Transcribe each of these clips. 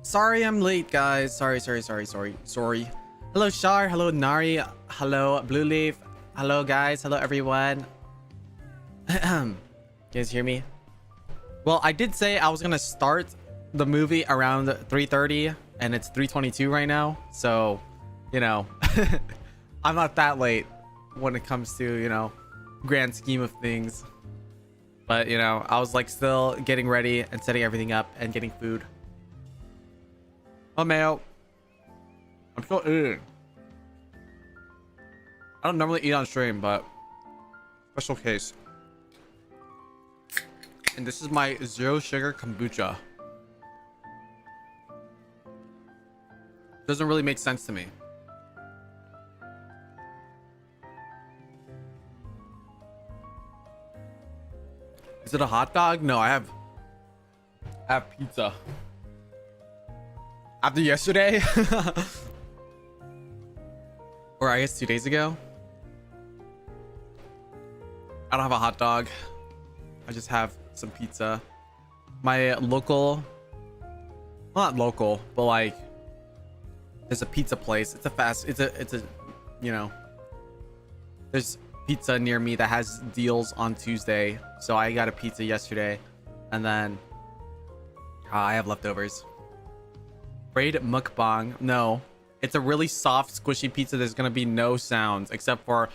Sorry I'm late, guys. Sorry. Hello, Shar. Hello, Nari. Hello, Blue Leaf. Hello, guys. Hello, everyone. You guys hear me? Well, I did say I was gonna start the movie around 3:30, and it's 3:22 right now. So, you know, I'm not that late when it comes to, you know, grand scheme of things. But, you know, I was like still getting ready and setting everything up and getting food. Oh, Mayo. I'm still eating. I don't normally eat on stream, but special case. And this is my zero sugar kombucha. Doesn't really make sense to me. Is it a hot dog? No, I have pizza. After yesterday? Or I guess 2 days ago? I don't have a hot dog. I just have some pizza. My local, well, not local, but like there's a pizza place. It's a you know, there's pizza near me that has deals on Tuesday. So I got a pizza yesterday, and then I have leftovers. Phreid mukbang. No, it's a really soft, squishy pizza. There's gonna be no sounds except for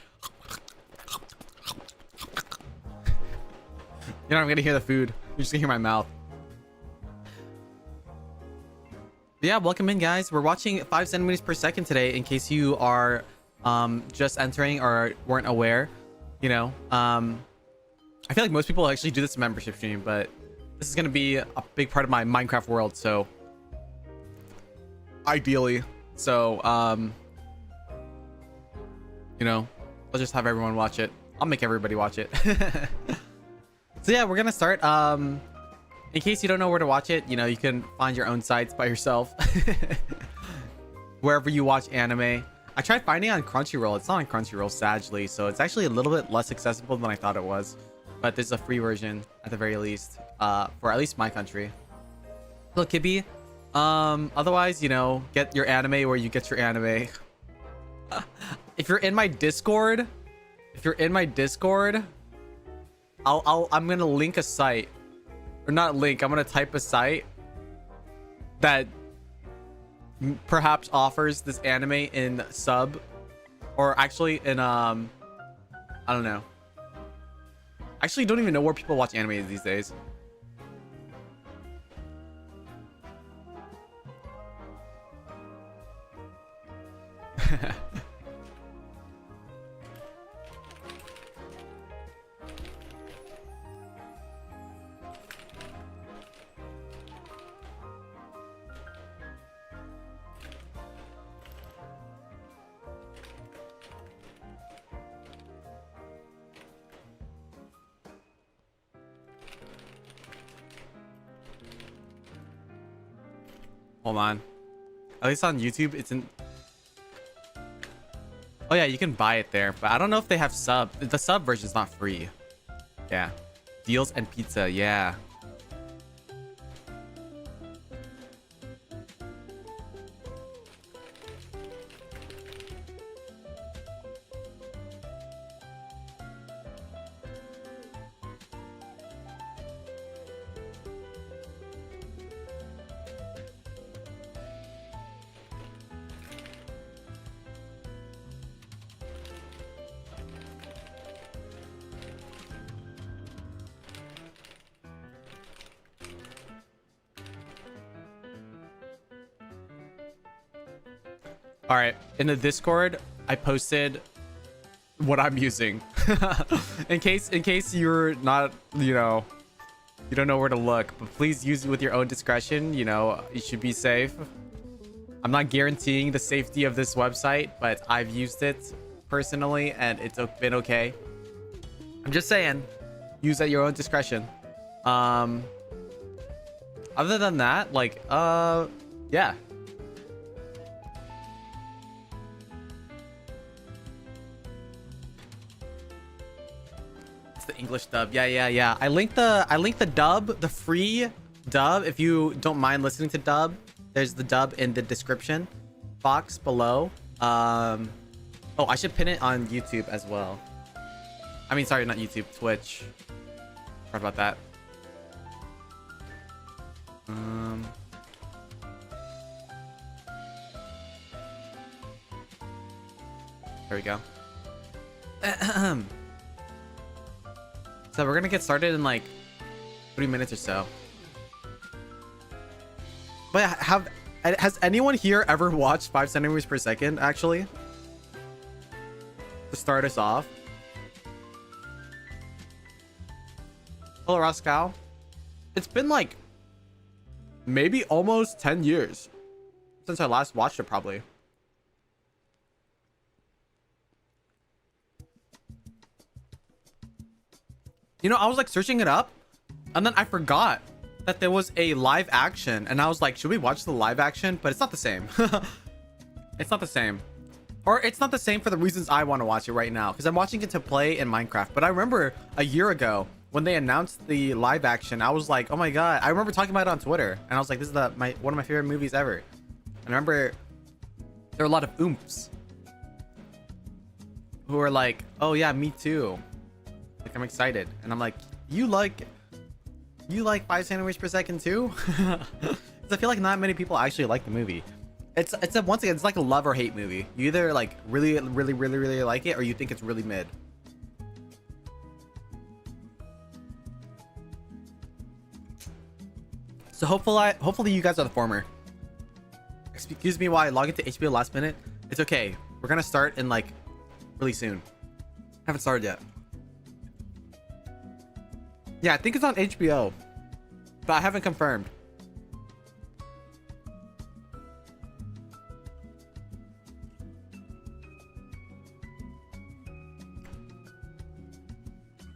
you're not gonna hear the food. You're just gonna hear my mouth. But yeah, welcome in, guys. We're watching 5 centimeters per second today. In case you are just entering or weren't aware, you know, I feel like most people actually do this in membership stream, but this is gonna be a big part of my Minecraft world. So ideally, so you know, I'll just have everyone watch it. I'll make everybody watch it. So yeah, we're gonna start. In case you don't know where to watch it, you know, you can find your own sites by yourself. Wherever you watch anime. I tried finding it on Crunchyroll. It's not on Crunchyroll, sadly, so it's actually a little bit less accessible than I thought it was. But there's a free version at the very least, for at least my country. Look, Kibby. Otherwise, you know, get your anime where you get your anime. If you're in my Discord, I'm gonna link a site, or not link. I'm gonna type a site that perhaps offers this anime in sub, or actually in I don't know. Actually, don't even know where people watch anime these days. Hold on. At least on YouTube, it's in. Oh yeah, you can buy it there, but I don't know if they have sub. The sub version is not free. Yeah, deals and pizza. Yeah. All right, in the Discord, I posted what I'm using. in case you're not, you know, you don't know where to look, but please use it with your own discretion. You know, you should be safe. I'm not guaranteeing the safety of this website, but I've used it personally and it's been okay. I'm just saying, use at your own discretion. Other than that, like, yeah. The English dub. I linked the dub, the free dub, if you don't mind listening to dub. There's the dub in the description box below. Oh, I should pin it on YouTube as well. I mean, sorry, not YouTube, Twitch. Sorry about that. There we go. So we're gonna get started in like 3 minutes or so. But has anyone here ever watched 5 centimeters per second actually? To start us off. Hello, Roscoe. It's been like maybe almost 10 years since I last watched it, probably. You know, I was like searching it up and then I forgot that there was a live action and I was like, should we watch the live action? But it's not the same. It's not the same. Or it's not the same for the reasons I want to watch it right now, because I'm watching it to play in Minecraft. But I remember a year ago when they announced the live action, I was like, oh my god. I remember talking about it on Twitter and I was like, this is one of my favorite movies ever. And I remember there were a lot of oomps who were like, oh yeah, me too. Like, I'm excited. And I'm like, you like 5 centimeters per second too? Because I feel like not many people actually like the movie. It's once again, it's like a love or hate movie. You either like really like it, or you think it's really mid. So hopefully you guys are the former. Excuse me while I log into HBO last minute. It's okay. We're gonna start in like really soon. Haven't started yet. Yeah, I think it's on HBO, but I haven't confirmed.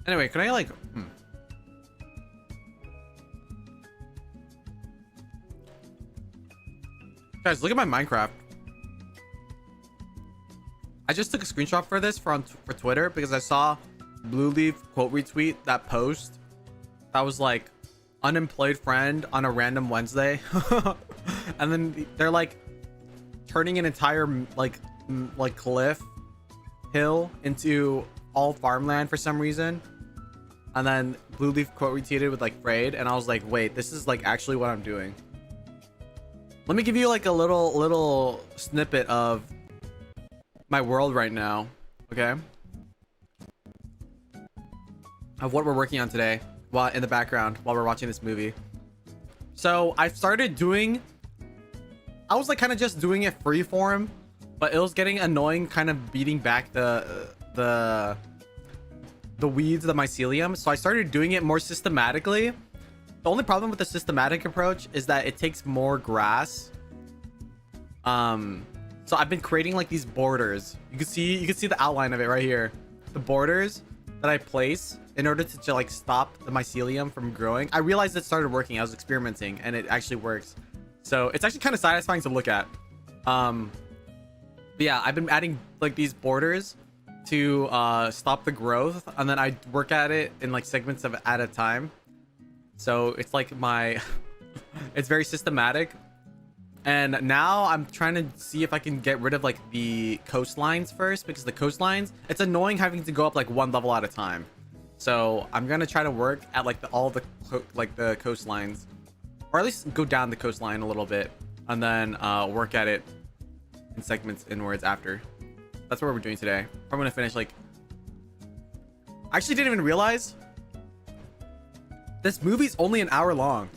Anyway, can I like... Guys, look at my Minecraft. I just took a screenshot for this for Twitter because I saw Blue Leaf quote retweet that post that was like, unemployed friend on a random Wednesday. And then they're like turning an entire like cliff hill into all farmland for some reason. And then Blue Leaf quote retweeted with like Phreid, and I was like, wait, this is like actually what I'm doing. Let me give you like a little snippet of my world right now, okay? Of what we're working on today, while in the background while we're watching this movie. So I started doing, I was like kind of just doing it freeform, but it was getting annoying, kind of beating back the weeds, the mycelium. So I started doing it more systematically. The only problem with the systematic approach is that it takes more grass. So I've been creating like these borders. You can see the outline of it right here. The borders that I place in order to like stop the mycelium from growing. I realized it started working. I was experimenting and it actually works. So it's actually kind of satisfying to look at. But yeah, I've been adding like these borders to stop the growth, and then I work at it in like segments of at a time. So it's like my it's very systematic. And now I'm trying to see if I can get rid of like the coastlines first, because the coastlines, it's annoying having to go up like one level at a time. So I'm gonna try to work at like all the coastlines, or at least go down the coastline a little bit, and then work at it in segments inwards after. That's what we're doing today. I'm gonna finish like, I actually didn't even realize this movie's only an hour long,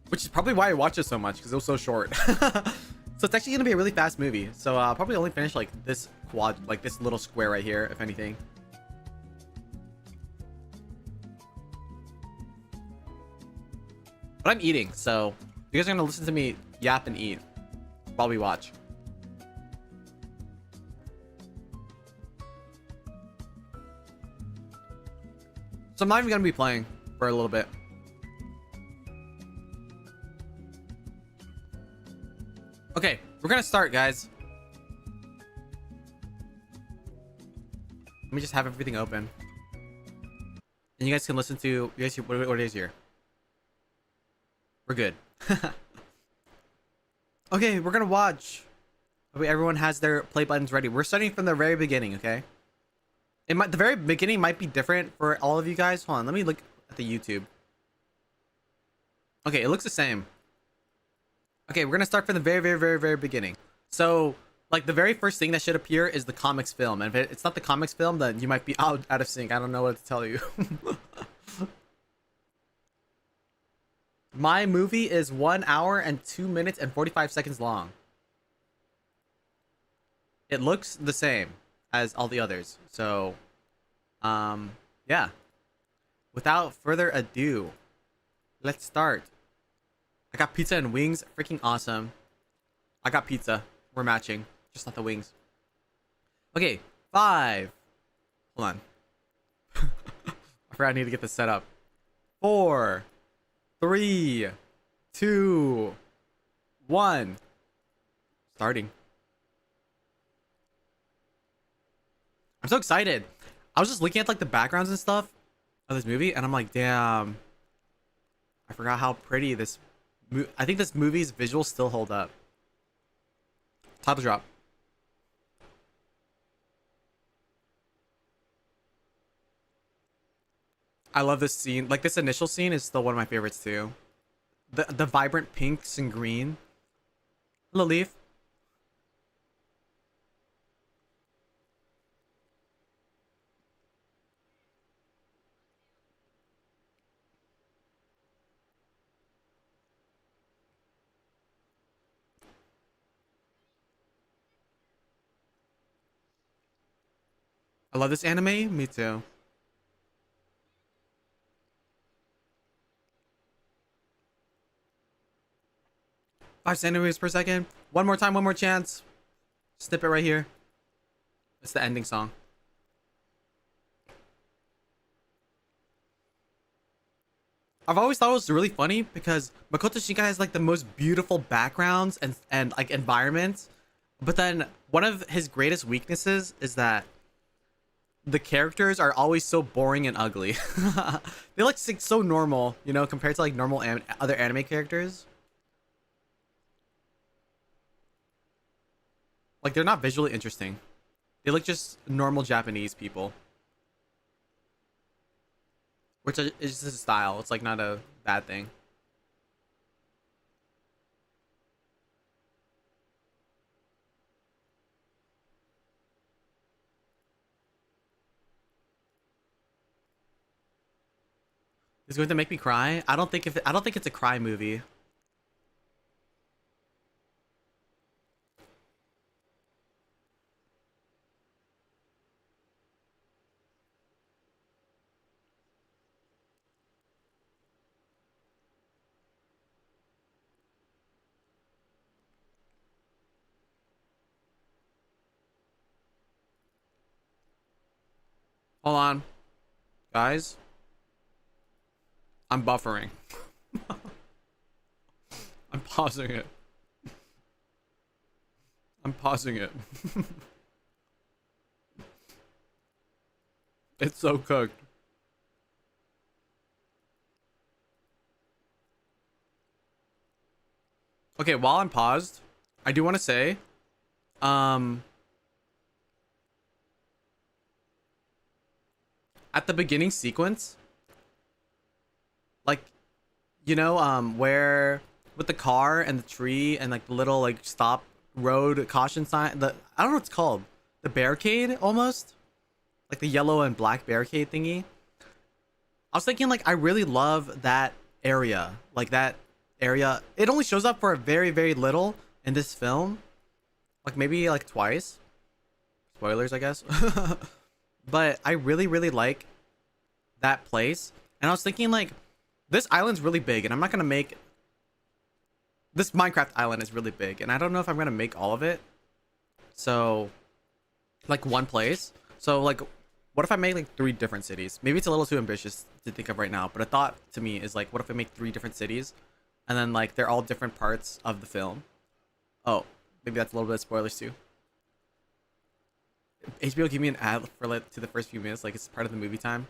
which is probably why I watched it so much, because it was so short. So it's actually gonna be a really fast movie. So I'll probably only finish like this quad, like this little square right here, if anything. But I'm eating, so you guys are gonna listen to me yap and eat while we watch. So I'm not even gonna be playing for a little bit. Okay, we're gonna start, guys. Let me just have everything open, and you guys can listen to. You guys see what it is here. We're good. Okay, we're gonna watch. Okay, everyone has their play buttons ready. We're starting from the very beginning, okay? The very beginning might be different for all of you guys. Hold on, let me look at the YouTube. Okay, it looks the same. Okay, we're gonna start from the very beginning. So, like, the very first thing that should appear is the comics film. And if it's not the comics film, then you might be out of sync. I don't know what to tell you. My movie is 1 hour and 2 minutes and 45 seconds long. It looks the same as all the others. So, yeah. Without further ado, let's start. I got pizza and wings. Freaking awesome. I got pizza. We're matching. Just not the wings. Okay, 5. Hold on. I forgot I need to get this set up. 4, 3, 2, 1. Starting. I'm so excited. I was just looking at like the backgrounds and stuff of this movie, and I'm like, damn. I forgot how pretty this. I think this movie's visuals still hold up. Title drop. I love this scene. Like, this initial scene is still one of my favorites too. The vibrant pinks and green. Hello, Leaf. I love this anime. Me too. 5 centimeters per second. One more time, one more chance. Snip it right here. It's the ending song. I've always thought it was really funny because Makoto Shinkai has like the most beautiful backgrounds and like environments, but then one of his greatest weaknesses is that the characters are always so boring and ugly. They look so normal, you know, compared to like normal other anime characters. Like, they're not visually interesting. They look just normal Japanese people, which is just his style. It's like not a bad thing. It's going to make me cry. I don't think it's a cry movie. Hold on, guys. I'm buffering. I'm pausing it. I'm pausing it. It's so cooked. Okay, while I'm paused, I do want to say, um, at the beginning sequence, like, you know, where with the car and the tree and like the little like stop road caution sign, I don't know what it's called, the barricade almost, like the yellow and black barricade thingy. I was thinking like I really love that area, like that area. It only shows up for a very little in this film, like maybe like twice. Spoilers, I guess. But I really like that place, and I was thinking like this island's really big, and I'm not gonna make this Minecraft island is really big, and I don't know if I'm gonna make all of it. So, like one place. So like, what if I make like 3 different cities? Maybe it's a little too ambitious to think of right now, but a thought to me is like, what if I make 3 different cities, and then like they're all different parts of the film? Oh, maybe that's a little bit of spoilers too. HBO give me an ad for like to the first few minutes, like it's part of the movie time.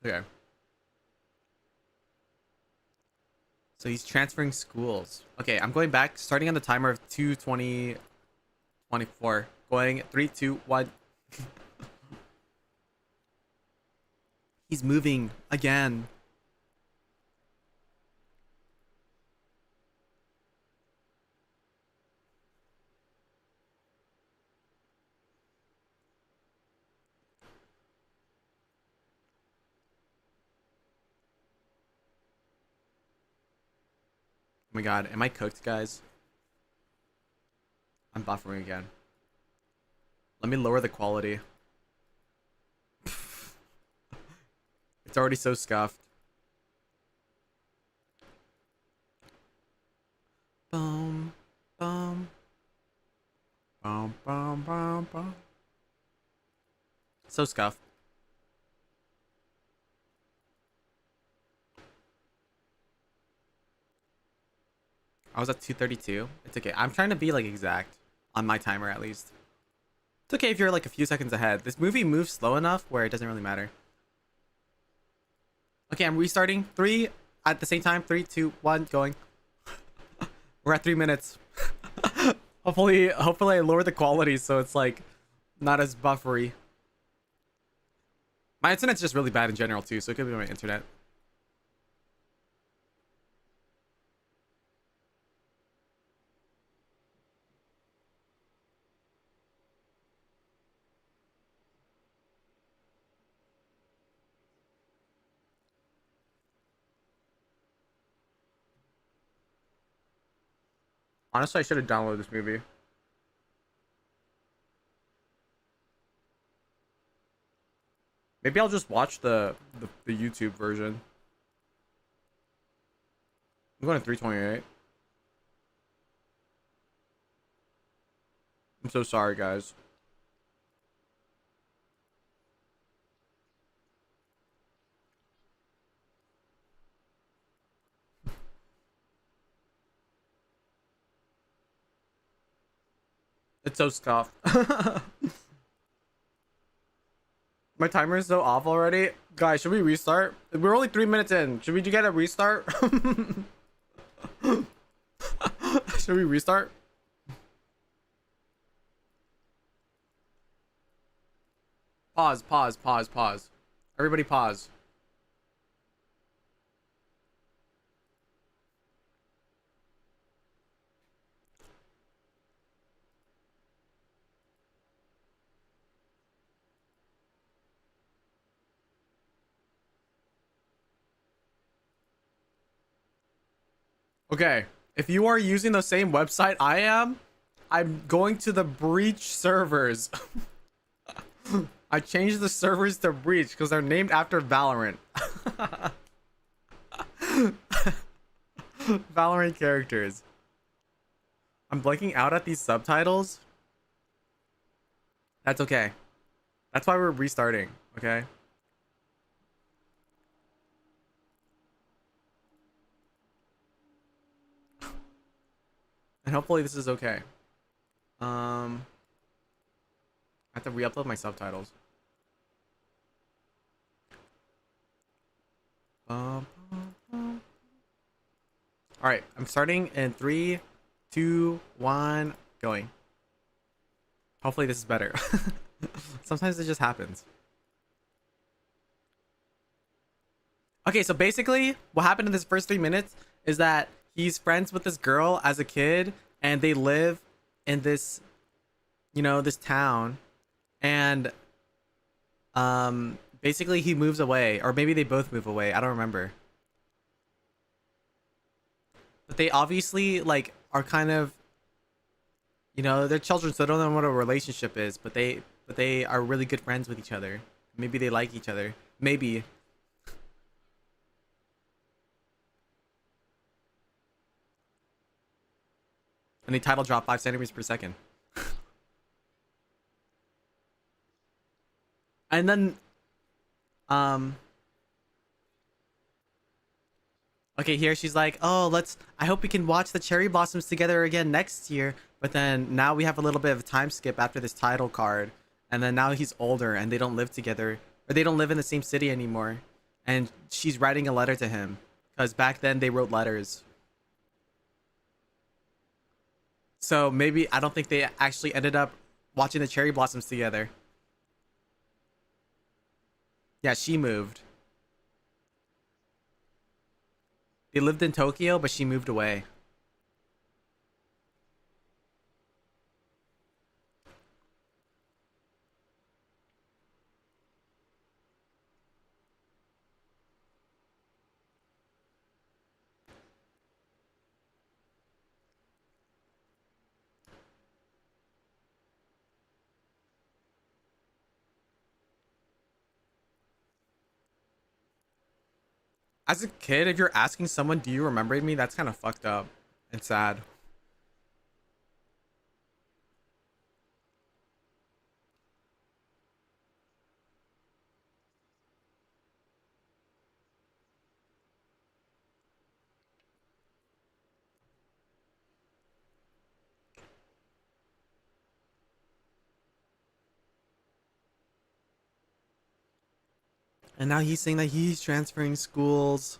Okay. So he's transferring schools. Okay, I'm going back, starting on the timer of 2:20:24. Going 3, 2, 1. He's moving again. Oh my god, am I cooked, guys? I'm buffering again. Let me lower the quality. It's already so scuffed. Boom, boom, boom, boom, boom, boom. So scuffed. I was at 2:32. It's okay. I'm trying to be like exact on my timer at least. It's okay if you're like a few seconds ahead. This movie moves slow enough where it doesn't really matter. Okay, I'm restarting. 3 at the same time. 3, 2, 1, going. We're at 3 minutes. hopefully I lower the quality so it's like not as buffery. My internet's just really bad in general too, so it could be my internet. Honestly, I should have downloaded this movie. Maybe I'll just watch the YouTube version. I'm going to 328. I'm so sorry, guys. It's so scuffed. My timer is so off already. Guys, should we restart? We're only 3 minutes in. Should we get a restart? Should we restart? Pause, pause, pause, pause. Everybody pause. Okay, if you are using the same website I am, I'm going to the breach servers. I changed the servers to breach because they're named after Valorant. Valorant characters. I'm blanking out at these subtitles. That's okay. That's why we're restarting, okay? And hopefully this is okay. I have to re-upload my subtitles. All right, I'm starting in 3, 2, 1, going. Hopefully this is better. Sometimes it just happens. Okay, so basically what happened in this first 3 minutes is that he's friends with this girl as a kid and they live in this, you know, this town, and basically he moves away, or maybe they both move away. I don't remember. But they obviously like are kind of, you know, they're children, so they don't know what a relationship is, but they are really good friends with each other. Maybe they like each other. Maybe. And they title drop 5 centimeters per second. And then okay, here she's like, oh, I hope we can watch the cherry blossoms together again next year. But then now we have a little bit of a time skip after this title card, and then now he's older and they don't live together, or they don't live in the same city anymore, and she's writing a letter to him because back then they wrote letters. So maybe I don't think they actually ended up watching the cherry blossoms together. Yeah, she moved. They lived in Tokyo, but she moved away. As a kid, if you're asking someone, "Do you remember me?" That's kind of fucked up and sad. And now he's saying that he's transferring schools.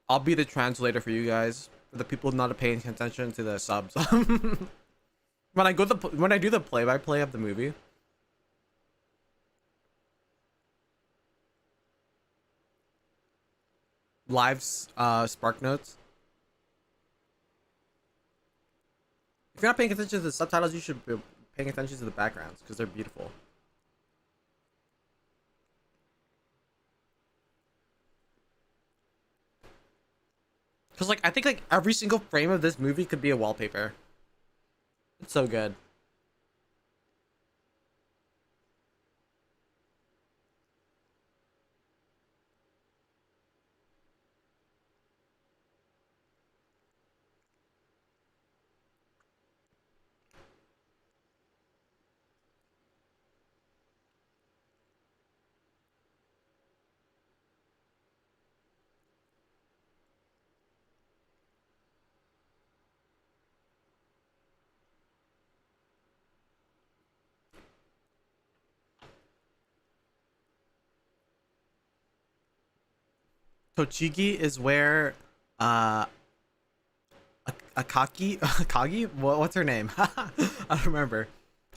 I'll be the translator for you guys, for the people not paying attention to the subs. When I do the play-by-play of the movie, live spark notes. If you're not paying attention to the subtitles, you should be paying attention to the backgrounds because they're beautiful. Because like I think like every single frame of this movie could be a wallpaper. It's so good. Tochigi is where uh Akaki Akagi? What's her name? I don't remember.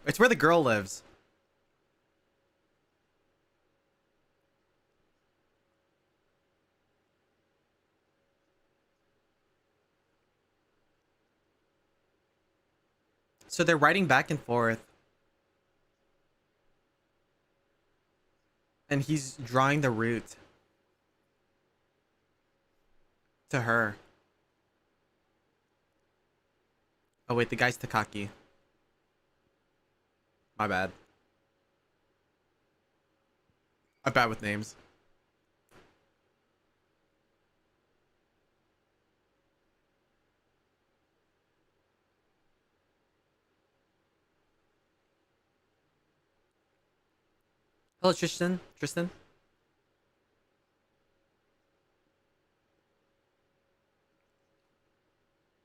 It's where the girl lives. So they're writing back and forth, and he's drawing the route to her. Oh wait, the guy's Takaki. My bad. I'm bad with names. Hello, Tristan. Tristan.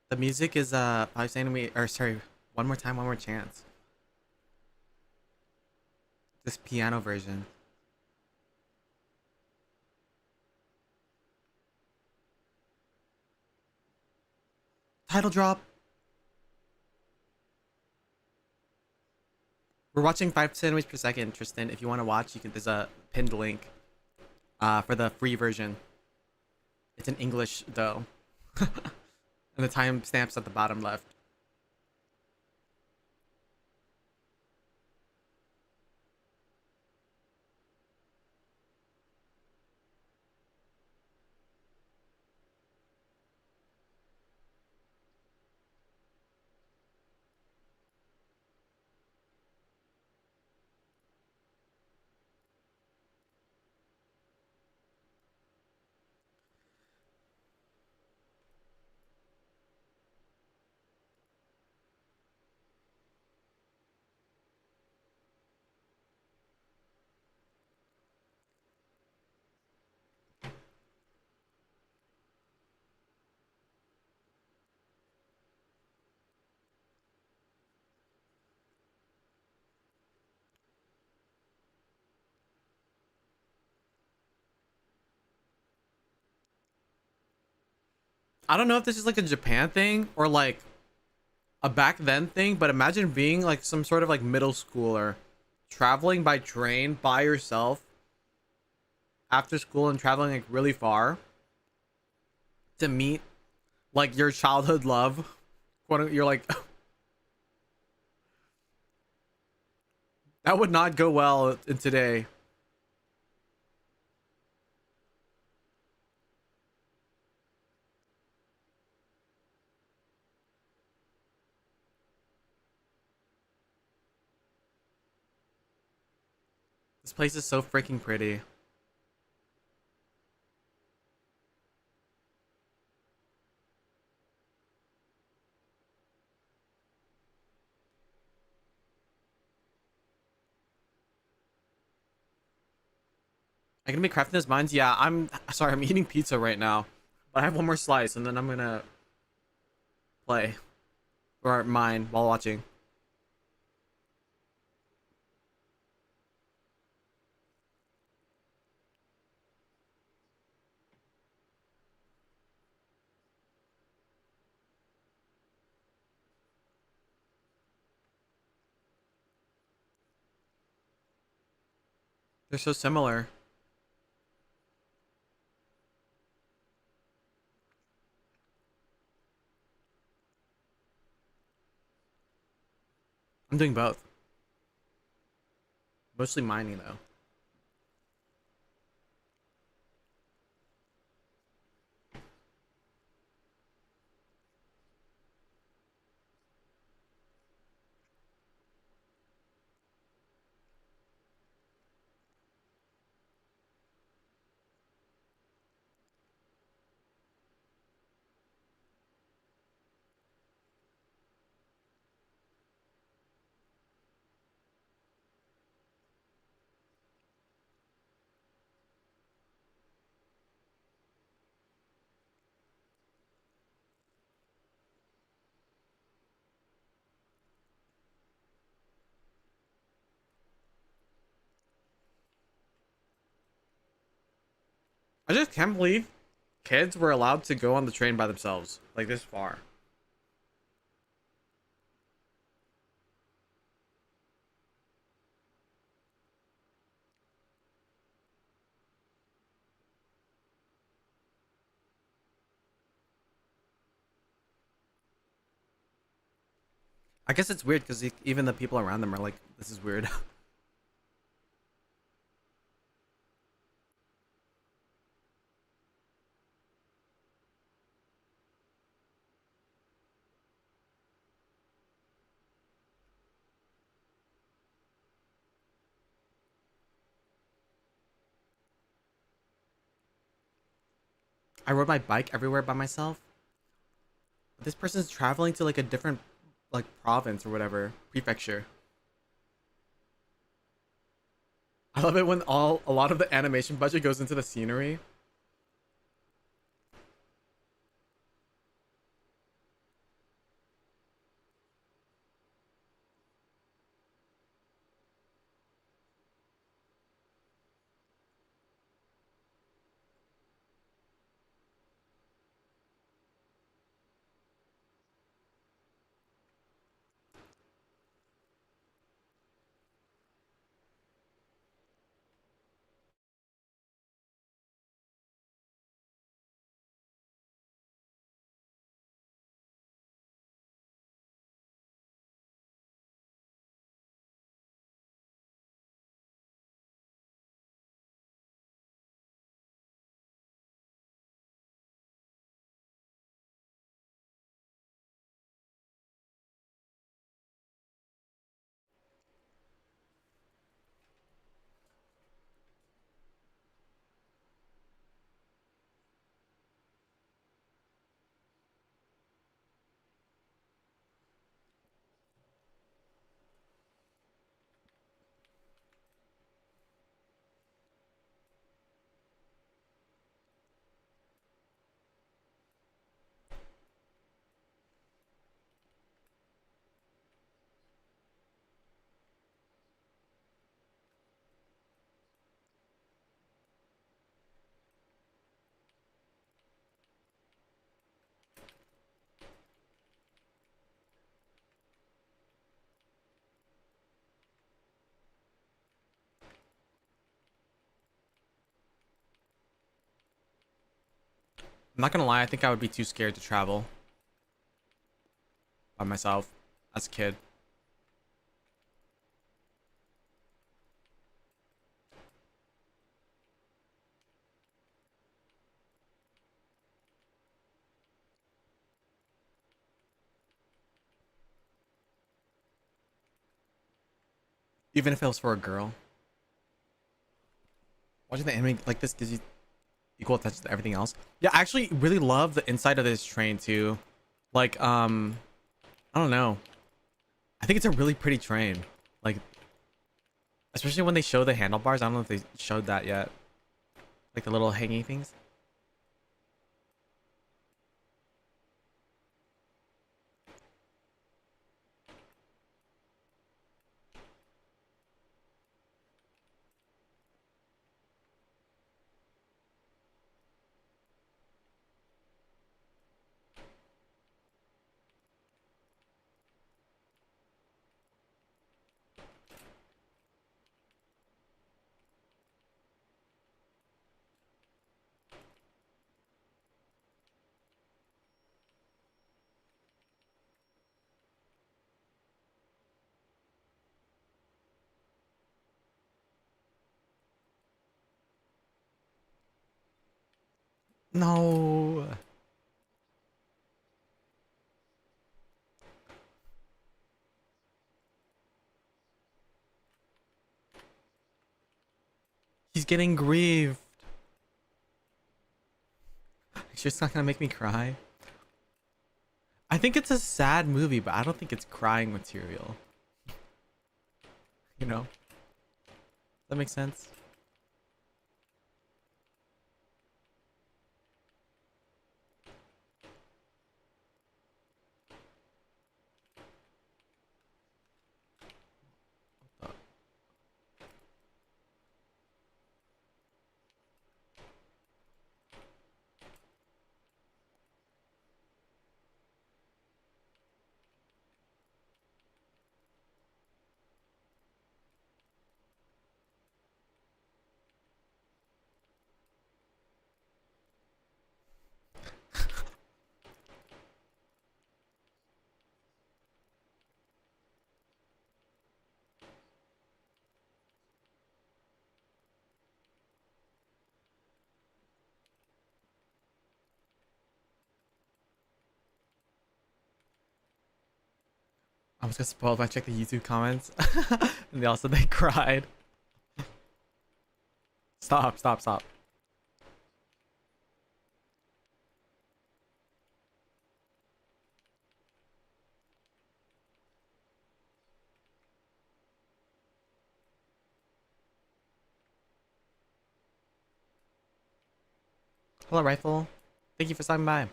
The music is 5 centimeter. Or sorry, one more time, one more chance. This piano version. Title drop. We're watching 5 centimeters per second, Tristan. If you want to watch, you can. There's a pinned link for the free version. It's in English though, and the timestamps at the bottom left. I don't know if this is like a Japan thing or like a back then thing, but imagine being like some sort of like middle schooler traveling by train by yourself after school and traveling like really far to meet like your childhood love. You're like, that would not go well in today. This place is so freaking pretty. I can make crafting those mines. Yeah, I'm sorry. I'm eating pizza right now, but I have one more slice, and then I'm gonna play or mine while watching. They're so similar. I'm doing both. Mostly mining though. I just can't believe kids were allowed to go on the train by themselves like this far. I guess it's weird because even the people around them are like, this is weird. I rode my bike everywhere by myself. This person's traveling to like a different like province or whatever prefecture. I love it when a lot of the animation budget goes into the scenery. I'm not gonna lie, I think I would be too scared to travel by myself as a kid. Even if it was for a girl. Watching the anime like this gives you equal attention to everything else. Yeah, I actually really love the inside of this train too. Like, I don't know. I think it's a really pretty train. Like, especially when they show the handlebars. I don't know if they showed that yet. Like the little hanging things. No. He's getting grieved. It's just not gonna make me cry. I think it's a sad movie, but I don't think it's crying material. You know? That makes sense. I was just spoiled if I check the YouTube comments. And they also they cried. Stop, stop, stop. Hello, Rifle. Thank you for stopping by.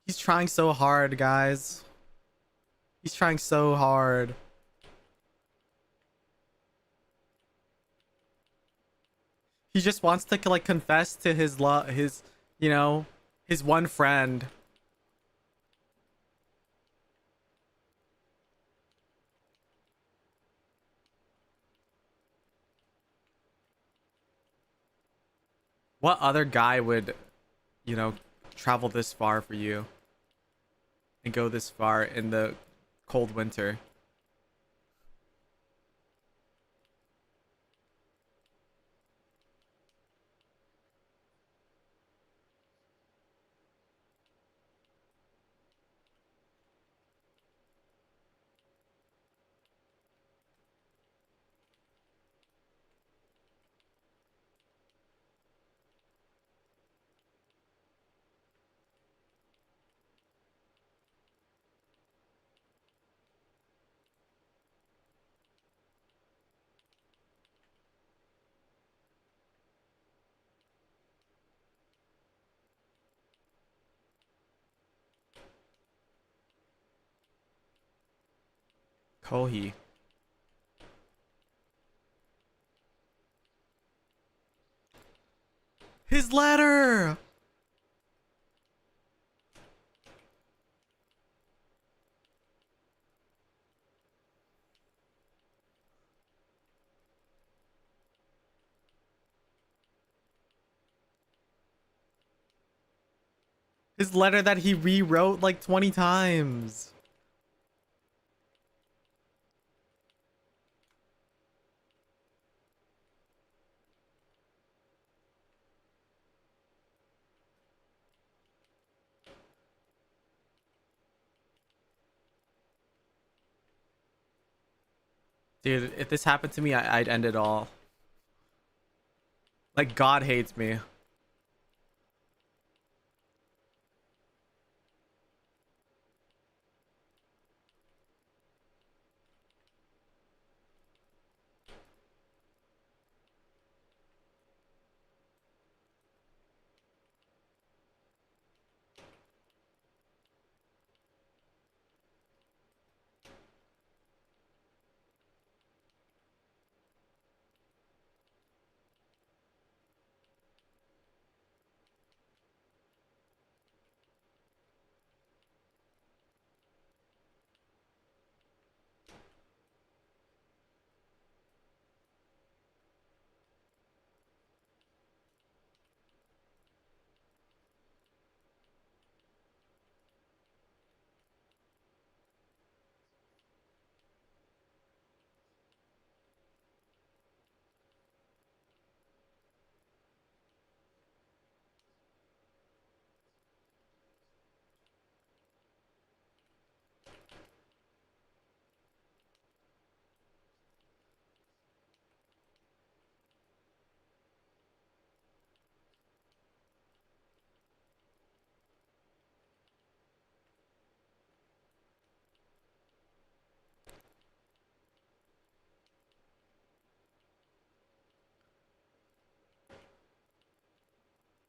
He's trying so hard, guys. He's trying so hard. He just wants to like confess to his you know, his one friend. What other guy would, you know, travel this far for you and go this far in the cold winter? Kohi. His letter! His letter that he rewrote like 20 times. Dude, if this happened to me, I'd end it all. Like, God hates me.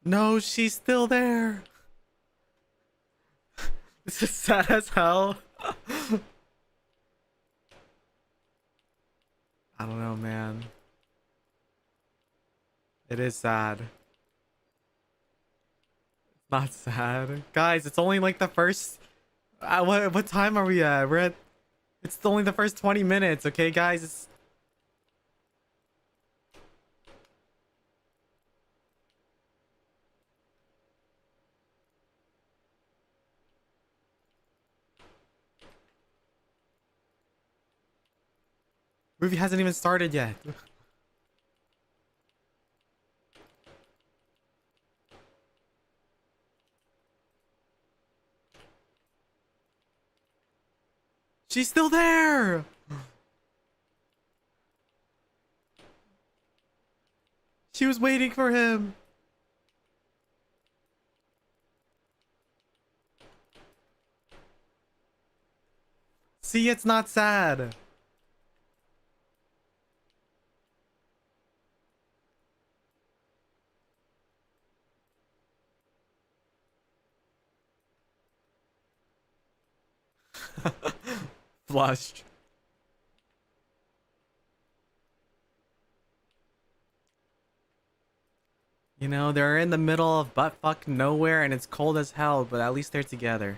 No, she's still there. This is sad as hell. I don't know, man. It is sad. Not sad. Guys, it's only like the first... what time are we at? We're at... It's only the first 20 minutes, okay, guys? It's... Movie hasn't even started yet. She's still there! She was waiting for him. See, it's not sad. Flushed. You know, they're in the middle of buttfuck nowhere and it's cold as hell, but at least they're together.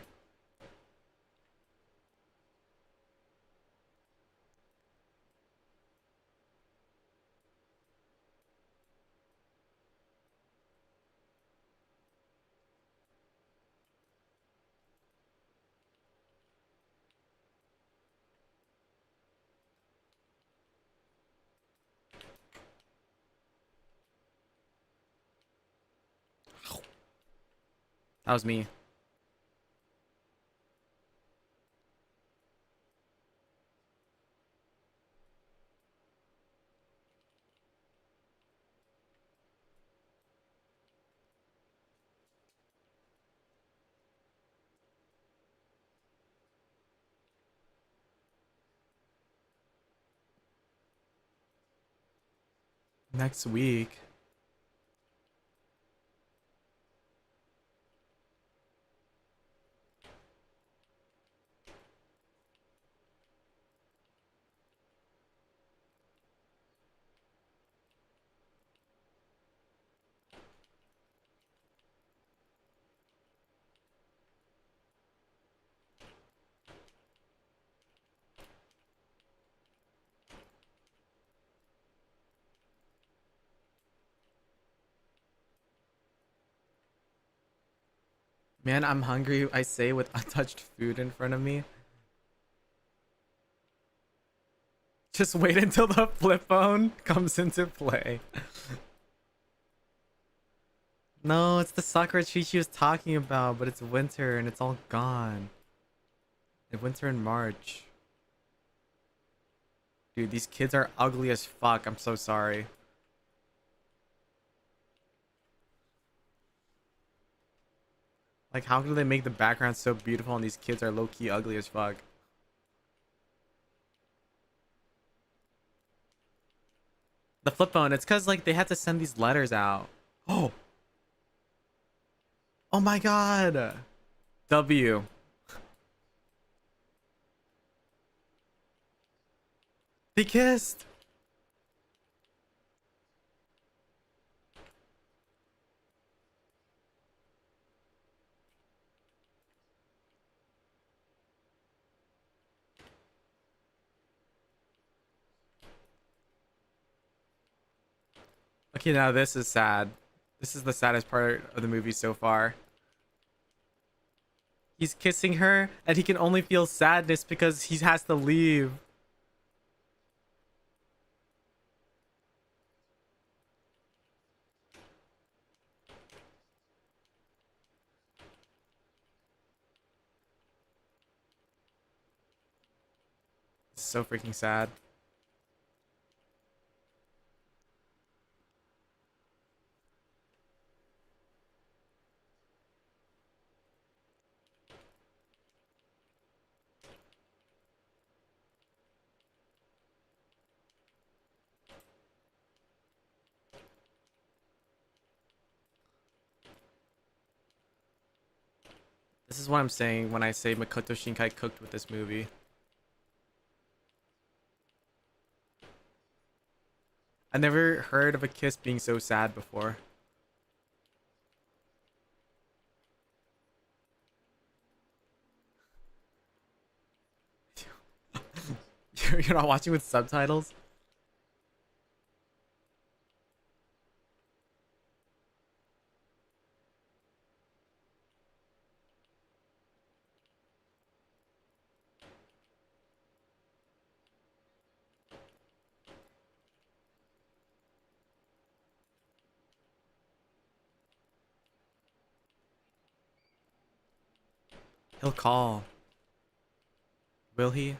That was me. Next week. Man, I'm hungry, I say with untouched food in front of me. Just wait until the flip phone comes into play. No, it's the Sakura tree she was talking about, but it's winter and it's all gone. It's winter in March. Dude, these kids are ugly as fuck. I'm so sorry. Like, how can they make the background so beautiful and these kids are low-key ugly as fuck? The flip phone, it's because, like, they had to send these letters out. Oh! Oh my god! W. They kissed! Okay, now this is sad. This is the saddest part of the movie so far. He's kissing her, and he can only feel sadness because he has to leave. It's so freaking sad. This is what I'm saying when I say Makoto Shinkai cooked with this movie. I never heard of a kiss being so sad before. You're not watching with subtitles? He'll call. Will he?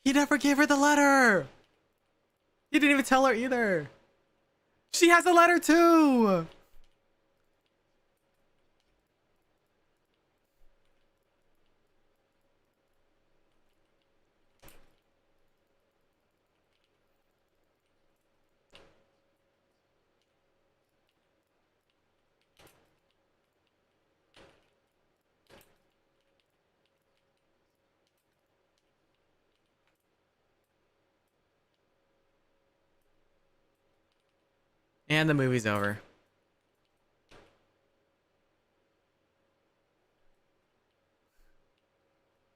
He never gave her the letter! He didn't even tell her either! She has a letter too! And the movie's over.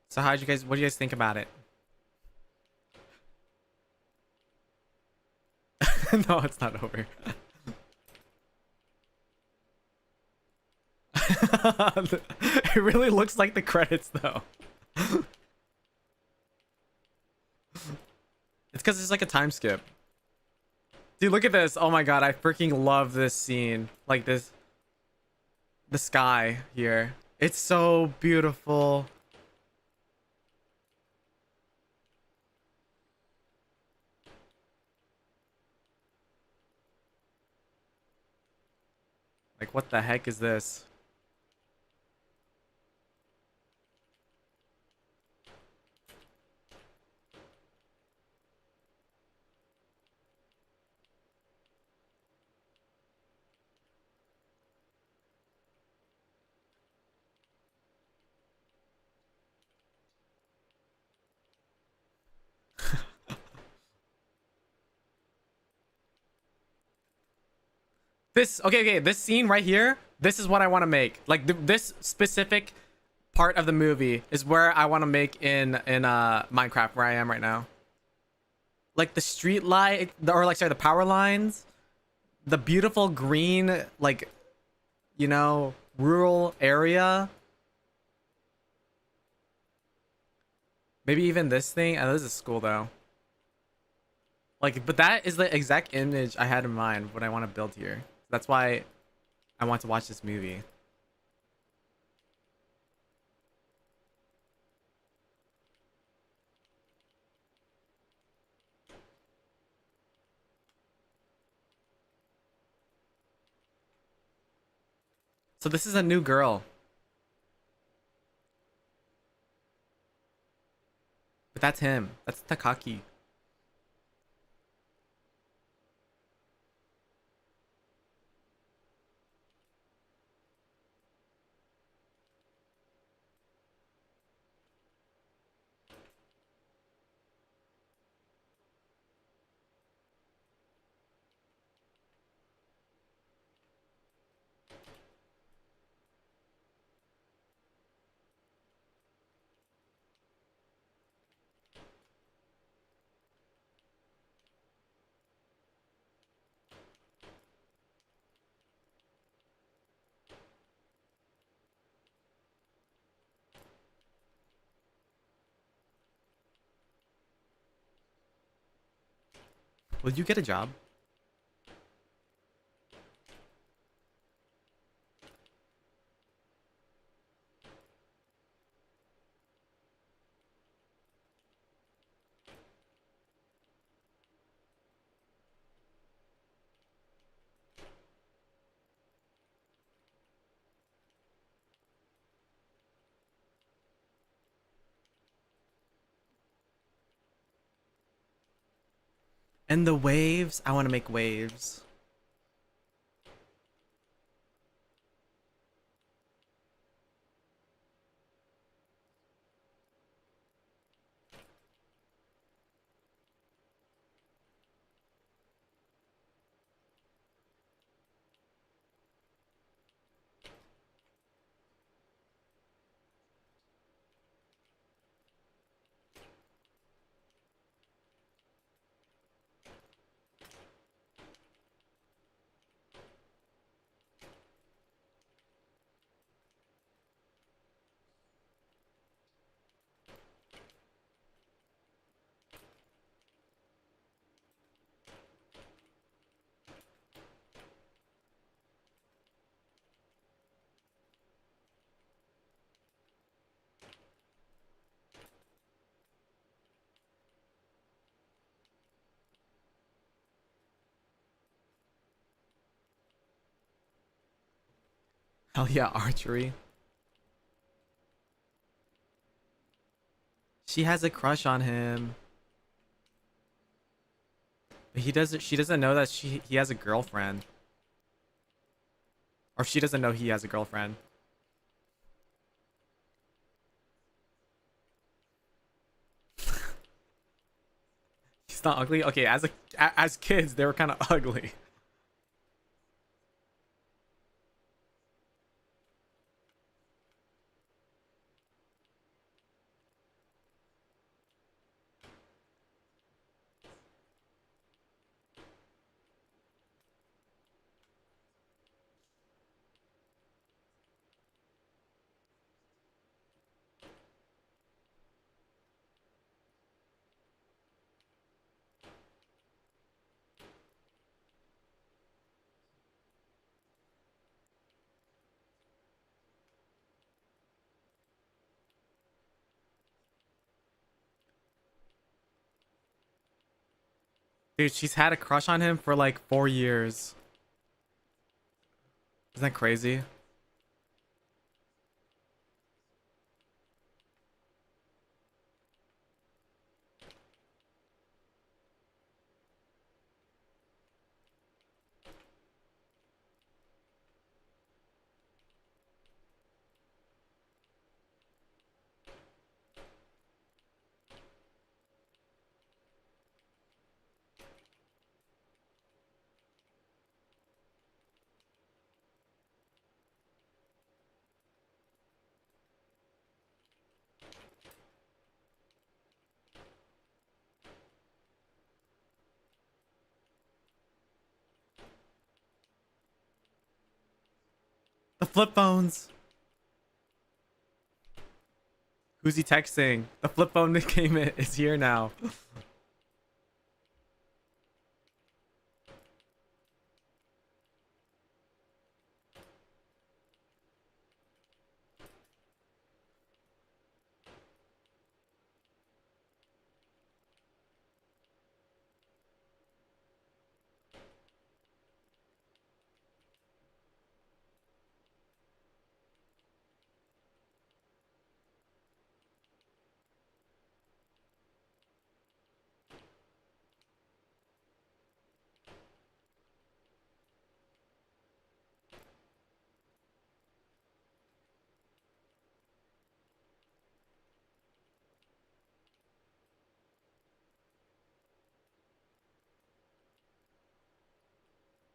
So what do you guys think about it? No, it's not over. It really looks like the credits though. It's because it's like a time skip. Dude, look at this. Oh my god, I freaking love this scene. Like this. The sky here. It's so beautiful. Like, what the heck is this? This, okay, this scene right here, this is what I want to make. Like, this specific part of the movie is where I want to make in Minecraft, where I am right now. Like the street light, or like sorry, the power lines, the beautiful green, like, you know, rural area. Maybe even this thing. Oh, this is cool though. Like, but that is the exact image I had in mind what I want to build here. That's why I want to watch this movie. So this is a new girl. But that's him. That's Takaki. Will you get a job? And the waves, I want to make waves. Hell yeah, archery. She has a crush on him. But she doesn't know that he has a girlfriend. Or she doesn't know he has a girlfriend. He's not ugly. Okay, as kids, they were kind of ugly. Dude, she's had a crush on him for like 4 years. Isn't that crazy? The flip phones. Who's he texting? The flip phone that came in is here now.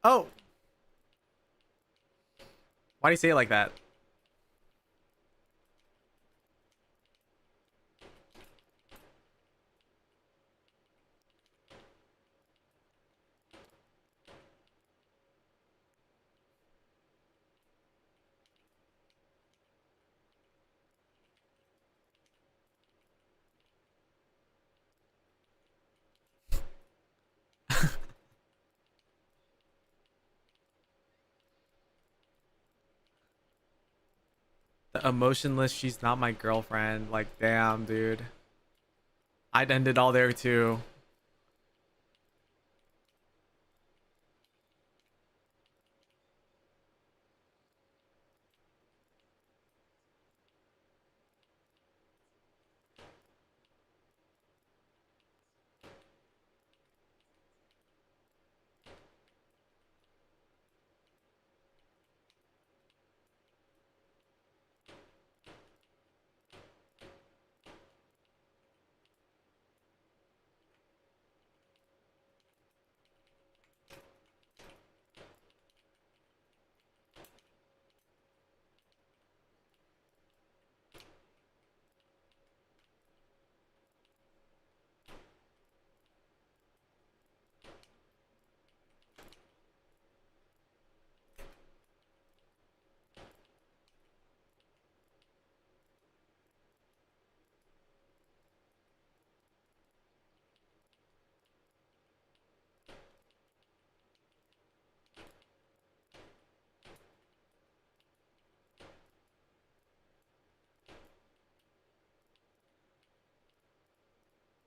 Oh, why do you say it like that? The emotionless, she's not my girlfriend. Like, damn, dude. I'd end it all there too.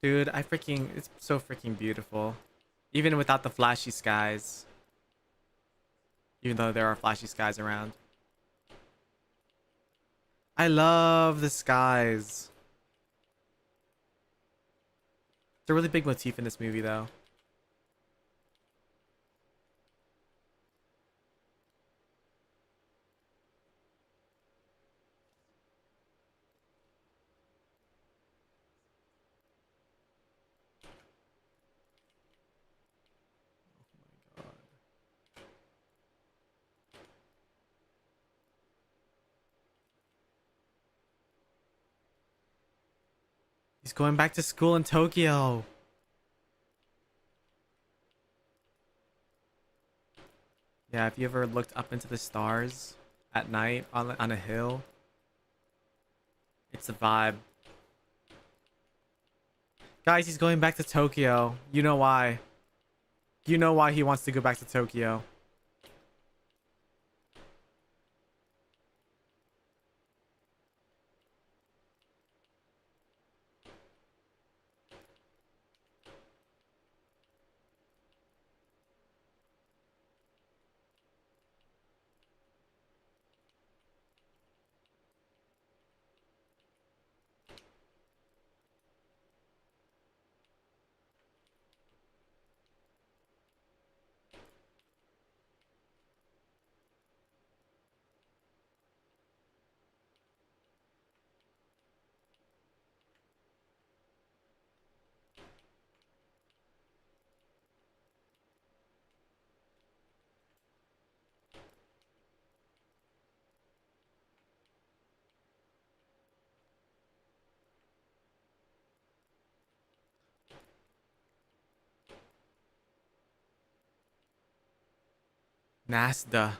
Dude, it's so freaking beautiful. Even without the flashy skies. Even though there are flashy skies around. I love the skies. It's a really big motif in this movie, though. He's going back to school in Tokyo. Yeah, if you ever looked up into the stars at night on a hill, it's a vibe. Guys, he's going back to Tokyo. You know why. You know why he wants to go back to Tokyo. Nasda.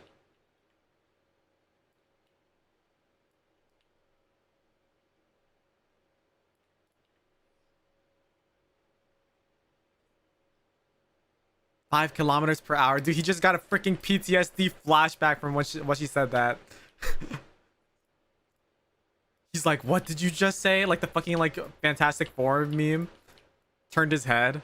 5 kilometers per hour. Dude, he just got a freaking PTSD flashback from what she said that. He's like, what did you just say? Like the fucking like Fantastic Four meme. Turned his head.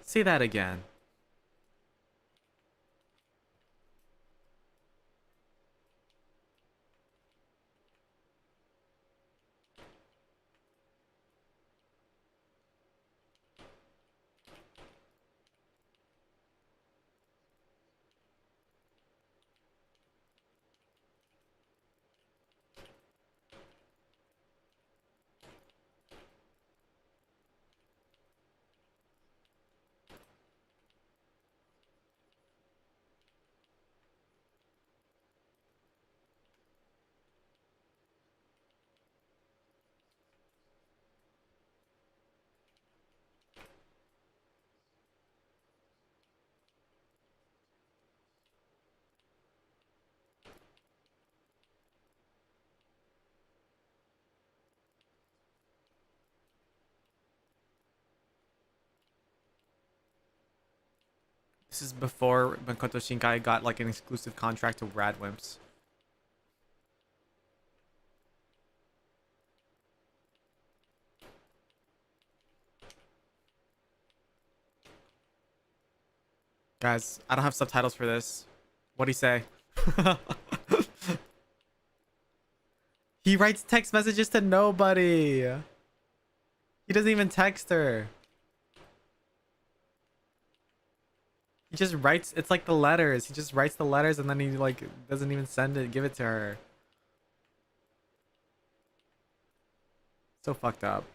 Say that again. This is before Makoto Shinkai got like an exclusive contract to Radwimps. Guys, I don't have subtitles for this. What'd he say? He writes text messages to nobody. He doesn't even text her. He just writes, it's like the letters. He just writes the letters and then he like doesn't even send it, give it to her. So fucked up.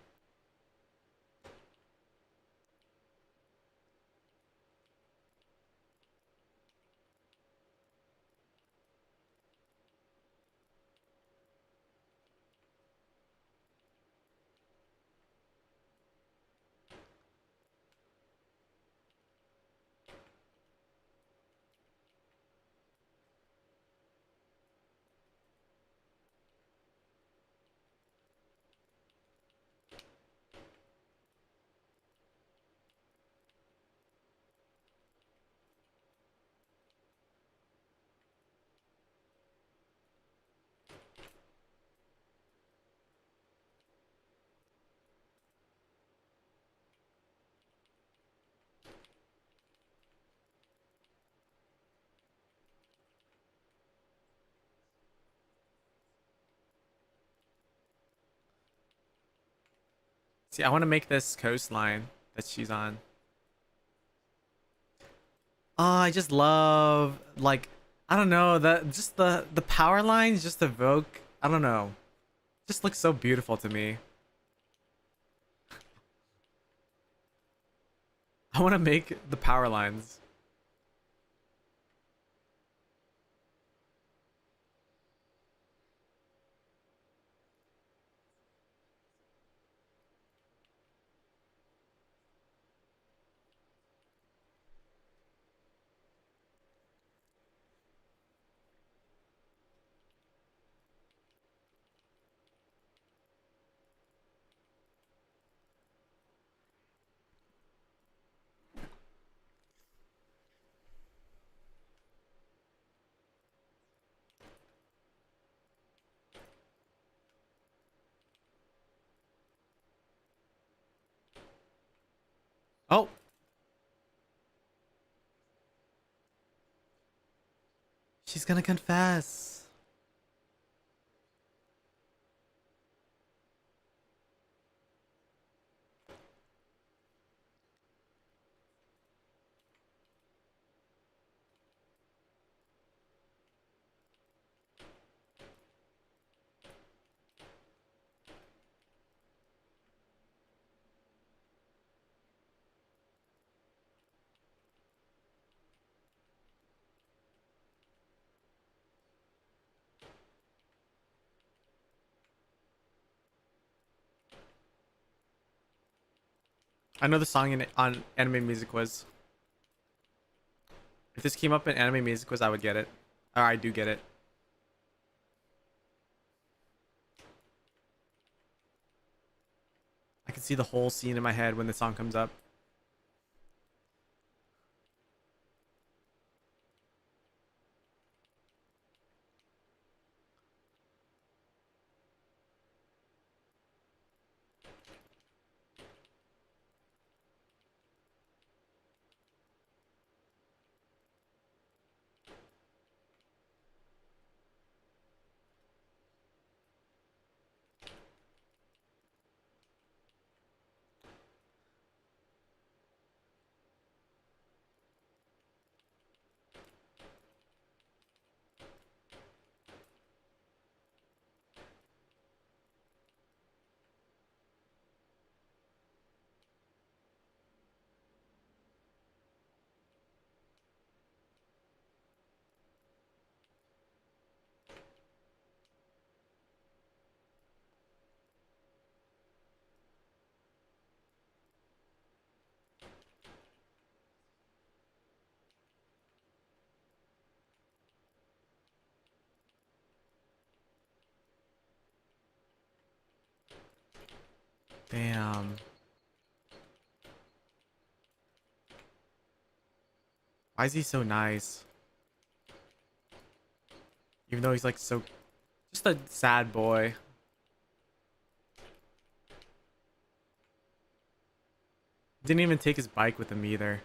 See, I want to make this coastline that she's on. Oh, I just love like I don't know, the power lines just evoke, I don't know. Just looks so beautiful to me. I want to make the power lines. Oh, she's gonna confess. I know the song in on Anime Music was. If this came up in anime music quiz, I would get it. Or I do get it. I can see the whole scene in my head when the song comes up. Damn. Why is he so nice? Even though he's like so... Just a sad boy. Didn't even take his bike with him either.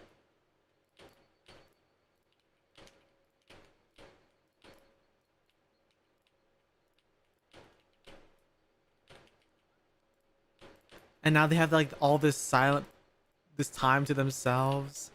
And now they have like all this this time to themselves.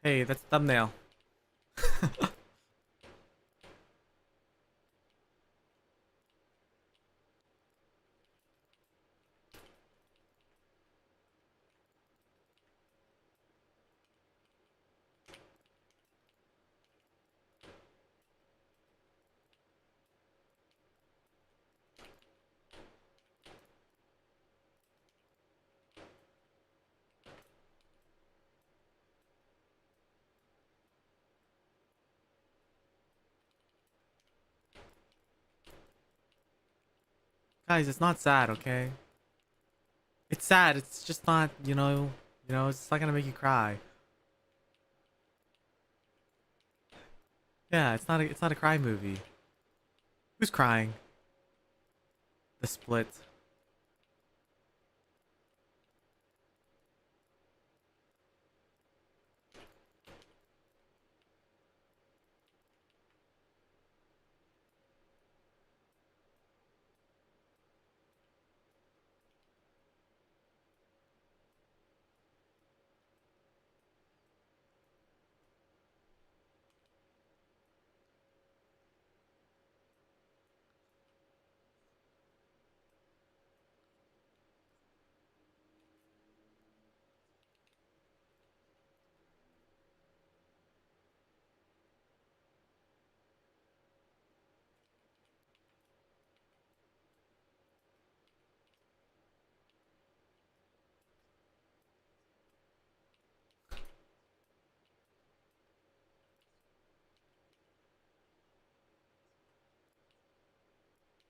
Hey, that's thumbnail. Guys, it's not sad, okay? It's sad. It's just not, it's not gonna make you cry. Yeah, it's not a cry movie. Who's crying? The Split.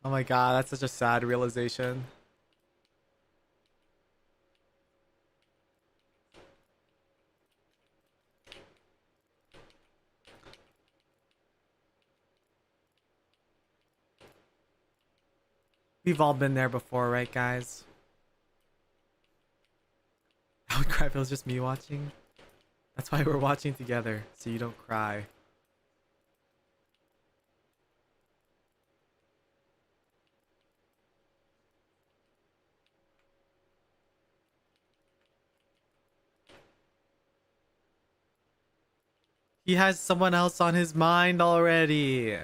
Oh my god, that's such a sad realization. We've all been there before, right, guys? I would cry if it was just me watching. That's why we're watching together, so you don't cry. He has someone else on his mind already.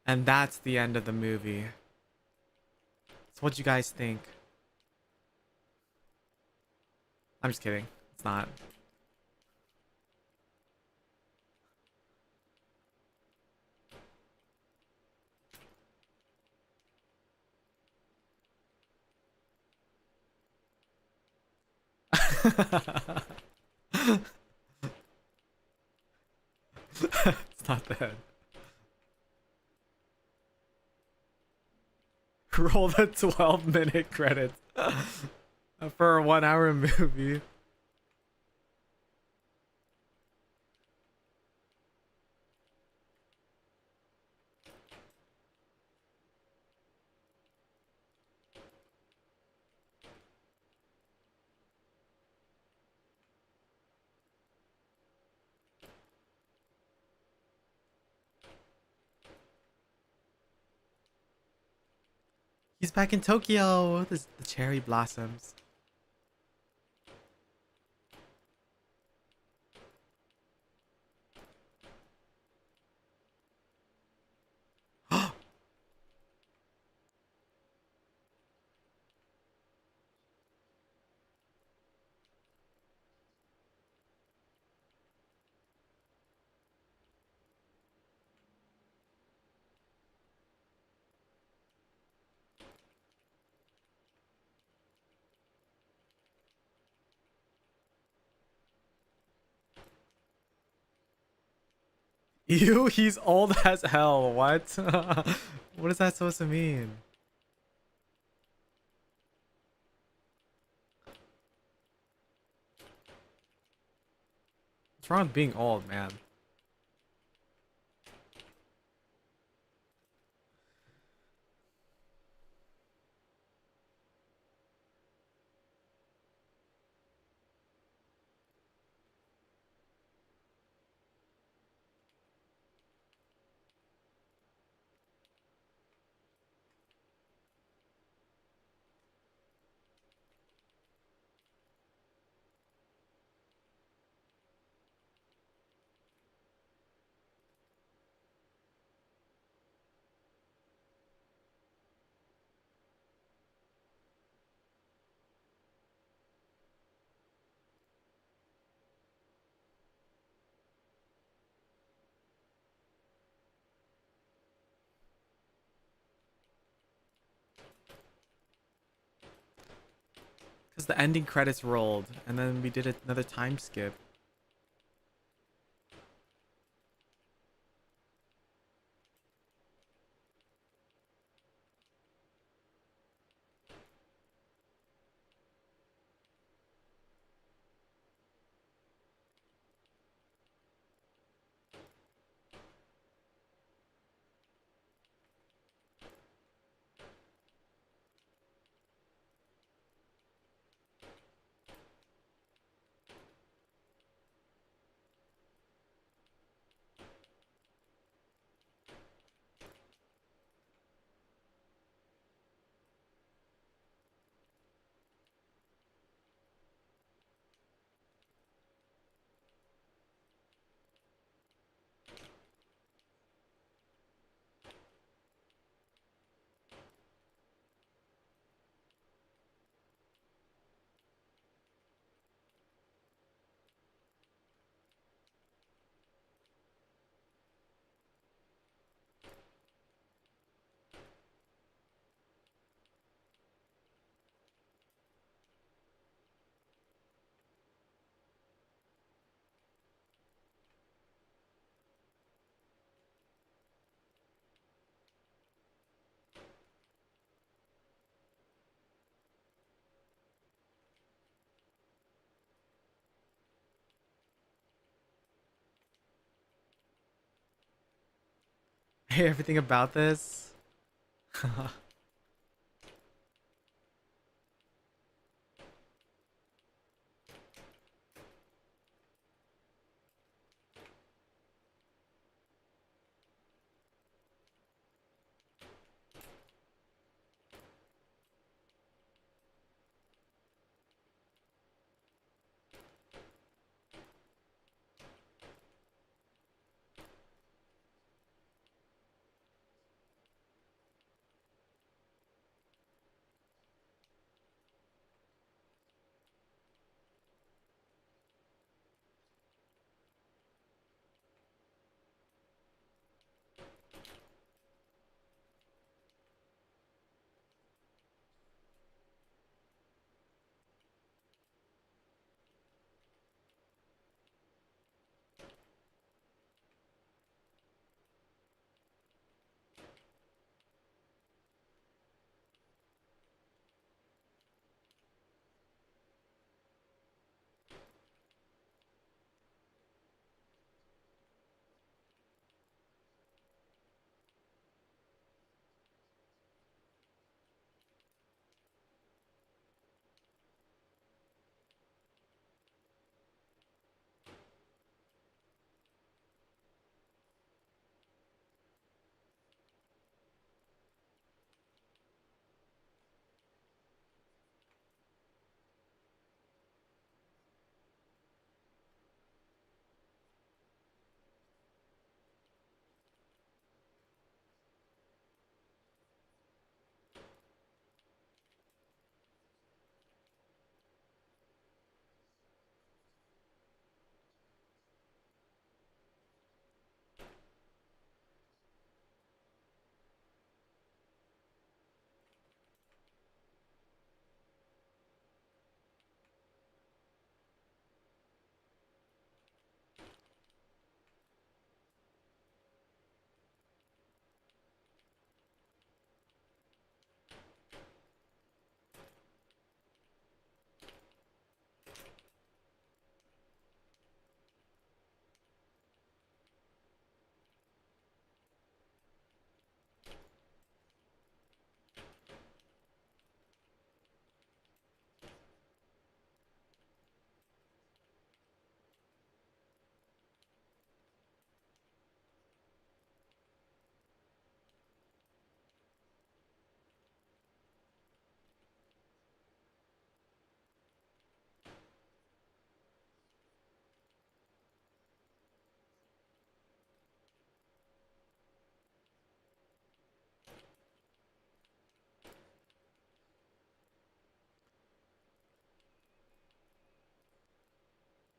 And that's the end of the movie. So what you guys think? I'm just kidding. It's not. It's not that. Roll the 12-minute credits for a 1 hour movie. He's back in Tokyo. The cherry blossoms. Ew, he's old as hell. What? What is that supposed to mean? What's wrong with being old, man? Because the ending credits rolled, and then we did another time skip. everything about this.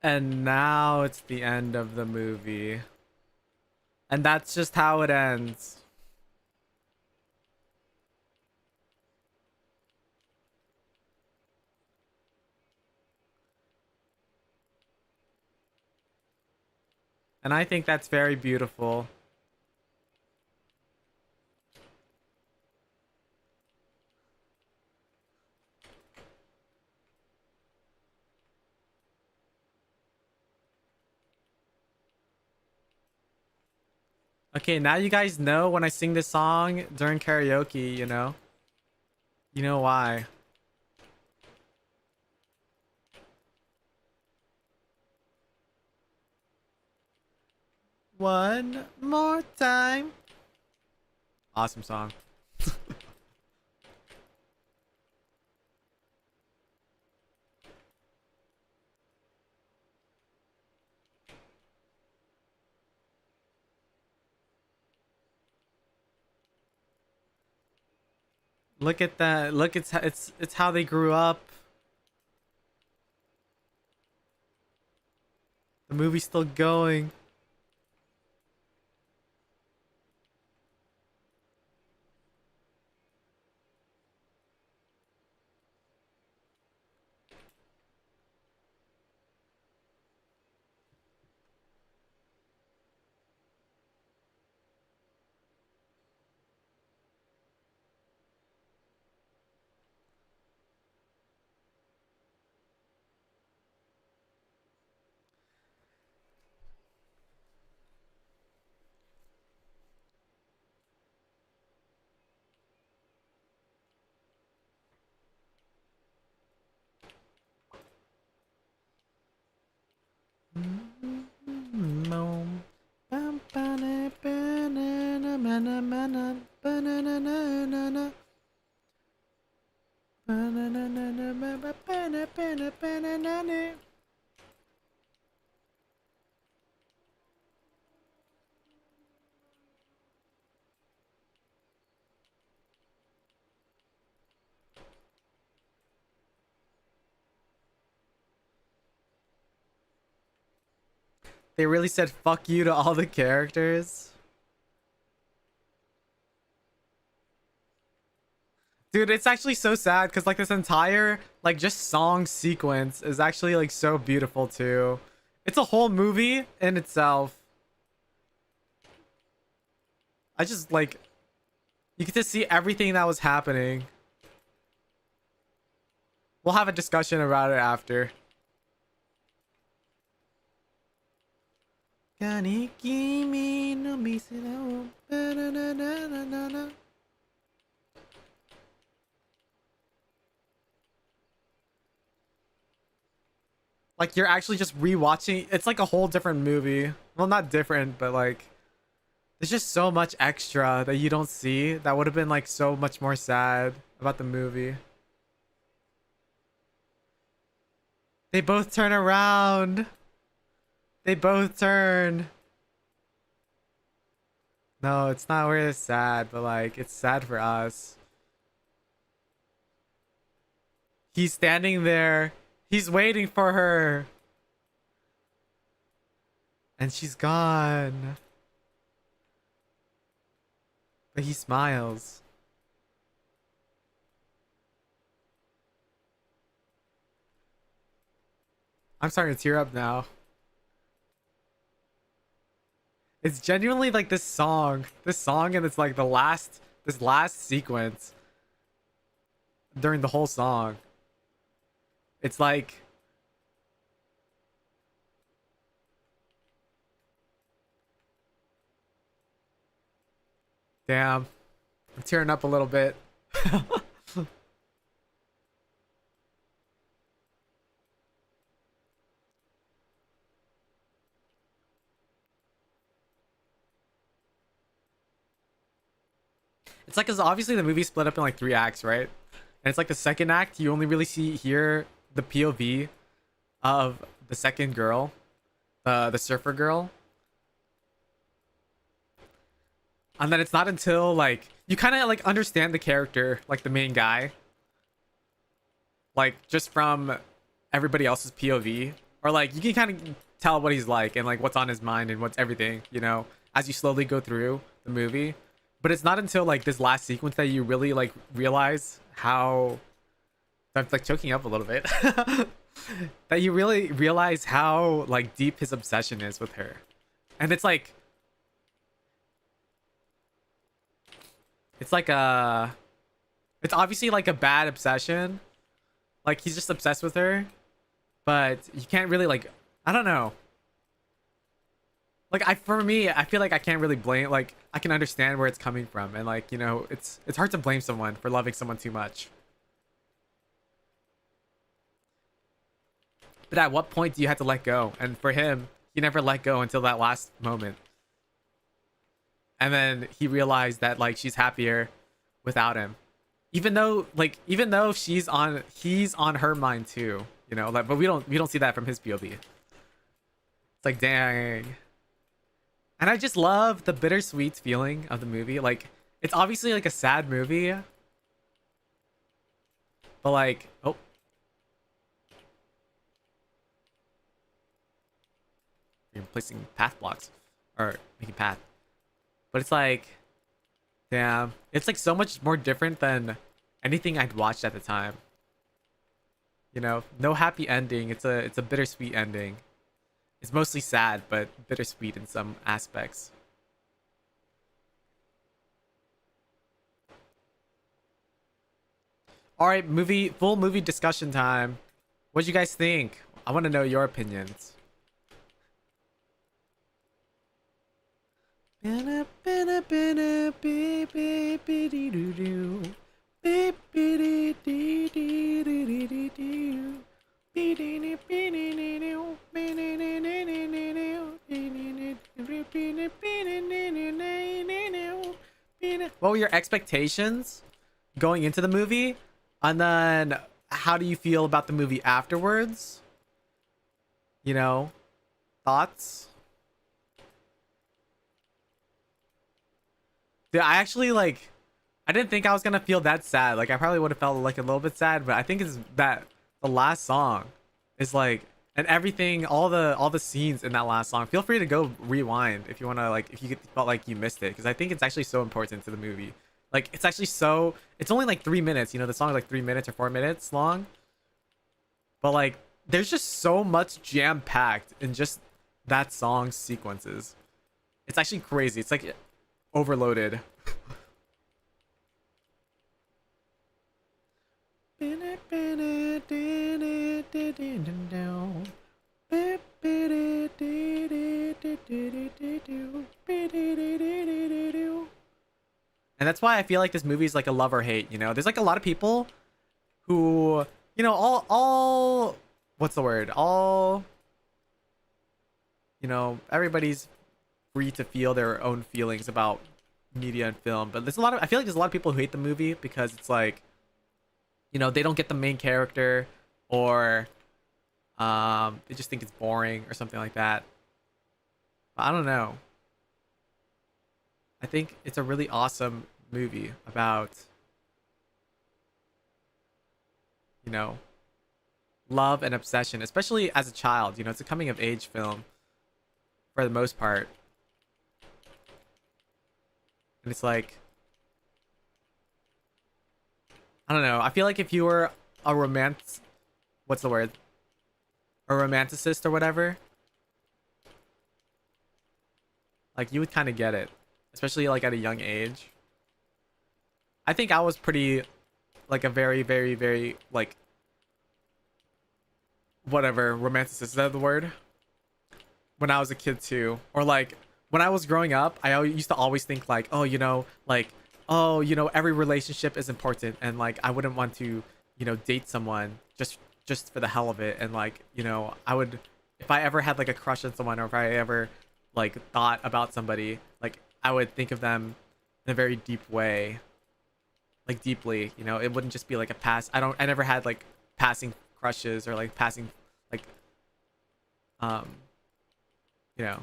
And now it's the end of the movie. And that's just how it ends. And I think that's very beautiful. Okay, now you guys know when I sing this song during karaoke, you know? You know why. One more time. Awesome song. Look at that. Look, it's how they grew up. The movie's still going. They really said fuck you to all the characters. Dude, it's actually so sad because like this entire like just song sequence is actually like so beautiful too. It's a whole movie in itself. I just like you get to see everything that was happening. We'll have a discussion about it after. Like you're actually just rewatching. It's like a whole different movie. Well, not different, but like there's just so much extra that you don't see that would have been like so much more sad about the movie. They both turn around. They both turn. No, it's not really sad, but like it's sad for us. He's standing there. He's waiting for her. And she's gone. But he smiles. I'm starting to tear up now. It's genuinely like this song and it's like this last sequence during the whole song. It's like damn. I'm tearing up a little bit. It's like, cause obviously the movie split up in like 3 acts, right? And it's like the second act, you only really see here the POV of the second girl, the surfer girl. And then it's not until like you kind of like understand the character, like the main guy, like just from everybody else's POV, or like you can kind of tell what he's like and like what's on his mind and what's everything, you know, as you slowly go through the movie. But it's not until like this last sequence that you really like realize how I'm like choking up a little bit that you really realize how like deep his obsession is with her. And it's like it's obviously like a bad obsession, like he's just obsessed with her, but you can't really like, I don't know, like for me I feel like I can't really blame, like I can understand where it's coming from, and like, you know, it's hard to blame someone for loving someone too much. But at what point do you have to let go? And for him, he never let go until that last moment. And then he realized that like she's happier without him. Even though he's on her mind too, you know, like, but we don't see that from his POV. It's like, dang. And I just love the bittersweet feeling of the movie. Like, it's obviously like a sad movie, but like, oh, you're placing path blocks or making path. But it's like, damn, it's like so much more different than anything I'd watched at the time. You know, no happy ending. It's a bittersweet ending. It's mostly sad, but bittersweet in some aspects. All right, full movie discussion time. What do you guys think? I want to know your opinions. What were your expectations going into the movie? And then how do you feel about the movie afterwards? You know, thoughts? Dude, I actually like. I didn't think I was gonna feel that sad. Like I probably would have felt like a little bit sad, but I think it's that the last song is like, and everything, all the scenes in that last song. Feel free to go rewind if you wanna, like, if you felt like you missed it, because I think it's actually so important to the movie. Like it's actually so. It's only like 3 minutes. You know, the song is like 3 minutes or 4 minutes long, but like there's just so much jam packed in just that song sequences. It's actually crazy. It's like overloaded. And that's why I feel like this movie is like a love or hate, you know? There's like a lot of people who, you know, all what's the word? All, you know, everybody's free to feel their own feelings about media and film, but there's a lot of, I feel like there's a lot of people who hate the movie because it's like, you know, they don't get the main character, or they just think it's boring or something like that. But I don't know. I think it's a really awesome movie about, you know, love and obsession, especially as a child. You know, it's a coming of age film for the most part. And it's like, I don't know. I feel like if you were a what's the word? A romanticist or whatever, like you would kind of get it, especially like at a young age. I think I was pretty, like a very, very, very like, whatever, romanticist. Is that the word? When I was a kid too, or like when I was growing up, I used to always think like, oh, you know, like, oh, you know, every relationship is important, and like I wouldn't want to, you know, date someone just for the hell of it, and like, you know, I would, if I ever had like a crush on someone, or if I ever like thought about somebody, like I would think of them in a very deep way, like deeply, you know. It wouldn't just be like a pass. I never had like passing crushes or like passing, like, you know,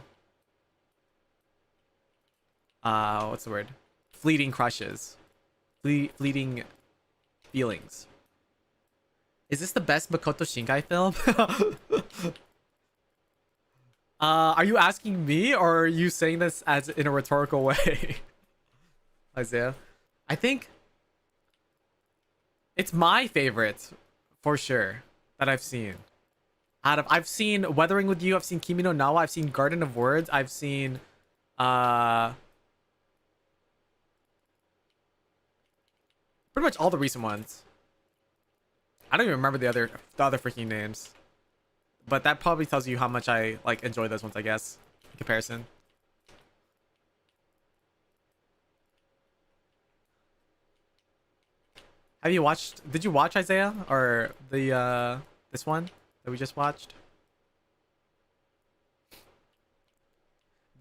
what's the word? Fleeting crushes, fleeting feelings. Is this the best Makoto Shinkai film? Are you asking me, or are you saying this as in a rhetorical way? Isaiah, I think it's my favorite for sure that I've seen. I've seen Weathering with You, I've seen Kimi no Nawa, I've seen Garden of Words, I've seen uh pretty much all the recent ones. I don't even remember the other freaking names. But that probably tells you how much I like enjoy those ones, I guess, in comparison. Have you watched, did you watch Isaiah, or the this one that we just watched?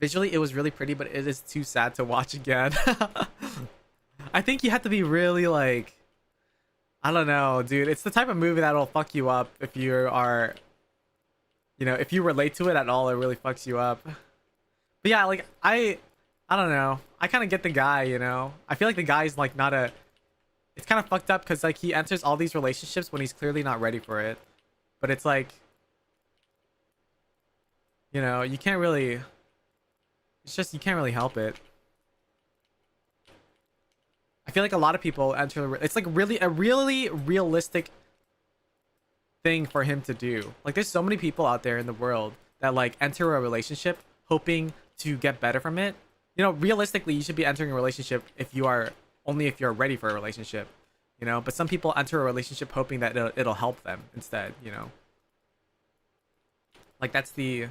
Visually it was really pretty, but it is too sad to watch again. I think you have to be really like, I don't know, dude. It's the type of movie that'll fuck you up if you are, you know, if you relate to it at all. It really fucks you up. But yeah, like I don't know. I kind of get the guy, you know. I feel like the guy's like not a. It's kind of fucked up because like he enters all these relationships when he's clearly not ready for it. But it's like, you know, you can't really. It's just you can't really help it. I feel like a lot of people enter. It's like really a really realistic thing for him to do. Like there's so many people out there in the world that like enter a relationship hoping to get better from it. You know, realistically, you should be entering a relationship if you are only if you're ready for a relationship. You know, but some people enter a relationship hoping that it'll help them instead. You know, like that's the.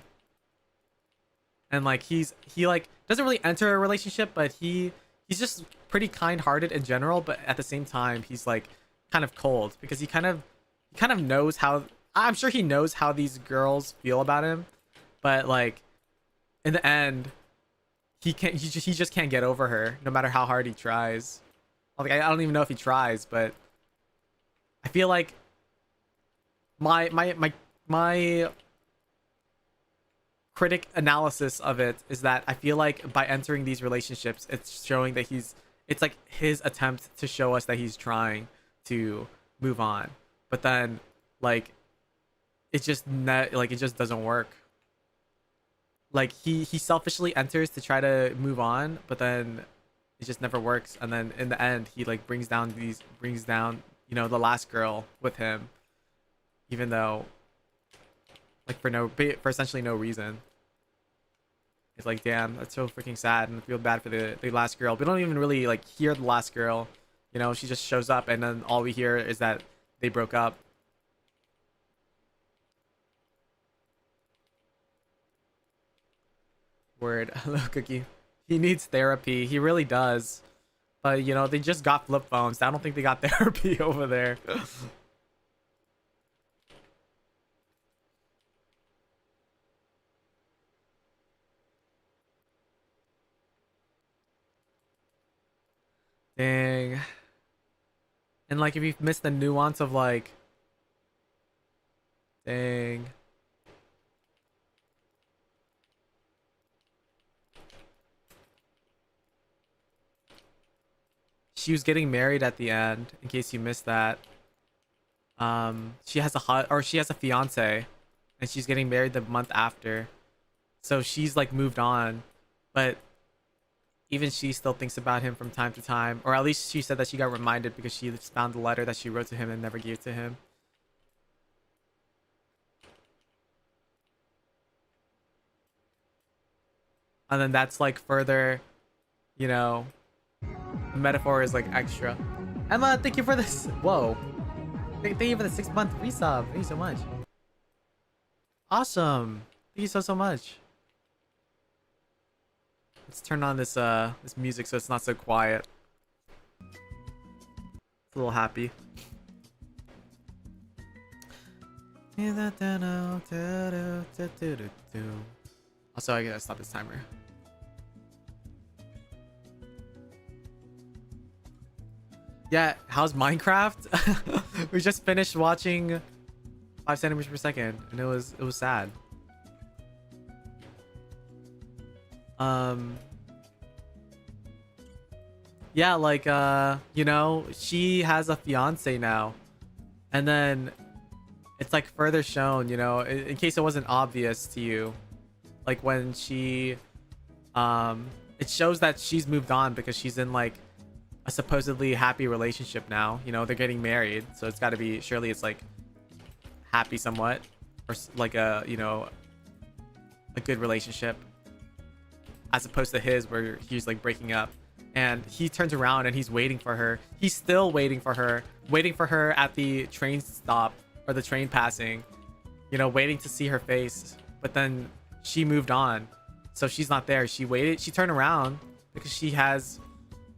And like he like doesn't really enter a relationship, but he's just pretty kind-hearted in general, but at the same time he's like kind of cold because he kind of knows how, I'm sure he knows how these girls feel about him, but like in the end he just can't get over her no matter how hard he tries. Like I don't even know if he tries, but I feel like My critic analysis of it is that I feel like by entering these relationships, it's showing that it's like his attempt to show us that he's trying to move on, but then like it just doesn't work. Like he selfishly enters to try to move on, but then it just never works, and then in the end he like brings down the last girl with him, even though like for essentially no reason. It's like, damn, that's so freaking sad, and I feel bad for the last girl. We don't even really like hear the last girl, she just shows up, and then all we hear is that they broke up. Word. Hello, Cookie. He needs therapy. He really does. But they just got flip phones. I don't think they got therapy over there. Dang. And like if you've missed the nuance of like, dang. She was getting married at the end, in case you missed that. She has a fiance, and she's getting married the month after. So she's like moved on, but even she still thinks about him from time to time, or at least she said that she got reminded because she found the letter that she wrote to him and never gave to him. And then that's like further, you know, the metaphor is like extra. Emma, thank you for this. Whoa. Thank you for the 6-month resub. Thank you so much. Awesome. Thank you so much. Let's turn on this this music so it's not so quiet. It's a little happy. Also, I gotta stop this timer. Yeah, how's Minecraft? We just finished watching 5 centimeters per second, and it was sad. Yeah, like you know, she has a fiance now, and then it's like further shown, you know, in case it wasn't obvious to you, like when she it shows that she's moved on because she's in like a supposedly happy relationship now. You know, they're getting married, so it's got to be, surely it's like happy somewhat, or like a, you know, a good relationship, as opposed to his where he's like breaking up. And he turns around and he's waiting for her. He's still waiting for her at the train stop, or the train passing, you know, waiting to see her face. But then she moved on, so she's not there. She waited, she turned around because she has,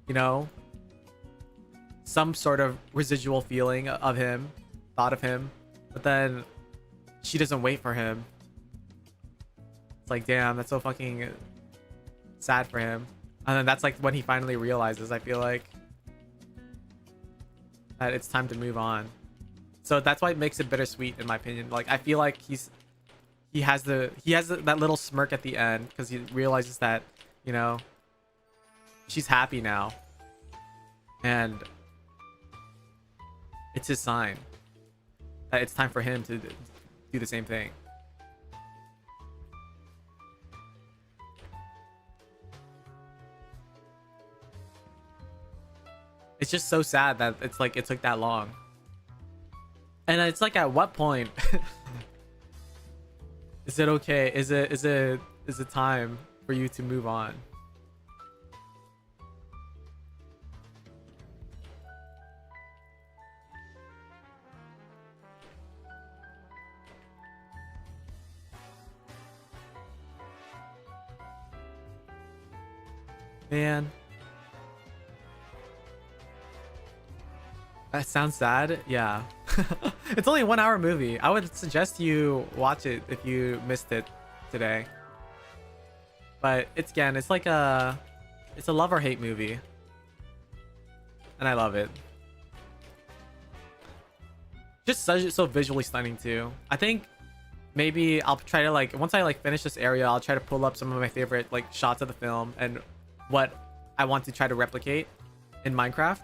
you know, some sort of residual feeling of him, thought of him, but then she doesn't wait for him. It's like, damn, that's so fucking sad for him. And then that's like when he finally realizes, I feel like, that it's time to move on. So that's why it makes it bittersweet, in my opinion. Like, I feel like he has that little smirk at the end because he realizes that, you know, she's happy now, and it's his sign that it's time for him to do the same thing. It's just so sad that it's like it took that long. And it's like, at what point is it okay? Is it time for you to move on? Man, that sounds sad. Yeah. It's only a 1-hour movie. I would suggest you watch it if you missed it today. But it's like it's a love or hate movie, and I love it. Just so visually stunning too. I think maybe I'll try to like once I like finish this area, I'll try to pull up some of my favorite like shots of the film and what I want to try to replicate in Minecraft.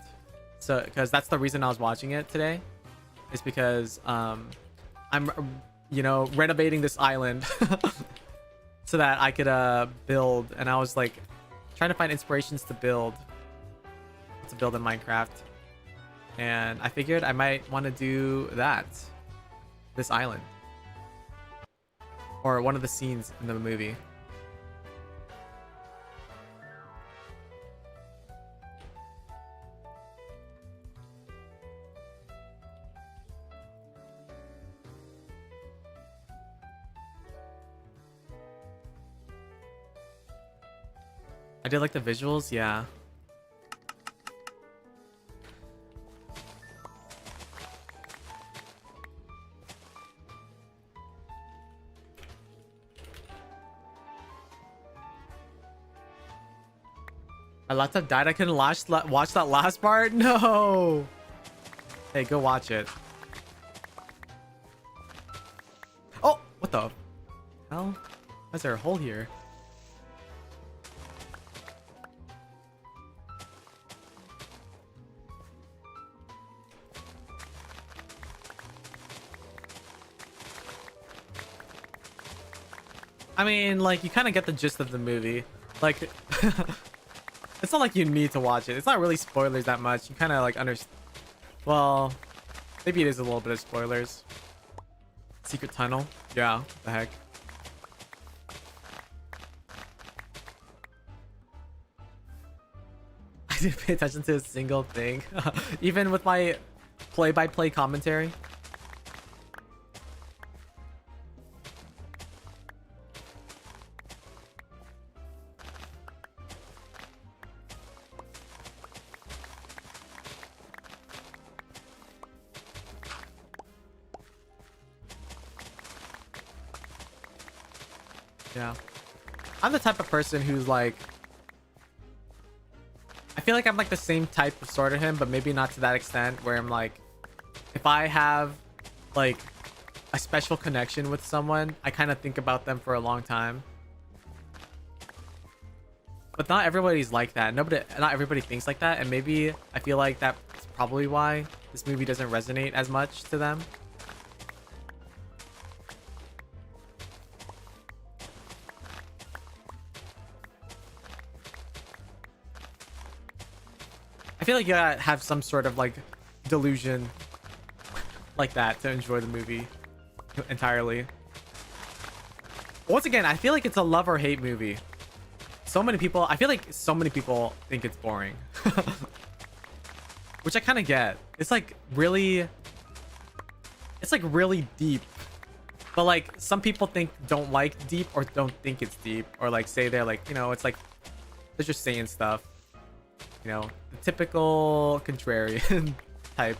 So because that's the reason I was watching it today, is because I'm renovating this island so that I could build, and I was like trying to find inspirations to build in Minecraft. And I figured I might want to do this island, or one of the scenes in the movie. I did like the visuals, yeah. My laptop died. I couldn't watch that last part. No. Hey, go watch it. Oh, what the hell? Why is there a hole here? I mean, like, you kind of get the gist of the movie. Like, it's not like you need to watch it. It's not really spoilers that much. You kind of like understand. Well, maybe it is a little bit of spoilers. Secret tunnel. Yeah, the heck. I didn't pay attention to a single thing. Even with my play-by-play commentary. Yeah. I'm the type of person who's like, I feel like I'm like the same type of sort of him, but maybe not to that extent, where I'm like, if I have like a special connection with someone, I kind of think about them for a long time. But not everybody's like that. Not everybody thinks like that, and maybe I feel like that's probably why this movie doesn't resonate as much to them. I feel like you gotta have some sort of like delusion like that to enjoy the movie entirely. Once again, I feel like it's a love or hate movie. I feel like so many people think it's boring. Which I kind of get. It's like really deep. But like some people don't like deep, or don't think it's deep, or like say they're like, it's like they're just saying stuff. The typical contrarian type.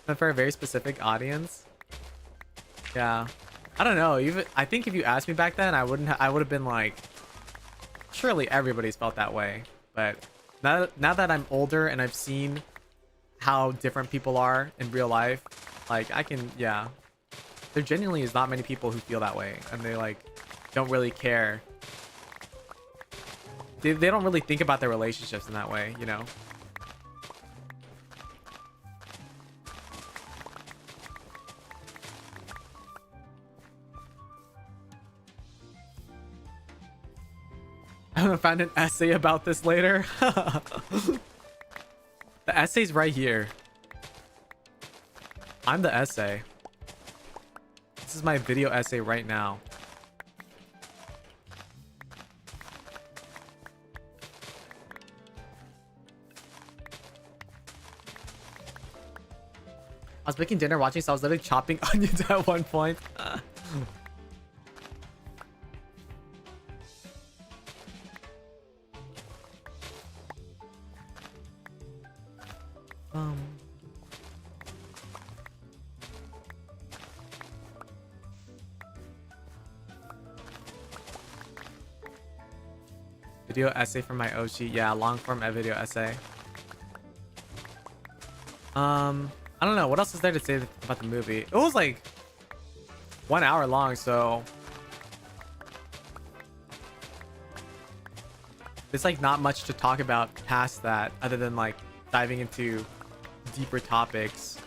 But for a very specific audience. Yeah. I don't know. I think if you asked me back then, I would have been like, surely everybody's felt that way. But now that I'm older and I've seen how different people are in real life, like yeah. There genuinely is not many people who feel that way, and they like don't really care. They don't really think about their relationships in that way, I'm gonna find an essay about this later. The essay's right here. I'm the essay. This is my video essay right now. I was making dinner watching, so I was literally chopping onions at one point. Video essay for my OG. Yeah, long form video essay. I don't know what else is there to say about the movie. It was like 1 hour long, so there's like not much to talk about past that other than like diving into deeper topics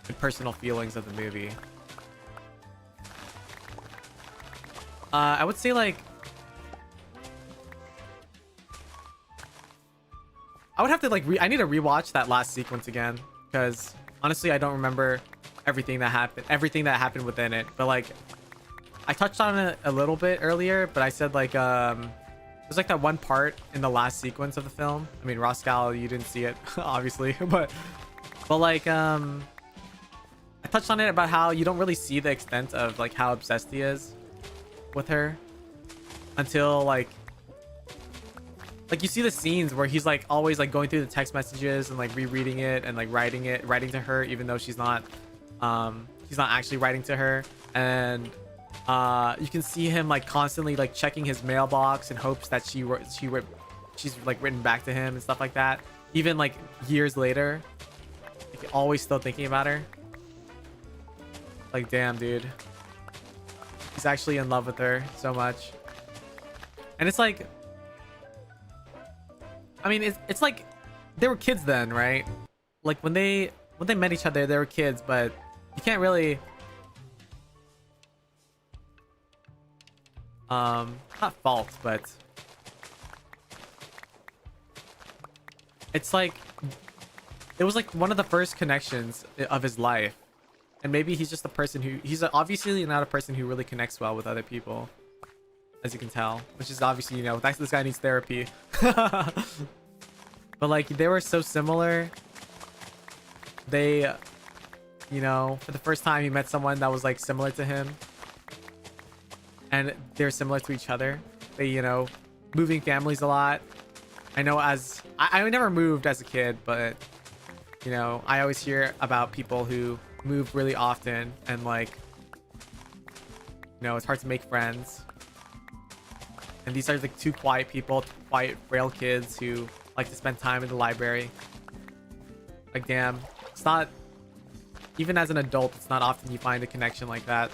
and personal feelings of the movie. I would say like I would have to like I need to rewatch that last sequence again because honestly I don't remember everything that happened within it. But like I touched on it a little bit earlier, but I said like there's like that one part in the last sequence of the film. I mean, Roscal, you didn't see it obviously, but like I touched on it about how you don't really see the extent of like how obsessed he is with her until like you see the scenes where he's like always like going through the text messages and like rereading it and like writing to her even though she's not actually writing to her. And you can see him like constantly like checking his mailbox in hopes that she's like written back to him and stuff like that, even like years later, like always still thinking about her. Like, damn, dude, he's actually in love with her so much. And it's like, I mean, it's like they were kids then, right? Like when they met each other, they were kids, but you can't really not fault, but it's like it was like one of the first connections of his life. And maybe he's just a person who he's obviously not a person who really connects well with other people, as you can tell, which is obviously, you know, this guy needs therapy. But like they were so similar. They, you know, for the first time he met someone that was like similar to him, and they're similar to each other. They, you know, moving families a lot. I know, as I never moved as a kid, but you know, I always hear about people who move really often, and like, you know, it's hard to make friends. And these are like two quiet people, quiet, frail kids who like to spend time in the library. Like, damn, it's not, even as an adult, it's not often you find a connection like that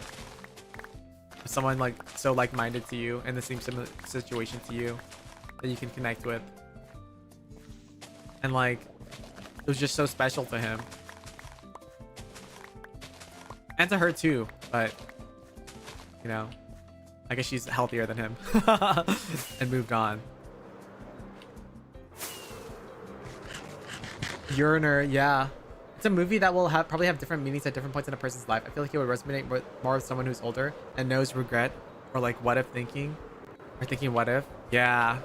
with someone like so like-minded to you in the same similar situation to you that you can connect with. And like, it was just so special to him and to her too, but you know, I guess she's healthier than him and moved on. Uriner, yeah. It's a movie that will probably have different meanings at different points in a person's life. I feel like it would resonate more with someone who's older and knows regret or like what if thinking, or thinking what if. Yeah.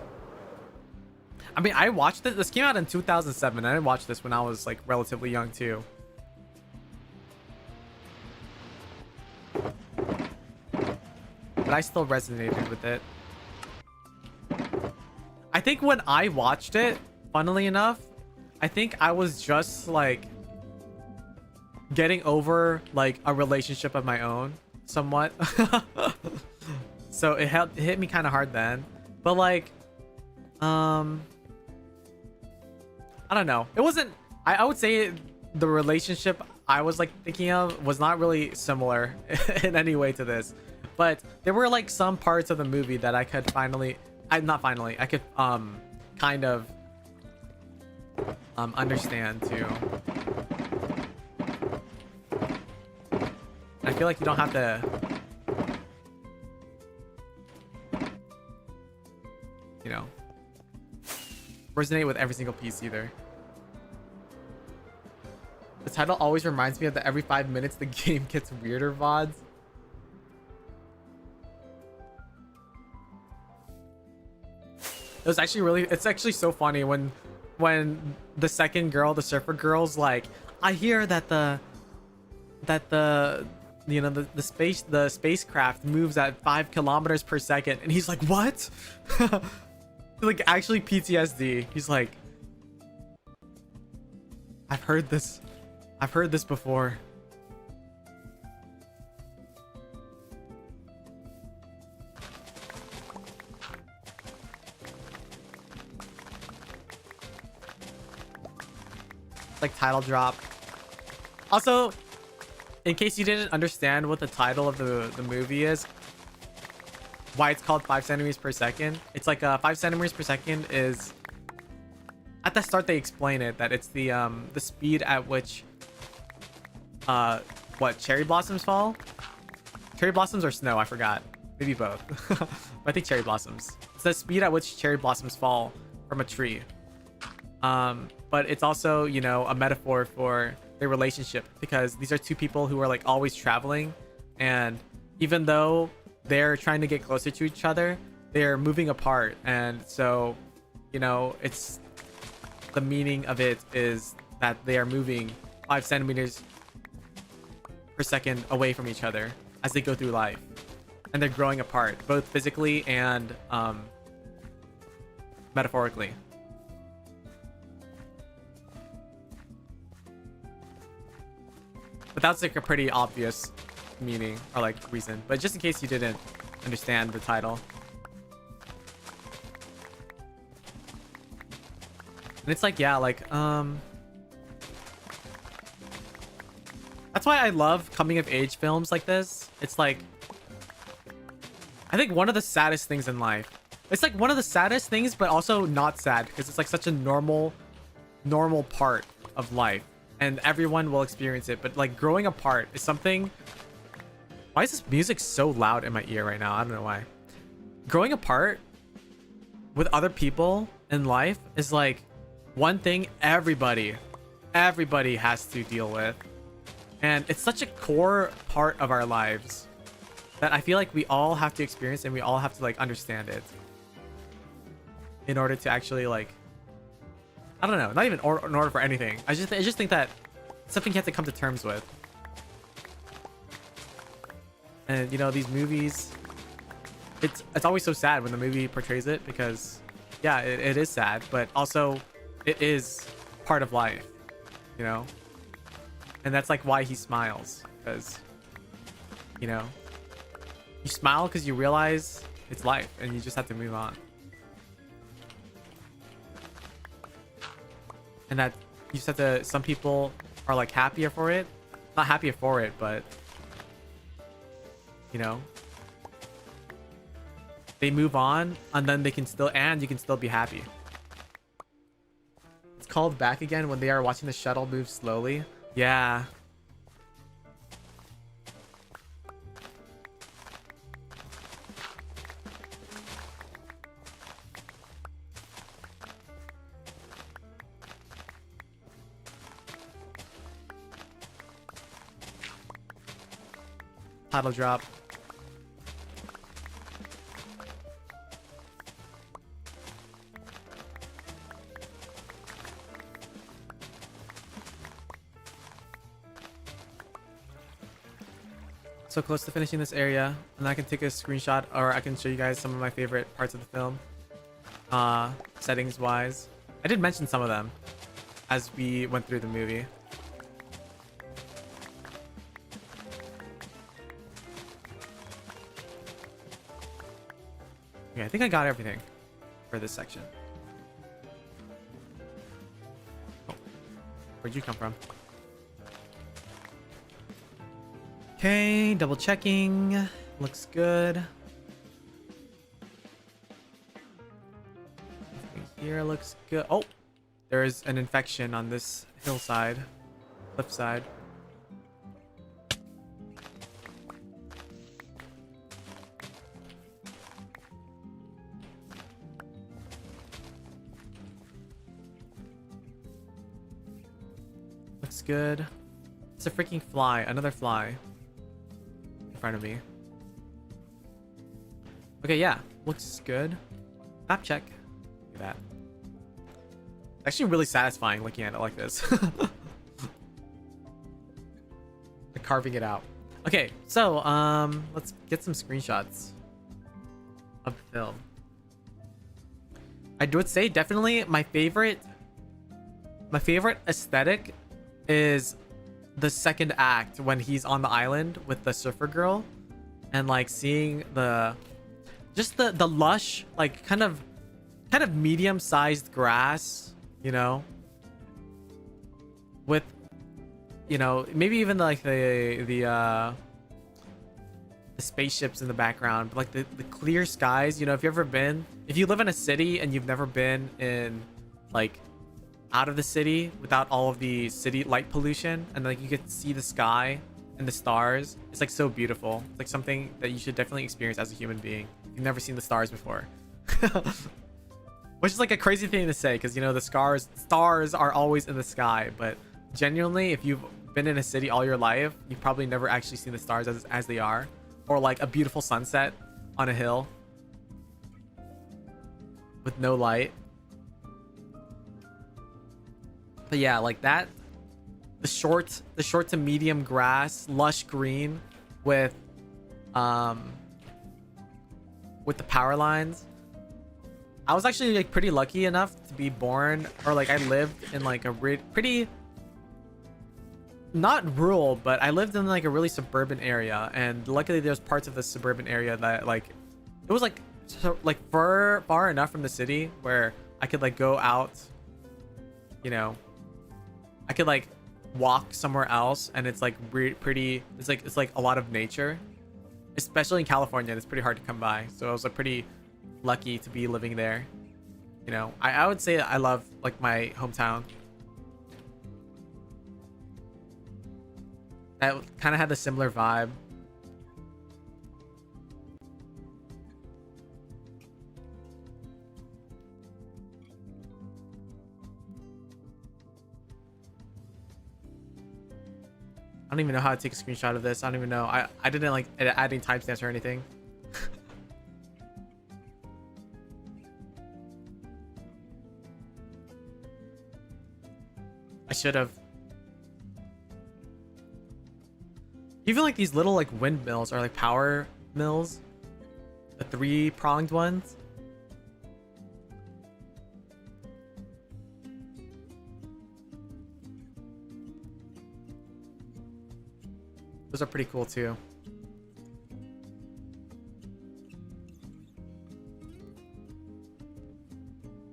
I mean, I watched it. This came out in 2007. I didn't watch this when I was like relatively young too. But I still resonated with it. I think when I watched it, funnily enough, I think I was just like getting over like a relationship of my own somewhat. So it hit me kind of hard then. But like, I don't know. It wasn't, I would say the relationship I was like thinking of was not really similar in any way to this. But there were like some parts of the movie that I could I could kind of understand too. I feel like you don't have to, you know, resonate with every single piece either. The title always reminds me of the every 5 minutes the game gets weirder VODs. It was actually it's actually so funny when the second girl, the surfer girl's like, I hear that the you know, the spacecraft moves at 5 kilometers per second, and he's like, what? Like actually PTSD. He's like, I've heard this before. like title drop. Also, in case you didn't understand what the title of the movie is, why it's called 5 centimeters per second, it's like 5 centimeters per second is, at the start they explain it that it's the speed at which what, cherry blossoms fall? Cherry blossoms or snow, I forgot. Maybe both. But I think cherry blossoms. It's the speed at which cherry blossoms fall from a tree. But it's also, you know, a metaphor for their relationship, because these are two people who are like always traveling, and even though they're trying to get closer to each other, they're moving apart. And so, you know, it's the meaning of it is that they are moving 5 centimeters per second away from each other as they go through life, and they're growing apart both physically and metaphorically. But that's like a pretty obvious meaning or like reason, but just in case you didn't understand the title. And it's like, yeah, like that's why I love coming of age films like this. It's like, I think one of the saddest things in life. It's like one of the saddest things, but also not sad, because it's like such a normal part of life, and everyone will experience it. But like growing apart is something. Why is this music so loud in my ear right now? I don't know why. Growing apart with other people in life is like one thing everybody has to deal with. And it's such a core part of our lives that I feel like we all have to experience, and we all have to like understand it in order to actually like, I don't know, not even in order for anything. I just think that it's something you have to come to terms with. And you know, these movies, it's always so sad when the movie portrays it, because yeah, it is sad, but also it is part of life, you know. And that's like why he smiles, because, you know, you smile because you realize it's life and you just have to move on. And that you just have to, some people are like happier for it, not happier for it, but you know, they move on, and then they can still, and you can still be happy. It's called Back Again when they are watching the shuttle move slowly. Yeah. Title drop. So close to finishing this area, and I can take a screenshot, or I can show you guys some of my favorite parts of the film, settings wise. I did mention some of them as we went through the movie. Okay, I think I got everything for this section. Oh, where'd you come from? Okay, double checking. Looks good. Here looks good. Oh, there is an infection on this hillside, cliff side. Looks good. It's a freaking fly, another fly in front of me. Okay, yeah, looks good. Map check. Look at that. It's actually really satisfying looking at it like this. Like carving it out. Okay, so let's get some screenshots of the film. I would say definitely my favorite aesthetic is the second act when he's on the island with the surfer girl, and like seeing the lush, like kind of medium-sized grass, you know, with, you know, maybe even like the spaceships in the background, but like the clear skies. You know, if you live in a city and you've never been in like out of the city without all of the city light pollution, and like you get to see the sky and the stars, it's like so beautiful. It's like something that you should definitely experience as a human being. You've never seen the stars before. Which is like a crazy thing to say, because you know the stars are always in the sky, but genuinely, if you've been in a city all your life, you've probably never actually seen the stars as they are, or like a beautiful sunset on a hill with no light. But yeah, like that, the short to medium grass, lush green with the power lines. I was actually like pretty lucky enough to be born, or like I lived in like a pretty, not rural, but I lived in like a really suburban area, and luckily there's parts of the suburban area that like it was like far enough from the city where I could like go out, you know, I could like walk somewhere else, and it's like pretty, it's like a lot of nature, especially in California. It's pretty hard to come by, so I was like pretty lucky to be living there. You know, I would say I love like my hometown. That kind of had a similar vibe. I don't even know how to take a screenshot of this. I don't even know. I didn't like adding timestamps or anything. I should have. Even like these little like windmills or like power mills, the 3-pronged ones. Those are pretty cool too.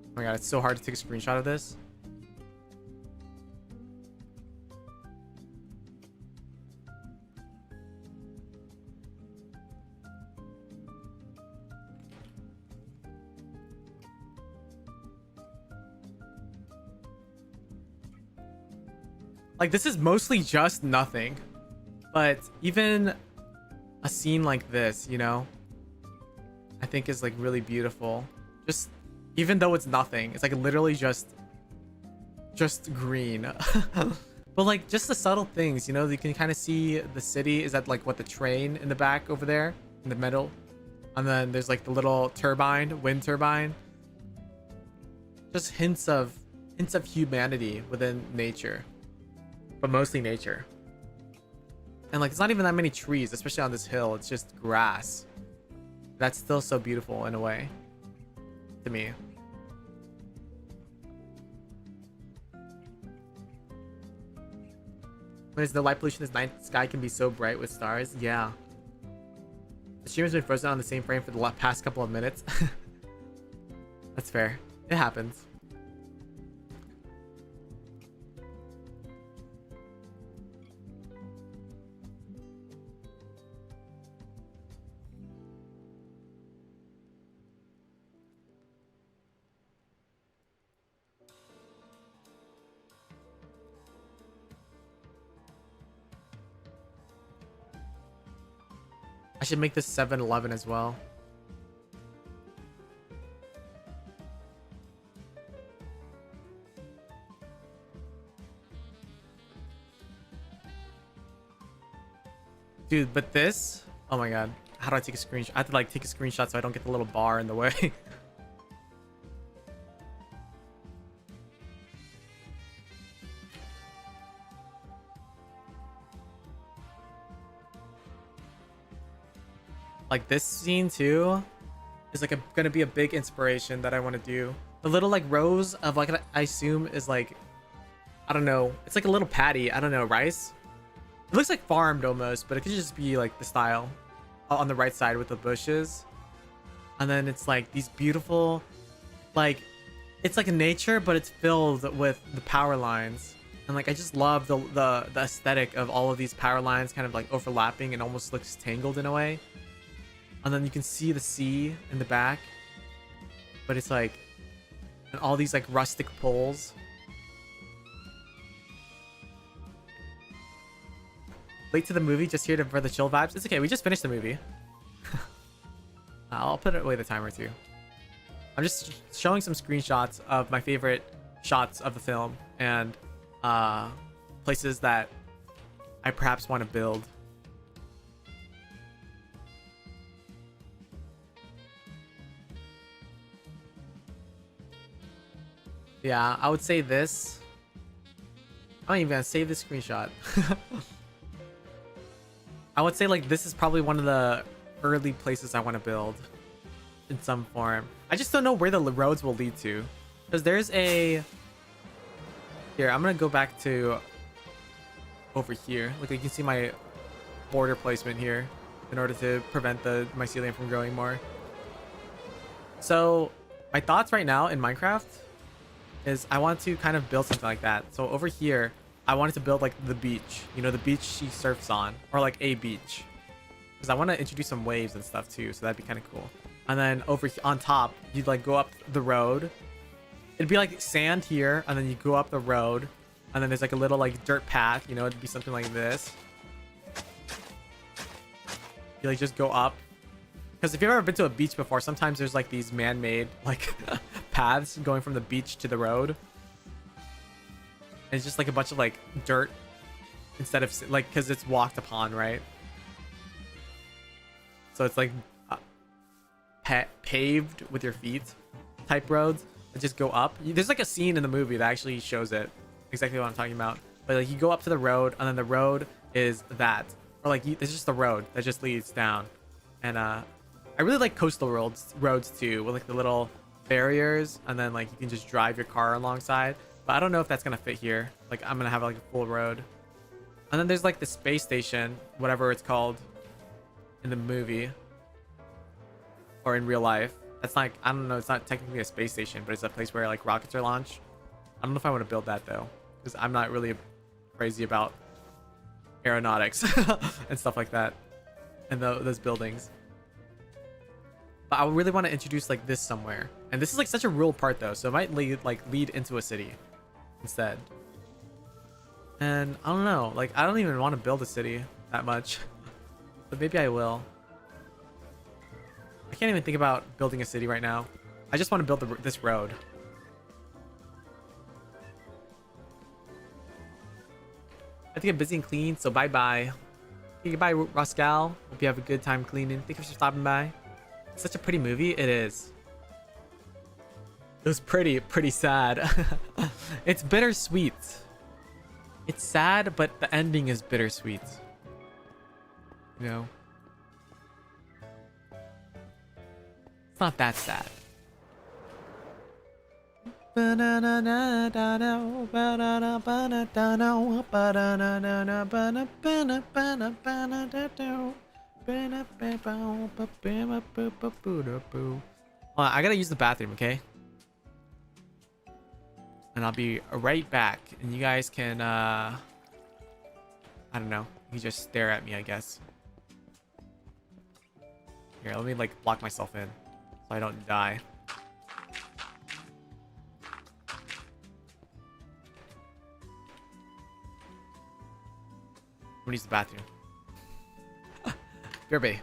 Oh my god, it's so hard to take a screenshot of this. Like, this is mostly just nothing, but even a scene like this, you know, I think is like really beautiful. Just even though it's nothing, it's like literally just green. But like just the subtle things, you know, you can kind of see the city. Is that like what, the train in the back over there in the middle, and then there's like the little turbine, wind turbine. Just hints of humanity within nature, but mostly nature. And like, it's not even that many trees, especially on this hill. It's just grass. That's still so beautiful in a way to me. When it's the light pollution, this night sky can be so bright with stars. Yeah. The stream has been frozen on the same frame for the past couple of minutes. That's fair. It happens. I should make this 7-Eleven as well. Dude, but this, oh my god, how do I take a screenshot? I have to like take a screenshot so I don't get the little bar in the way. Like this scene too is like gonna be a big inspiration that I want to do. The little like rows of like, I assume is like, I don't know, it's like a little patty, I don't know, rice. It looks like farmed almost, but it could just be like the style on the right side with the bushes. And then it's like these beautiful, like, it's like nature, but it's filled with the power lines. And like I just love the aesthetic of all of these power lines kind of like overlapping and almost looks tangled in a way. And then you can see the sea in the back, but it's like, and all these like rustic poles. Late to the movie, just here for the chill vibes. It's okay, we just finished the movie. I'll put away the timer too. I'm just showing some screenshots of my favorite shots of the film and places that I perhaps want to build. Yeah, I would say this. I'm not even gonna save this screenshot. I would say like this is probably one of the early places I want to build in some form. I just don't know where the roads will lead to, because there's a here. I'm gonna go back to over here. Look, you can see my border placement here in order to prevent the mycelium from growing more. So my thoughts right now in Minecraft is I want to kind of build something like that. So over here, I wanted to build like the beach, you know, the beach she surfs on, or like a beach, because I want to introduce some waves and stuff too, so that'd be kind of cool. And then over on top, you'd like go up the road. It'd be like sand here, and then you go up the road, and then there's like a little like dirt path, you know, it'd be something like this. You like just go up, because if you've ever been to a beach before, sometimes there's like these man-made like paths going from the beach to the road. And it's just like a bunch of like dirt instead of like, because it's walked upon, right? So it's like paved with your feet type roads that just go up. There's like a scene in the movie that actually shows it exactly what I'm talking about. But like you go up to the road, and then the road is that, or like it's just the road that just leads down. And I really like coastal roads too, with like the little barriers, and then like you can just drive your car alongside. But I don't know if that's gonna fit here. Like I'm gonna have like a full road. And then there's like the space station, whatever it's called in the movie or in real life. That's like, I don't know, it's not technically a space station, but it's a place where like rockets are launched. I don't know if I want to build that though, because I'm not really crazy about aeronautics and stuff like that, and those buildings. But I really want to introduce like this somewhere, and this is like such a rural part though, so it might lead into a city instead. And I don't know, like I don't even want to build a city that much, but maybe I will. I can't even think about building a city right now. I just want to build this road. I have to get busy and clean, so bye-bye. Okay, goodbye, Rascal. Hope you have a good time cleaning. Thank you for stopping by. It's such a pretty movie. It is. It was pretty sad. It's bittersweet. It's sad, but the ending is bittersweet. You know? It's not that sad. I gotta use the bathroom, okay? And I'll be right back. And you guys can, I don't know. You just stare at me, I guess. Here, let me like block myself in so I don't die. I'm gonna use the bathroom. Gerbe.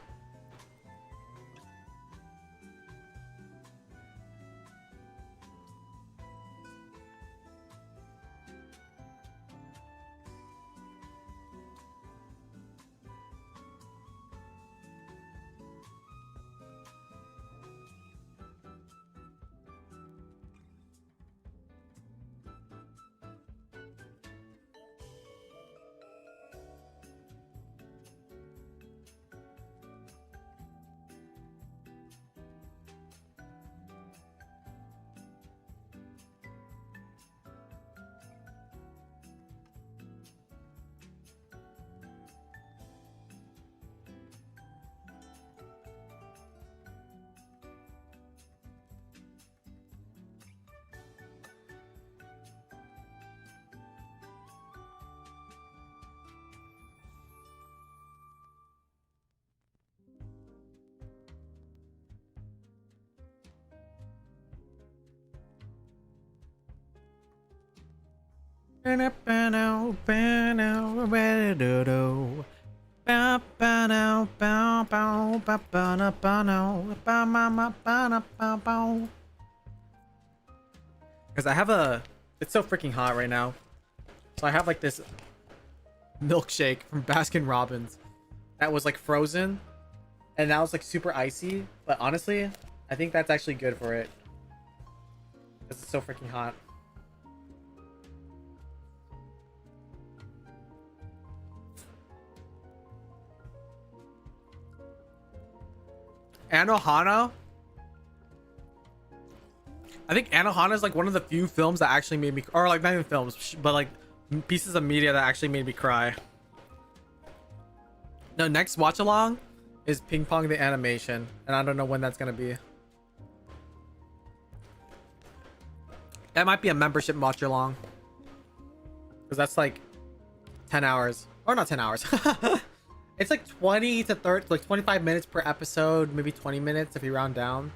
Because I have a... It's so freaking hot right now. So I have like this milkshake from Baskin Robbins that was like frozen. And now it's like super icy. But honestly, I think that's actually good for it. Because it's so freaking hot. Anohana? I think Anohana is like one of the few films that actually made me, or like not even films, but like pieces of media that actually made me cry. No, next watch along is Ping Pong the animation, and I don't know when that's gonna be. That might be a membership watch along, because that's like 10 hours, or not 10 hours. It's like 20 to 30, like 25 minutes per episode, maybe 20 minutes if you round down.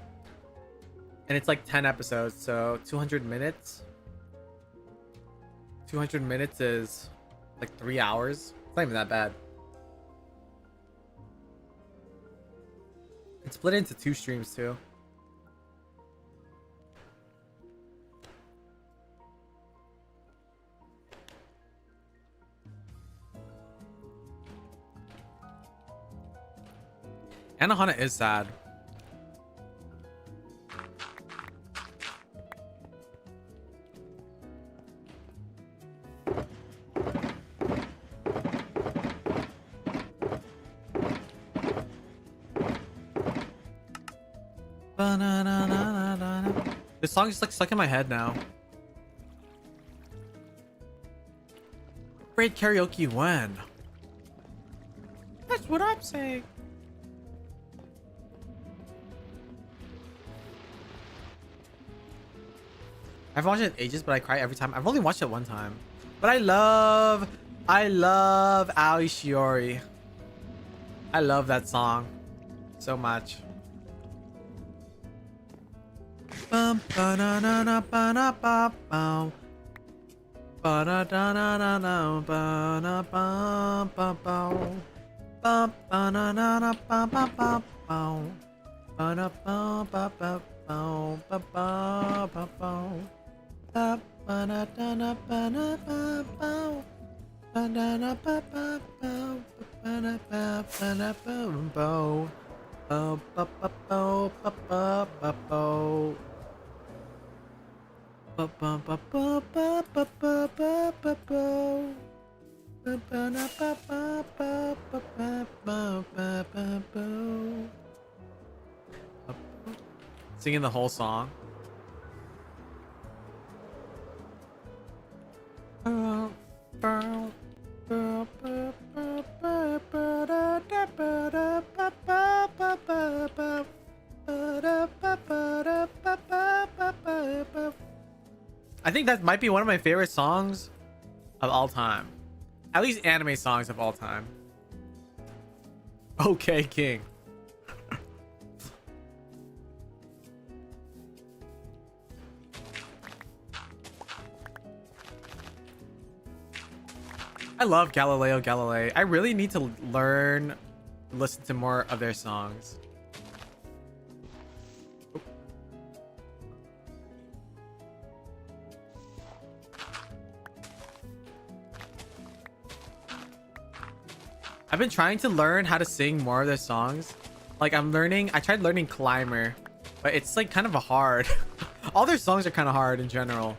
And it's like 10 episodes, so 200 minutes. 200 minutes is like 3 hours. It's not even that bad. It's split into 2 streams too. Anohana is sad. This song is like stuck in my head now. Phreid karaoke when? That's what I'm saying. I've watched it ages, but I cry every time. I've only watched it one time. But I love Ali Shiori. I love that song so much. Bum ba na na na ba na ba bow. Ba da da na na na ba na ba ba bow. Ba ba na na na ba ba ba bow. Ba da ba ba ba bow ba ba ba bow. Ba ba da da na ba na ba bow. Ba da na ba ba bow. Ba da ba ba na ba bow. Ba ba ba bow ba ba ba bow. Ba ba ba ba ba ba ba ba ba bow. Ba ba na ba ba ba ba ba ba ba ba bow. Singing the whole song. I think that might be one of my favorite songs of all time. At least anime songs of all time. Okay, King. I love Galileo Galilei. I really need to listen to more of their songs. I've been trying to learn how to sing more of their songs. Like I tried learning Climber, but it's like kind of a hard. All their songs are kind of hard in general.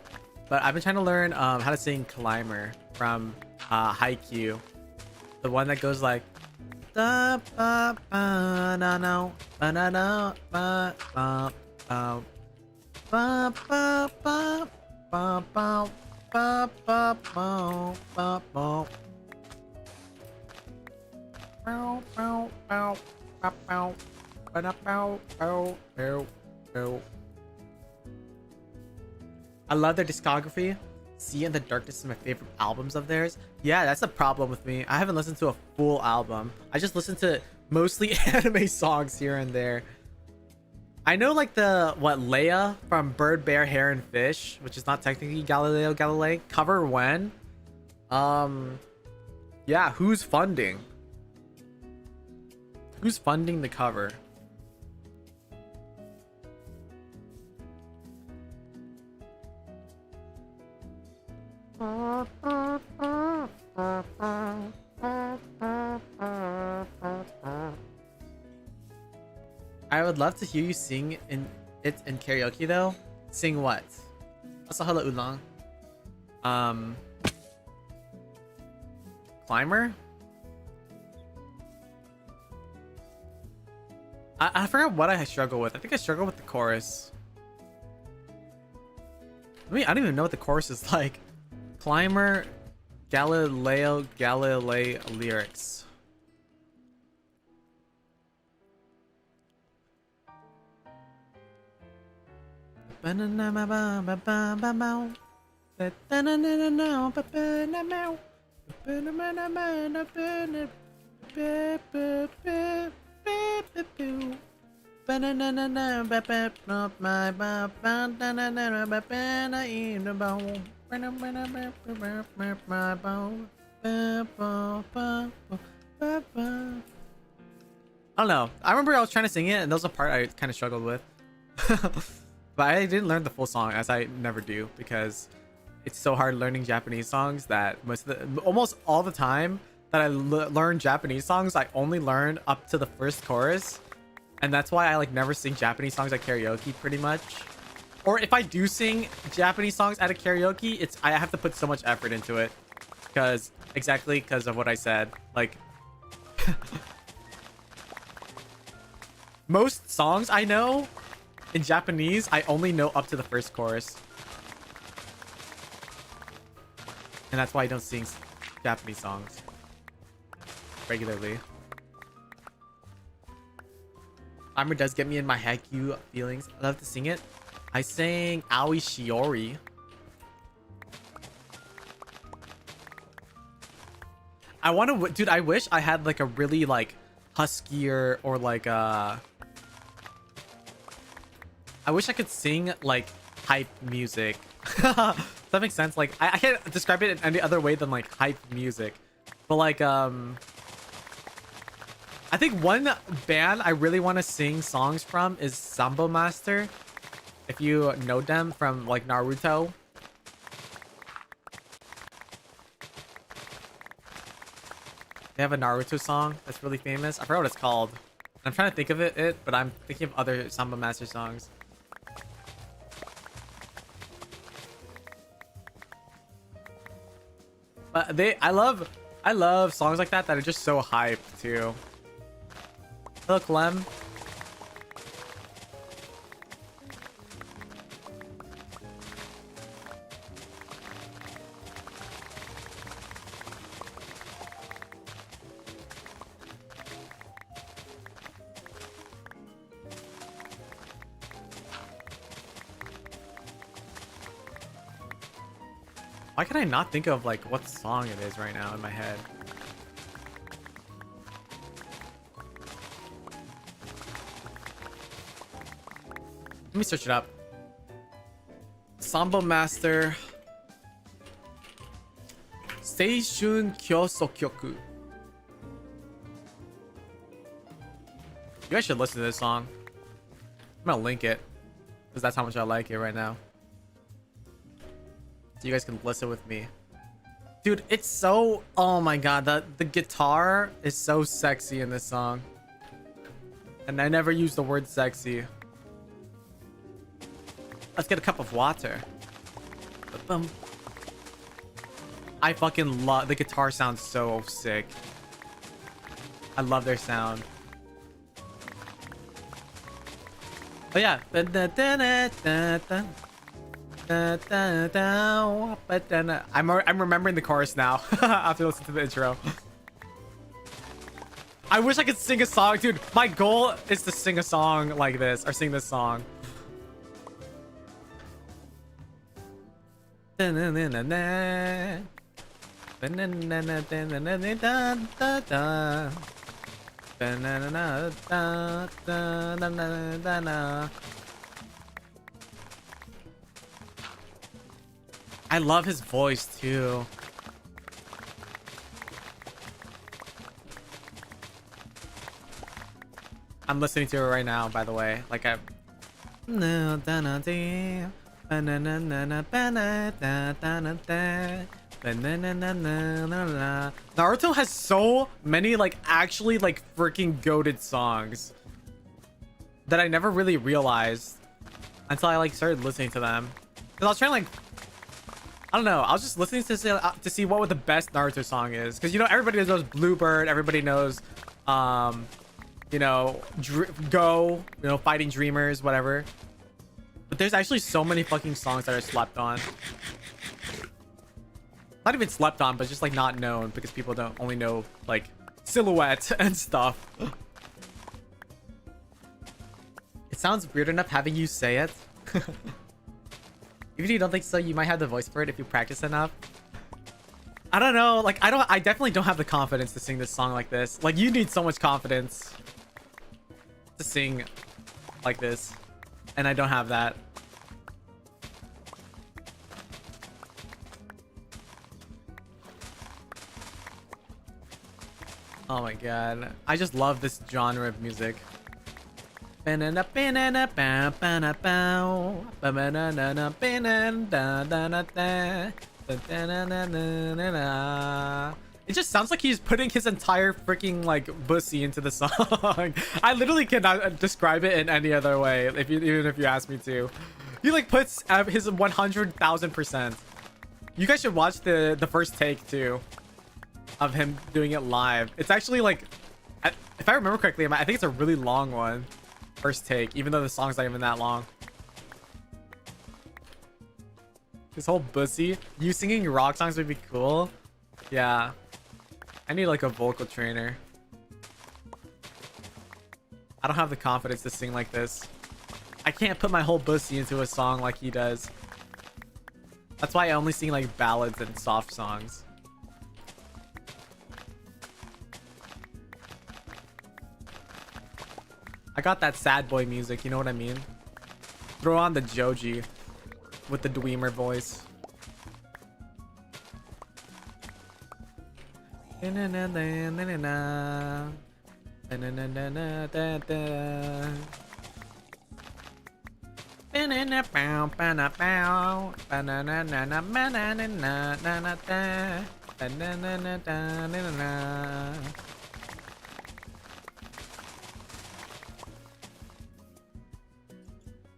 But I've been trying to learn how to sing Climber from Haikyuu. The one that goes like da ba ba na no ba na no ba ba ba ba ba ba ba ba ba ba ba ba. Bow bow bow bow bow bow bow bow bow bow. I love their discography. Sea in the Darkness is my favorite albums of theirs. Yeah, that's a problem with me. I haven't listened to a full album. I just listen to mostly anime songs here and there. I know like the what Leia from Bird, Bear, Hare, and Fish, which is not technically Galileo Galilei. Cover when? Yeah, who's funding? Who's funding the cover? I would love to hear you sing it in karaoke though. Sing what? Also, hello Oolong. Climber? I forgot what I struggle with. I think I struggle with the chorus. I mean, I don't even know what the chorus is like. Climber, Galileo Galilei lyrics. I don't know. I remember I was trying to sing it, and that was a part I kind of struggled with. But I didn't learn the full song, as I never do, because it's so hard learning Japanese songs that almost all the time that I learn Japanese songs, I only learn up to the first chorus, and that's why I like never sing Japanese songs at karaoke, pretty much. Or if I do sing Japanese songs at a karaoke, I have to put so much effort into it, because of what I said. Like, most songs I know in Japanese, I only know up to the first chorus. And that's why I don't sing Japanese songs regularly. Armor does get me in my Haikyuu feelings. I love to sing it. I sang Aoi Shiori. I want to, dude, I wish I had like a really like huskier or like I wish I could sing like hype music. Does that make sense? Like I can't describe it in any other way than like hype music. But like I think one band I really want to sing songs from is Sambo Master. If you know them from like Naruto. They have a Naruto song that's really famous. I forgot what it's called. I'm trying to think of it, but I'm thinking of other Samba Master songs. But I love songs like that are just so hyped too. Hello, Clem. Why can I not think of like what song it is right now in my head? Let me search it up. Samba Master Seishun Kyoso Kyoku. You guys should listen to this song. I'm gonna link it because that's how much I like it right now. So you guys can listen with me. Dude, it's so, oh my god, the guitar is so sexy in this song. And I never use the word sexy. Let's get a cup of water. Ba-bum. I fucking love, the guitar sounds so sick. I love their sound. Oh yeah. But then I'm remembering the chorus now after listening to the intro. I wish I could sing a song, dude. My goal is to sing a song like this, or sing this song. I love his voice too. I'm listening to it right now, by the way. Like I Naruto has so many like actually like freaking goated songs that I never really realized until I like started listening to them. Cause I was trying to like, I don't know, I was just listening to see what the best Naruto song is. Cause you know everybody knows Bluebird, everybody knows, you know, Go, you know, Fighting Dreamers, whatever. But there's actually so many fucking songs that are slept on. Not even slept on, but just like not known because people don't only know like Silhouette and stuff. It sounds weird enough having you say it. Even if you don't think so, you might have the voice for it if you practice enough. I don't know, like I definitely don't have the confidence to sing this song like this. Like you need so much confidence to sing like this, and I don't have that. Oh my god, I just love this genre of music. It just sounds like he's putting his entire freaking like pussy into the song. I literally cannot describe it in any other way, even if you ask me to. He like puts his 100,000%. You guys should watch the first take too of him doing it live. It's actually like, if I remember correctly, I think it's a really long one. First take, even though the song's not even that long. His whole pussy. You singing rock songs would be cool. Yeah. I need like a vocal trainer. I don't have the confidence to sing like this. I can't put my whole pussy into a song like he does. That's why I only sing like ballads and soft songs. I got that sad boy music, you know what I mean? Throw on the Joji with the Dweemer voice.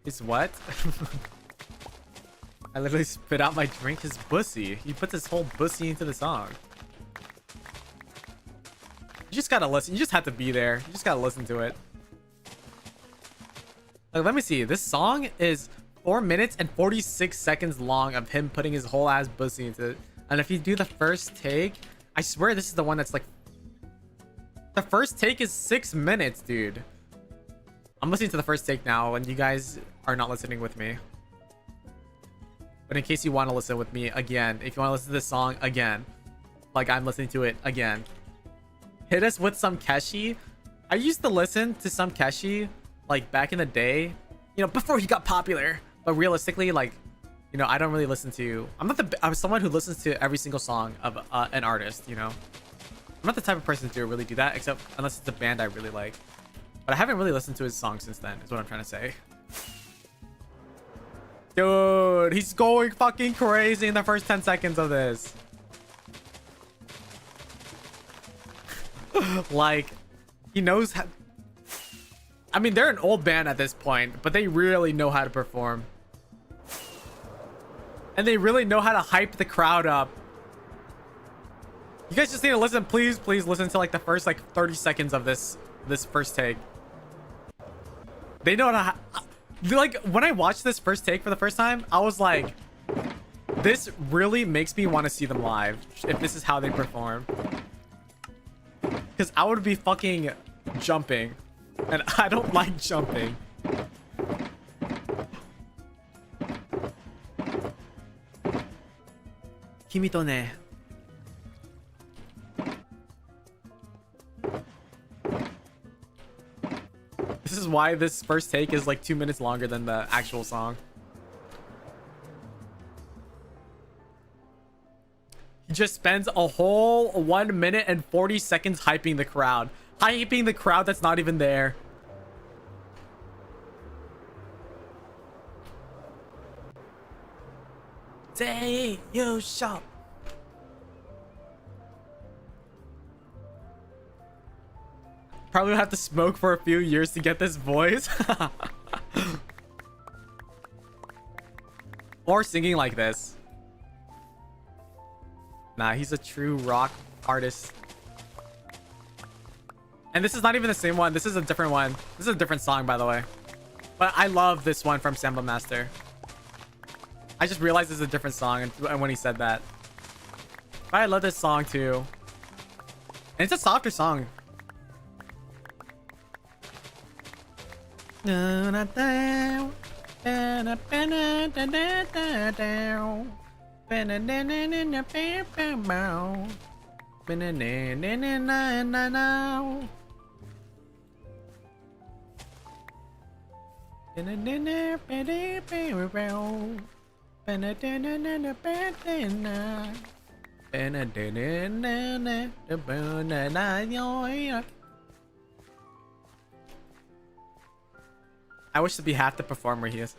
His what? I literally spit out my drink. His pussy. He puts his whole pussy into the song. You just gotta listen. You just have to be there. You just gotta listen to it. Like, let me see. This song is 4 minutes and 46 seconds long of him putting his whole ass pussy into it. And if you do the first take, I swear this is the one that's like... The first take is 6 minutes, dude. I'm listening to the first take now, and you guys are not listening with me. But in case you want to listen with me again, if you want to listen to this song again, like I'm listening to it again, hit us with some Keshi. I used to listen to some Keshi, like back in the day, you know, before he got popular. But realistically, like, you know, I don't really listen to... I'm someone who listens to every single song of an artist, you know. I'm not the type of person to really do that, except unless it's a band I really like. But I haven't really listened to his song since then, is what I'm trying to say. Dude, he's going fucking crazy in the first 10 seconds of this. Like, he knows how... I mean, they're an old band at this point, but they really know how to perform. And they really know how to hype the crowd up. You guys just need to listen. Please listen to like the first like 30 seconds of this first take. They know how to... Like, when I watched this first take for the first time, I was like, this really makes me want to see them live if this is how they perform. Because I would be fucking jumping. And I don't like jumping. Kimi to ne. This is why this first take is like 2 minutes longer than the actual song. He just spends a whole 1 minute and 40 seconds hyping the crowd. Hyping the crowd that's not even there. Say you shop. Probably have to smoke for a few years to get this voice. Or singing like this. Nah, he's a true rock artist. And this is not even the same one. This is a different one. This is a different song, by the way. But I love this one from Samba Master. I just realized it's a different song and when he said that. But I love this song too. And it's a softer song. I wish to be half the performer he is.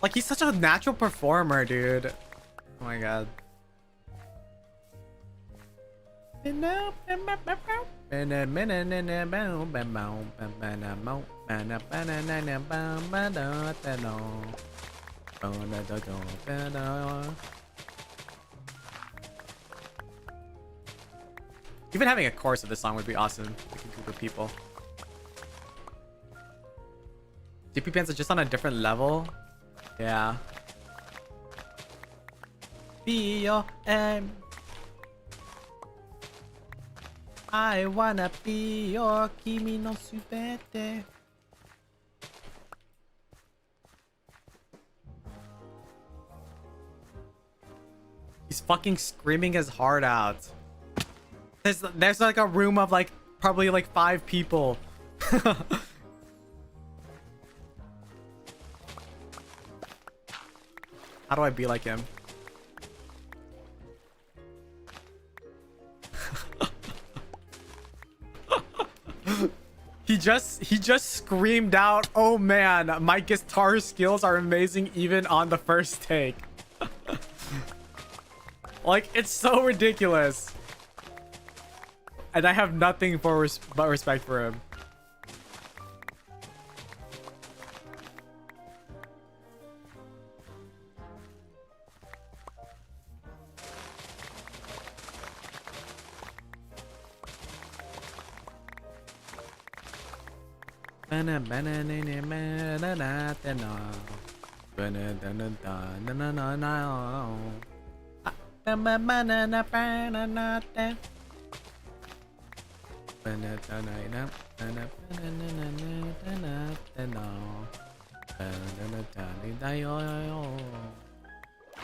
Like, he's such a natural performer, dude. Oh my god. Even having a chorus of this song would be awesome. Like a group of people. DP bands are just on a different level. Yeah. B-O-M. I wanna be your kimi no subete. He's fucking screaming his heart out. There's like a room of like probably like 5 people. How do I be like him? He just screamed out, "Oh man, my guitar skills are amazing even on the first take." Like, it's so ridiculous. And I have nothing but respect for him.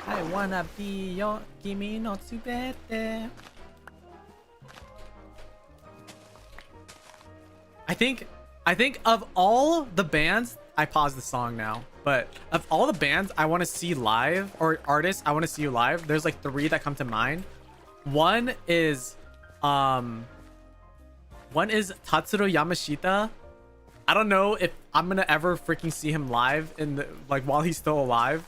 I wanna be your kimi no tsubete. I think of all the bands, I pause the song now, but of all the bands I want to see live, or artists I want to see live, there's like 3 that come to mind. One is Tatsuro Yamashita. I don't know if I'm gonna ever freaking see him live in the, like, while he's still alive,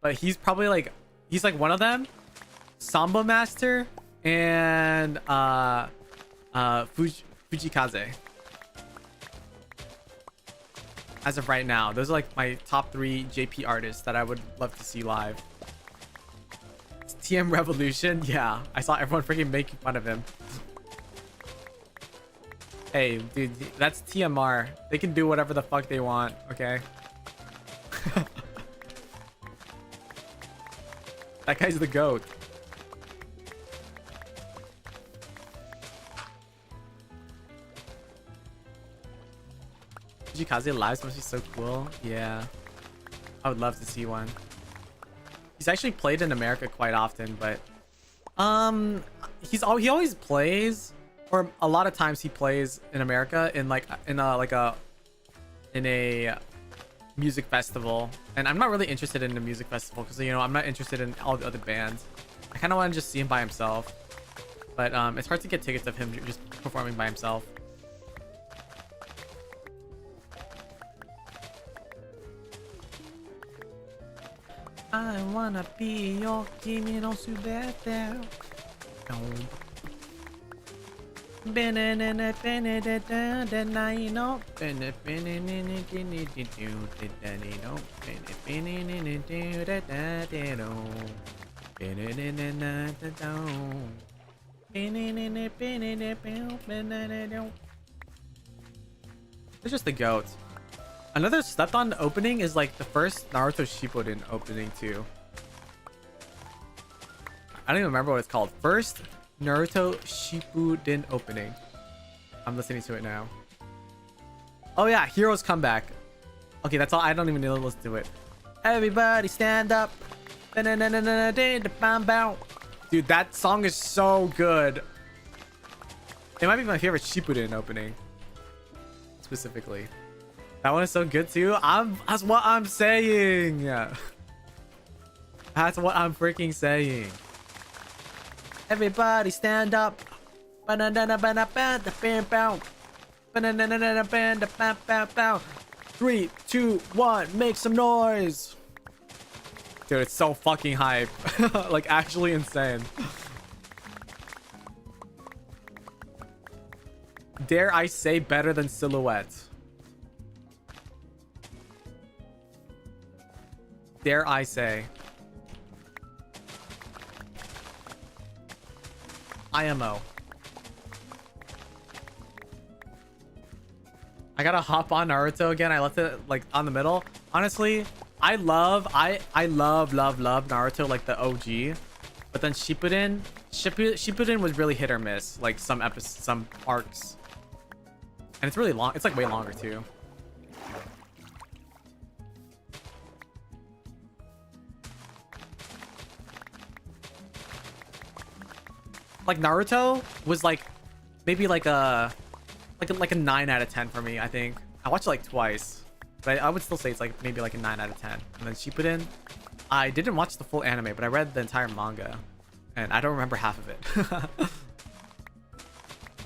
but he's probably like, he's like one of them. Samba Master and Fujikaze. As of right now, those are like my top 3 JP artists that I would love to see live. It's TM Revolution, yeah, I saw everyone freaking making fun of him. Hey, dude, that's TMR. They can do whatever the fuck they want, okay? That guy's the GOAT. Fujikaze lives must be so cool. Yeah. I would love to see one. He's actually played in America quite often, but he always plays, or a lot of times he plays in America in a music festival, and I'm not really interested in the music festival because, you know, I'm not interested in all the other bands. I kind of want to just see him by himself, but it's hard to get tickets of him just performing by himself. I wanna be your kimi no subete. It's just the goat. Another slept on opening is like the first Naruto Shippuden opening too. I don't even remember what it's called. First Naruto Shippuden opening. I'm listening to it now. Oh yeah, Hero's Comeback. Okay, that's all. I don't even need to listen to it. Everybody stand up. Dude, that song is so good. It might be my favorite Shippuden opening. Specifically. That one is so good too. That's what I'm saying. That's what I'm freaking saying. Everybody stand up. 3, 2, 1, make some noise. Dude, it's so fucking hype. Like, actually insane. Dare I say better than Silhouette? Dare I say? IMO. I gotta hop on Naruto again. I left it like on the middle. Honestly, I love Naruto, like the OG. But then Shippuden was really hit or miss. Like some arcs. And it's really long. It's like way longer too. Like Naruto was like maybe like a 9 out of 10 for me. I think I watched it like twice, but I would still say it's like maybe like a 9 out of 10. And then Shippuden, I didn't watch the full anime, but I read the entire manga, and I don't remember half of it.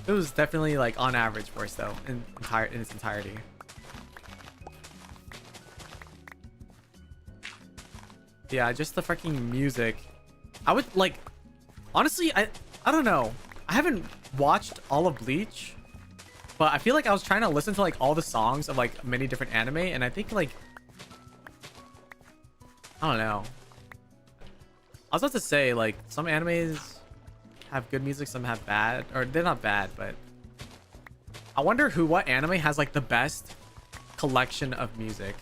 It was definitely like on average worse though in its entirety. Yeah, just the freaking music. I would like, honestly, I don't know. I haven't watched all of Bleach, but I feel like I was trying to listen to like all the songs of like many different anime, and I think like, I don't know. I was about to say like some animes have good music, some have bad, or they're not bad, but I wonder what anime has like the best collection of music.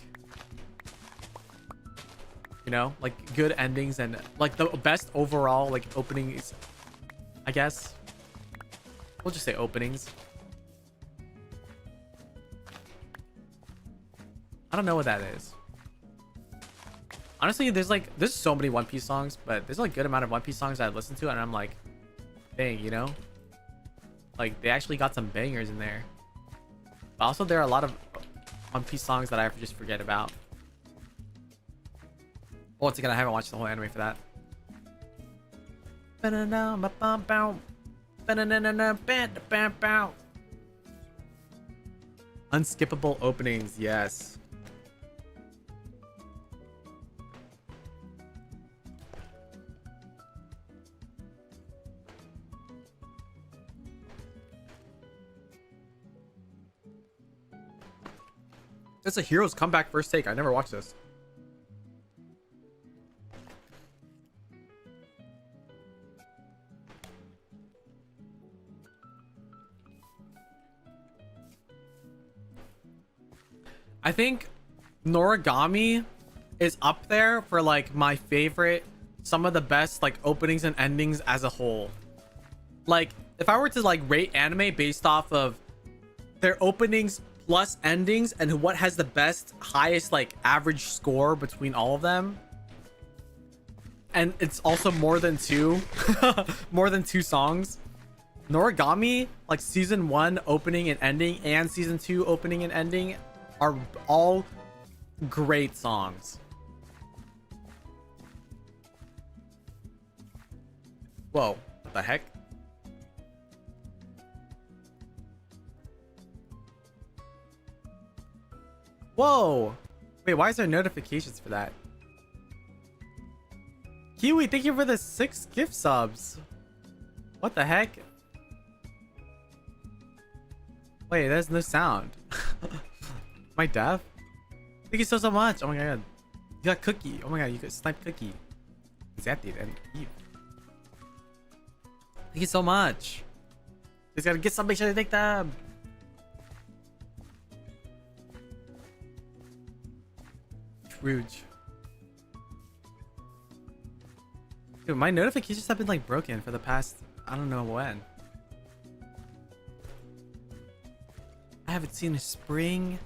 You know, like good endings and like the best overall like openings, I guess. We'll just say openings. I don't know what that is. Honestly, there's so many One Piece songs, but there's like a good amount of One Piece songs I listen to, and I'm like, dang, you know, like they actually got some bangers in there. But also, there are a lot of One Piece songs that I just forget about. Once again, I haven't watched the whole anime for that. Unskippable openings, yes. It's a Hero's Comeback first take. I never watched this. I think Noragami is up there for like my favorite, some of the best like openings and endings as a whole. Like if I were to like rate anime based off of their openings plus endings and what has the best highest like average score between all of them, and it's also more than two, more than two songs. Noragami, like season 1 opening and ending, and season 2 opening and ending, are all great songs. Whoa, what the heck? Whoa! Wait, why is there notifications for that? Kiwi, thank you for the 6 gift subs. What the heck? Wait, there's no sound. Am I deaf? Thank you so much. Oh my god. You got Cookie. Oh my god, you got Snipe Cookie. Zapted and Eve. Thank you so much. Just gotta get some, make sure to take them. Rouge. Dude, my notifications have been like broken for the past, I don't know when. I haven't seen a spring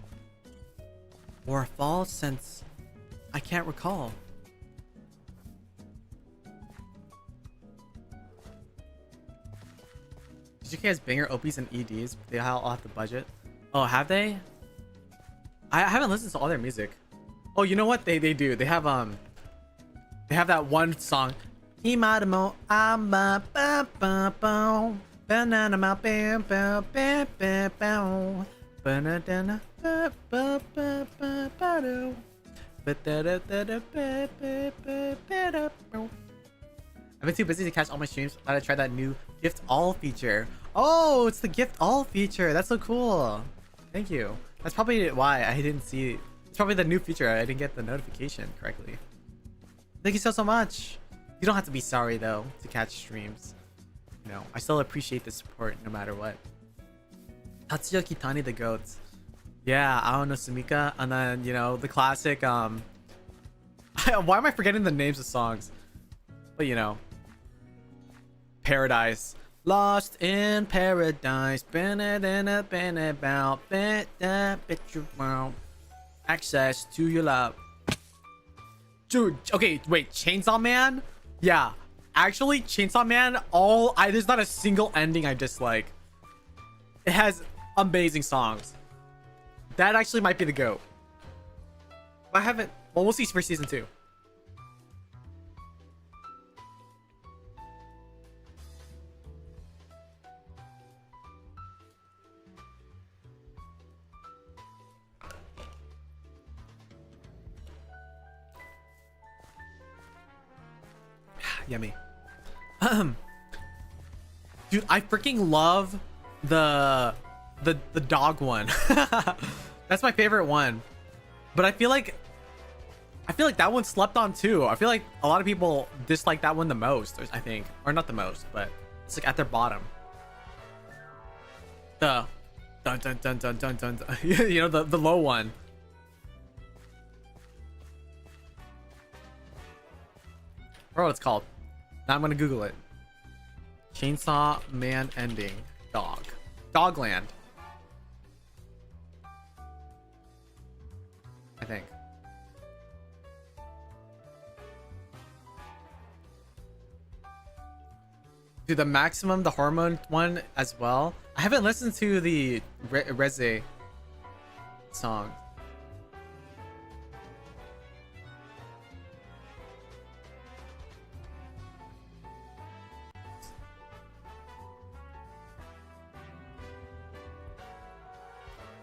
or a fall since I can't recall. Did you guys banger OPs and EDs? They all have the budget. Oh, have they? I haven't listened to all their music. Oh, you know what they do? They have that one song. Imadamo ama ba ba ba banana ma bam bam bam bam bam banana ba ba ba ba ba do ba da da da da ba ba ba ba da. I've been too busy to catch all my streams. Thought I'd try that new gift all feature. Oh, it's the gift all feature. That's so cool. Thank you. That's probably why I didn't see. It's probably the new feature. I didn't get the notification correctly. Thank you so much. You don't have to be sorry though to catch streams. You know, I still appreciate the support no matter what. Tatsuya Kitani the goats. Yeah, Aono Sumika, and then you know the classic. Why am I forgetting the names of songs? But you know, Paradise. Lost in paradise. Access to your love. Dude, okay, wait, Chainsaw Man? Yeah, actually, Chainsaw Man, there's not a single ending I dislike. It has amazing songs. That actually might be the GOAT. I haven't, well, we'll see for season 2. Yummy. Dude, I freaking love the dog one. That's my favorite one. But I feel like that one slept on too. I feel like a lot of people dislike that one the most, I think. Or not the most, but it's like at their bottom. The dun dun dun dun dun dun, dun. You know, the low one. Or what it's called. Now I'm gonna Google it. Chainsaw Man ending. Dogland. I think. Dude, the Maximum, the Hormone one as well. I haven't listened to the Reze song.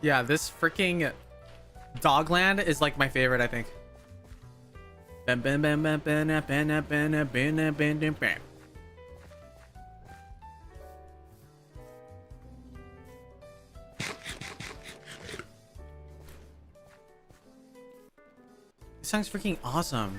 Yeah, this freaking Dogland is like my favorite, I think. This song's freaking awesome.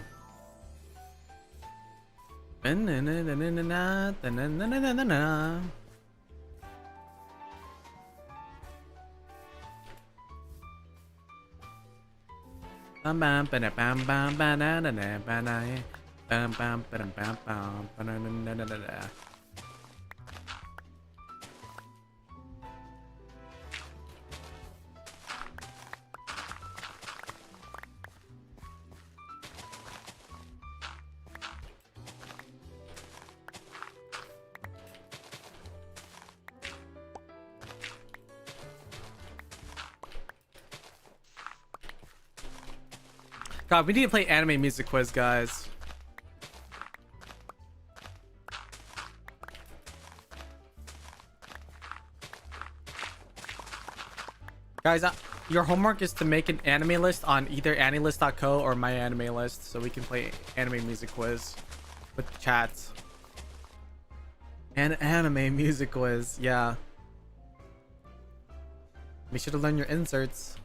God, we need to play anime music quiz, guys. Guys, your homework is to make an anime list on either anilist.co or my anime list so we can play anime music quiz with chats. An anime music quiz, yeah. Make sure to learn your inserts.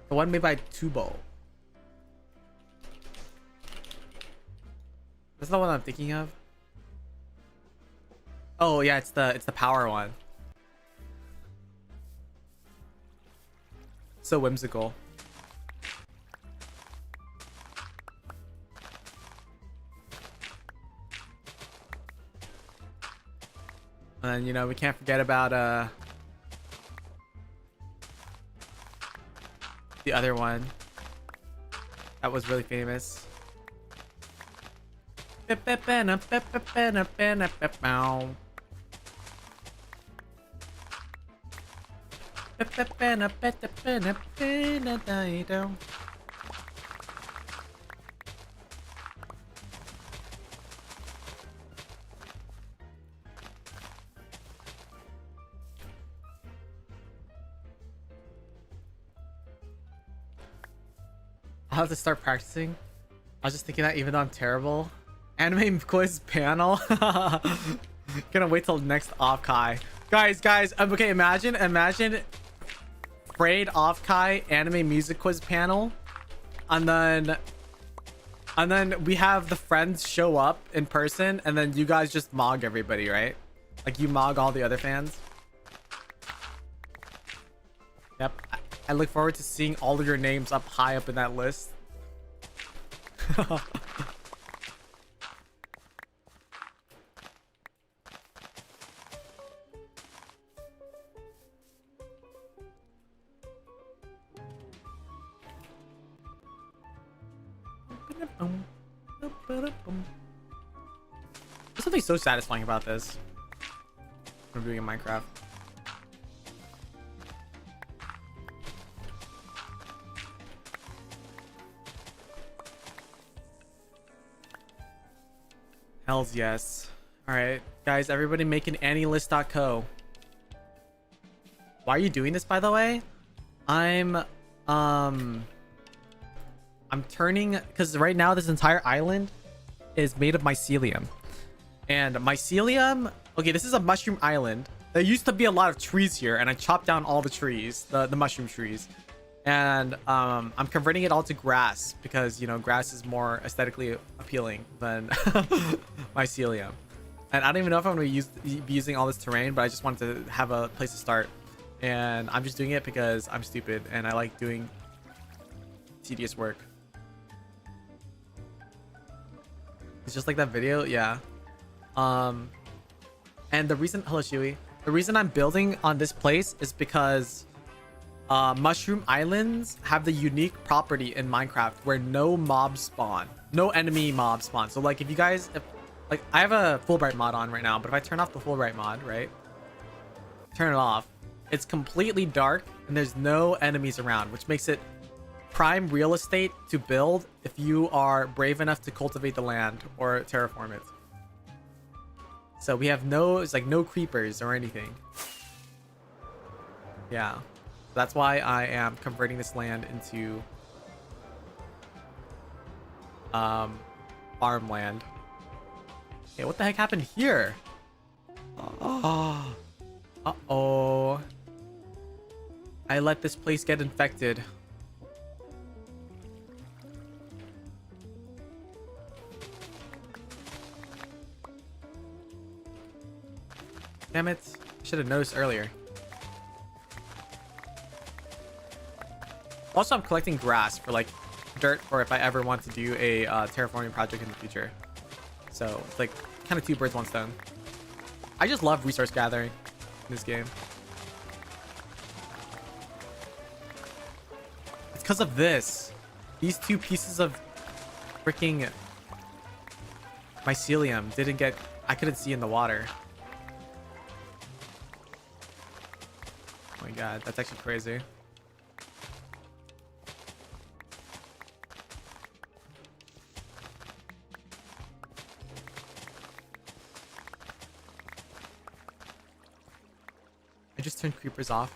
The one made by Tubo. That's not what I'm thinking of. Oh yeah, it's the power one. So whimsical. And you know, we can't forget about the other one that was really famous. I'll have to start practicing. I was just thinking that even though I'm terrible. Anime quiz panel. Gonna wait till next off Kai. Guys, okay, imagine Phreid off Kai anime music quiz panel. And then we have the friends show up in person and then you guys just mog everybody, right? Like you mog all the other fans. Yep. I look forward to seeing all of your names up high up in that list. There's something so satisfying about this. I'm doing in Minecraft. Hells yes. Alright, guys, everybody make an anilist.co. Why are you doing this, by the way? I'm turning, because right now this entire island is made of mycelium. And mycelium, okay, this is a mushroom island. There used to be a lot of trees here, and I chopped down all the trees, the mushroom trees. And I'm converting it all to grass because, you know, grass is more aesthetically appealing than mycelium. And I don't even know if I'm going to be using all this terrain, but I just wanted to have a place to start. And I'm just doing it because I'm stupid and I like doing tedious work. It's just like that video, yeah. And the reason, hello Shui, the reason I'm building on this place is because mushroom islands have the unique property in Minecraft where no mobs spawn, no enemy mobs spawn. So like if you guys, like I have a Fulbright mod on right now, but if I turn off the Fulbright mod, right, turn it off, it's completely dark and there's no enemies around, which makes it prime real estate to build if you are brave enough to cultivate the land or terraform it. So we have it's like no creepers or anything. Yeah, that's why I am converting this land into farmland. Okay, what the heck happened here? Uh-oh. I let this place get infected. Damn it. Should have noticed earlier. Also, I'm collecting grass for like dirt or if I ever want to do a terraforming project in the future. So it's like kind of two birds, one stone. I just love resource gathering in this game. It's because of this. These two pieces of freaking mycelium didn't get... I couldn't see in the water. Oh my god, that's actually crazy. I just turned creepers off.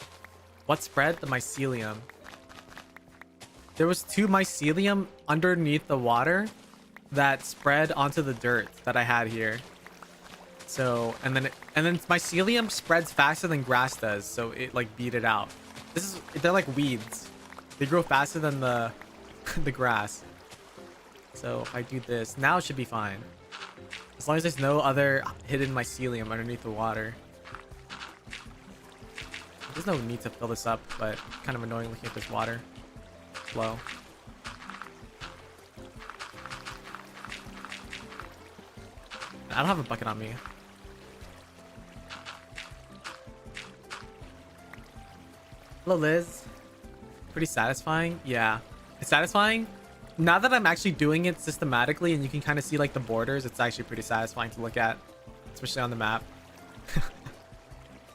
What spread? The mycelium. There was 2 mycelium underneath the water that spread onto the dirt that I had here. So, and then mycelium spreads faster than grass does, so it like beat it out. They're like weeds. They grow faster than the the grass. So if I do this, now it should be fine. As long as there's no other hidden mycelium underneath the water. There's no need to fill this up, but kind of annoying looking at this water flow. I don't have a bucket on me. Hello, Liz. Pretty satisfying? Yeah. It's satisfying. Now that I'm actually doing it systematically and you can kind of see like the borders, it's actually pretty satisfying to look at. Especially on the map.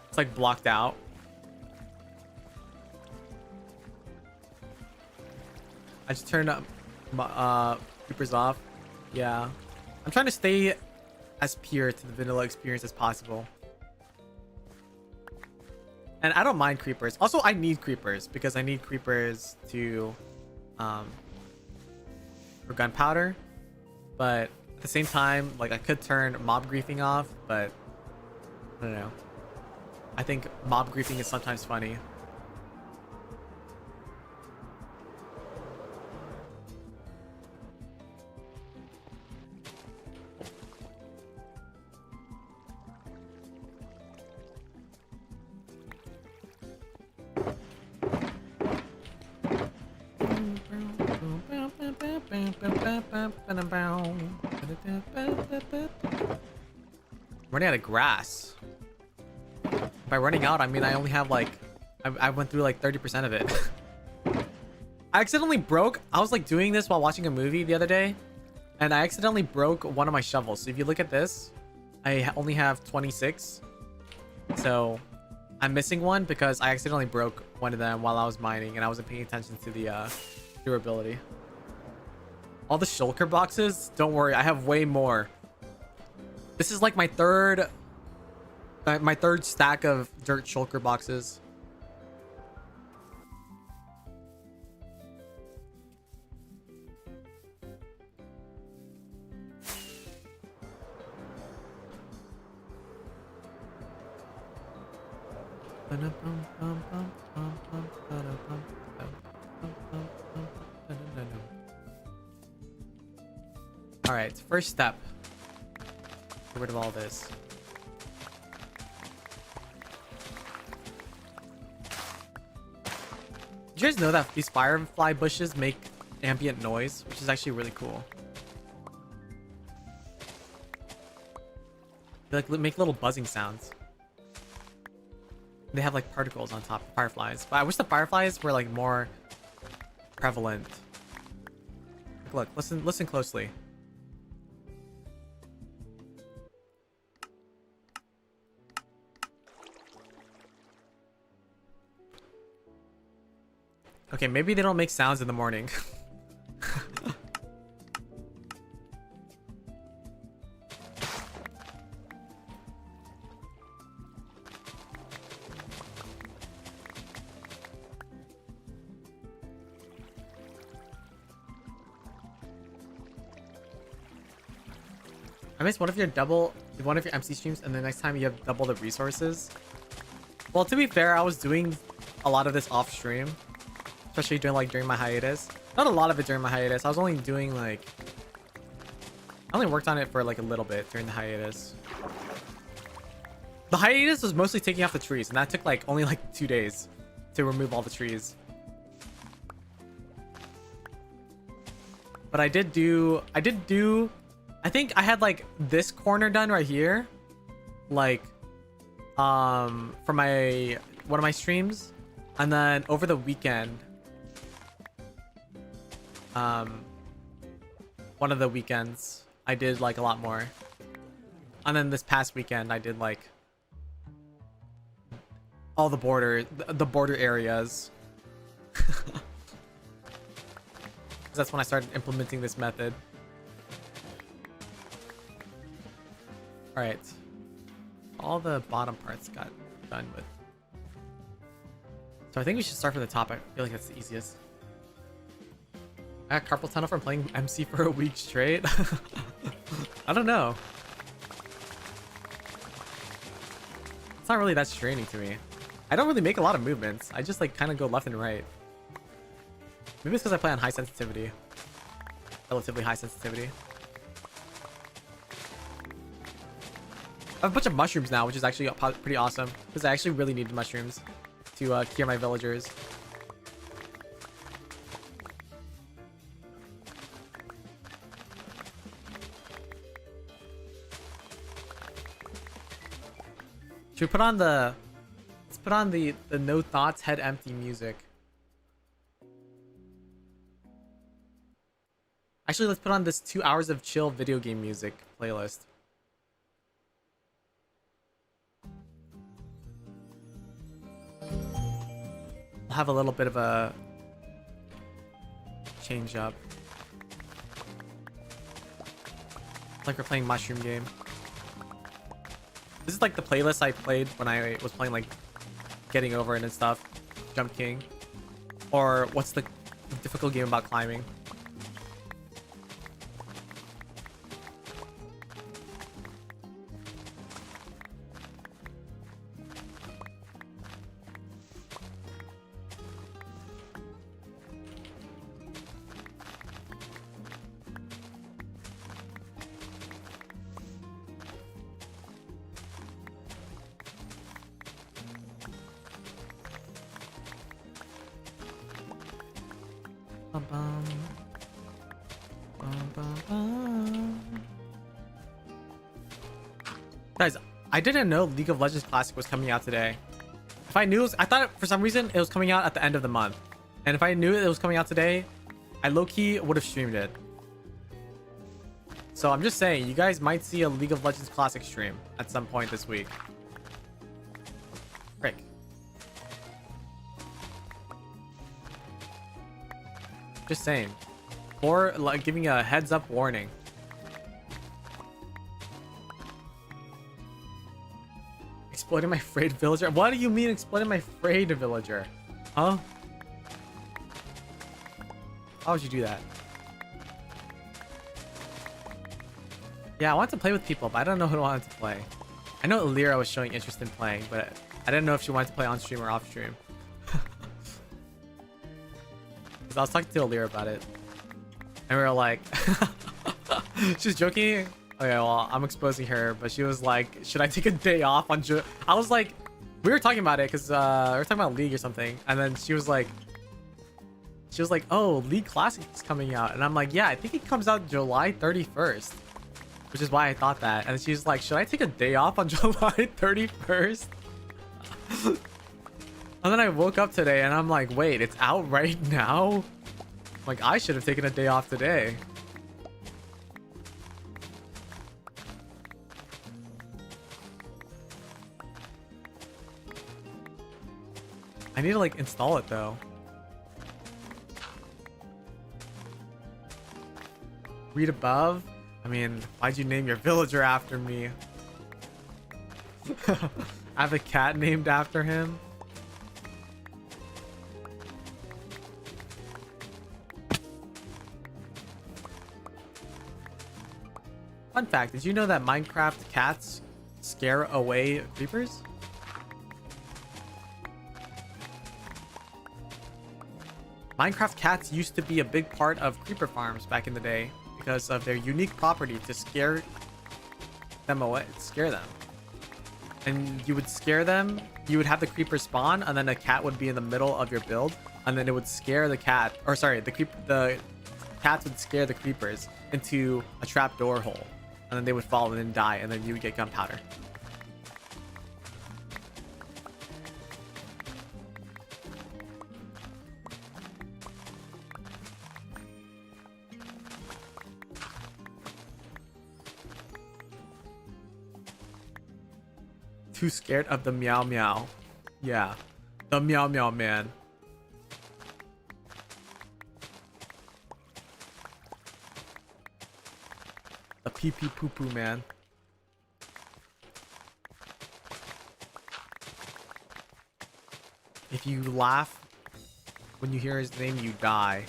It's like blocked out. I just turned up creepers off. Yeah. I'm trying to stay as pure to the vanilla experience as possible. And I don't mind creepers. Also, I need creepers because I need creepers to for gunpowder. But at the same time, like I could turn mob griefing off, but I don't know. I think mob griefing is sometimes funny. Running out of grass. By running out, I mean I only have like I went through like 30% of it. I accidentally broke. I was like doing this while watching a movie the other day, and I accidentally broke one of my shovels. So if you look at this, I only have 26. So I'm missing one because I accidentally broke one of them while I was mining, and I wasn't paying attention to the durability. All the shulker boxes, don't worry, I have way more. This is like my third stack of dirt shulker boxes. All right, first step. Get rid of all this. Did you guys know that these firefly bushes make ambient noise, which is actually really cool? They like make little buzzing sounds. They have like particles on top of fireflies, but I wish the fireflies were like more prevalent. Look, listen closely. Okay, maybe they don't make sounds in the morning. I missed one of your MC streams, and the next time you have double the resources. Well, to be fair, I was doing a lot of this off stream. Especially during my hiatus. Not a lot of it during my hiatus. I was only doing like... I only worked on it for like a little bit during the hiatus. The hiatus was mostly taking off the trees, and that took like only like 2 days to remove all the trees. But I think I had like this corner done right here. Like, for one of my streams. And then over the weekend, one of the weekends I did like a lot more, and then this past weekend I did like all the border areas. That's when I started implementing this method. All right, all the bottom parts got done with. So I think we should start from the top. I feel like that's the easiest. I got carpal tunnel from playing MC for a week straight. I don't know. It's not really that straining to me. I don't really make a lot of movements. I just like kind of go left and right. Maybe it's because I play on high sensitivity. Relatively high sensitivity. I have a bunch of mushrooms now, which is actually pretty awesome. Because I actually really needed mushrooms to cure my villagers. Should we put on the... Let's put on the no thoughts, head empty music. Actually, let's put on this 2 hours of chill video game music playlist. We'll have a little bit of a change up. Like we're playing mushroom game. This is like the playlist I played when I was playing like Getting Over It and stuff. Jump King. Or what's the difficult game about climbing? Guys, I didn't know League of Legends Classic was coming out today. If I knew, I thought for some reason it was coming out at the end of the month. And if I knew it was coming out today, I low-key would have streamed it. So I'm just saying, you guys might see a League of Legends Classic stream at some point this week. Frick. Just saying. Or like giving a heads up warning. Exploiting my Phreid villager? What do you mean exploiting my Phreid villager? Huh? How would you do that? Yeah, I want to play with people, but I don't know who I wanted to play. I know Lyra was showing interest in playing, but I didn't know if she wanted to play on stream or off stream. Because I was talking to Lyra about it. And we were like... She was joking. Okay, well, I'm exposing her, but she was like, should I take a day off on I was like, we were talking about it because we were talking about League or something. And then she was like, oh, League Classic is coming out. And I'm like, yeah, I think it comes out July 31st. Which is why I thought that. And she's like, should I take a day off on July 31st? And then I woke up today and I'm like, wait, it's out right now? Like, I should have taken a day off today. I need to like install it though. Read above. I mean, why'd you name your villager after me? I have a cat named after him. Fun fact, did you know that Minecraft cats scare away creepers? Minecraft cats used to be a big part of creeper farms back in the day because of their unique property to scare them away, scare them. And you would scare them, you would have the creeper spawn, and then a cat would be in the middle of your build, and then it would scare the cat, or sorry, the cats would scare the creepers into a trapdoor hole, and then they would fall and then die, and then you would get gunpowder. Too scared of the meow meow. Yeah, the meow meow man. The pee pee poo poo man. If you laugh when you hear his name, you die.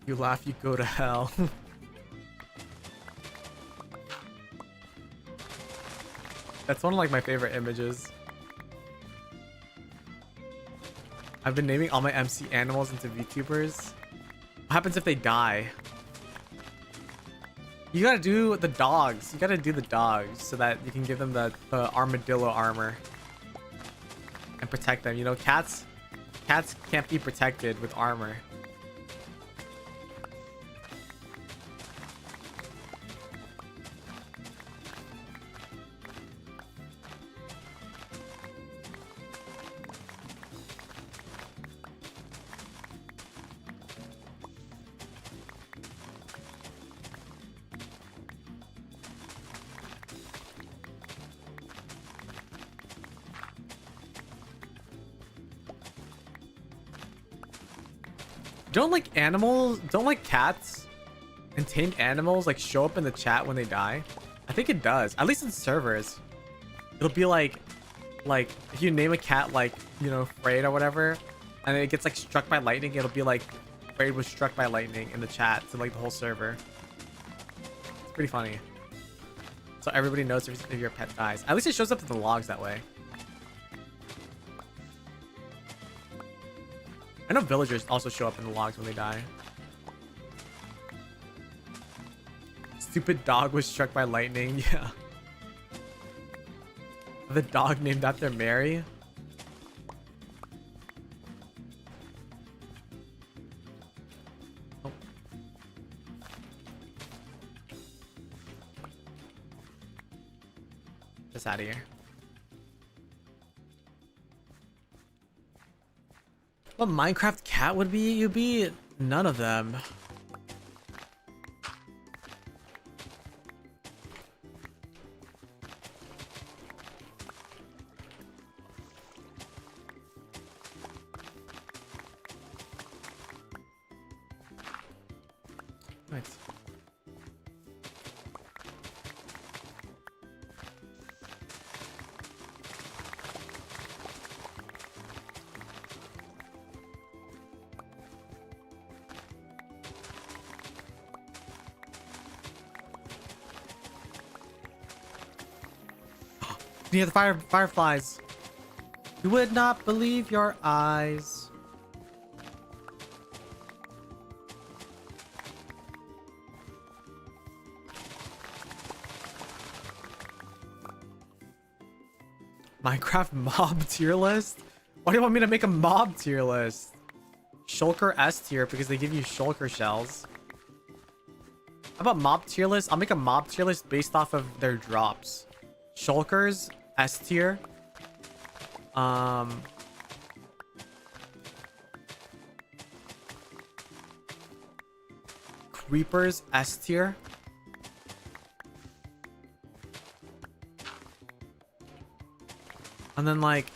You laugh, you go to hell. That's one of like my favorite images. I've been naming all my MC animals into VTubers. What happens if they die? You gotta do the dogs. You gotta do the dogs so that you can give them the armadillo armor and protect them. You know, cats can't be protected with armor. Don't like cats and tamed animals like show up in the chat when they die? I think it does, at least in servers. It'll be like if you name a cat like, you know, Phreid or whatever, and it gets like struck by lightning, it'll be like Phreid was struck by lightning in the chat to like the whole server. It's pretty funny. So everybody knows if your pet dies. At least it shows up in the logs that way. I know villagers also show up in the logs when they die. Stupid dog was struck by lightning. Yeah. The dog named after Mary. Oh. Just out of here. What Minecraft cat would be? You'd be none of them. Nice. Near the fireflies. You would not believe your eyes. Minecraft mob tier list? Why do you want me to make a mob tier list? Shulker S tier because they give you shulker shells. How about mob tier list? I'll make a mob tier list based off of their drops. Shulkers S tier. Creepers S tier. And then like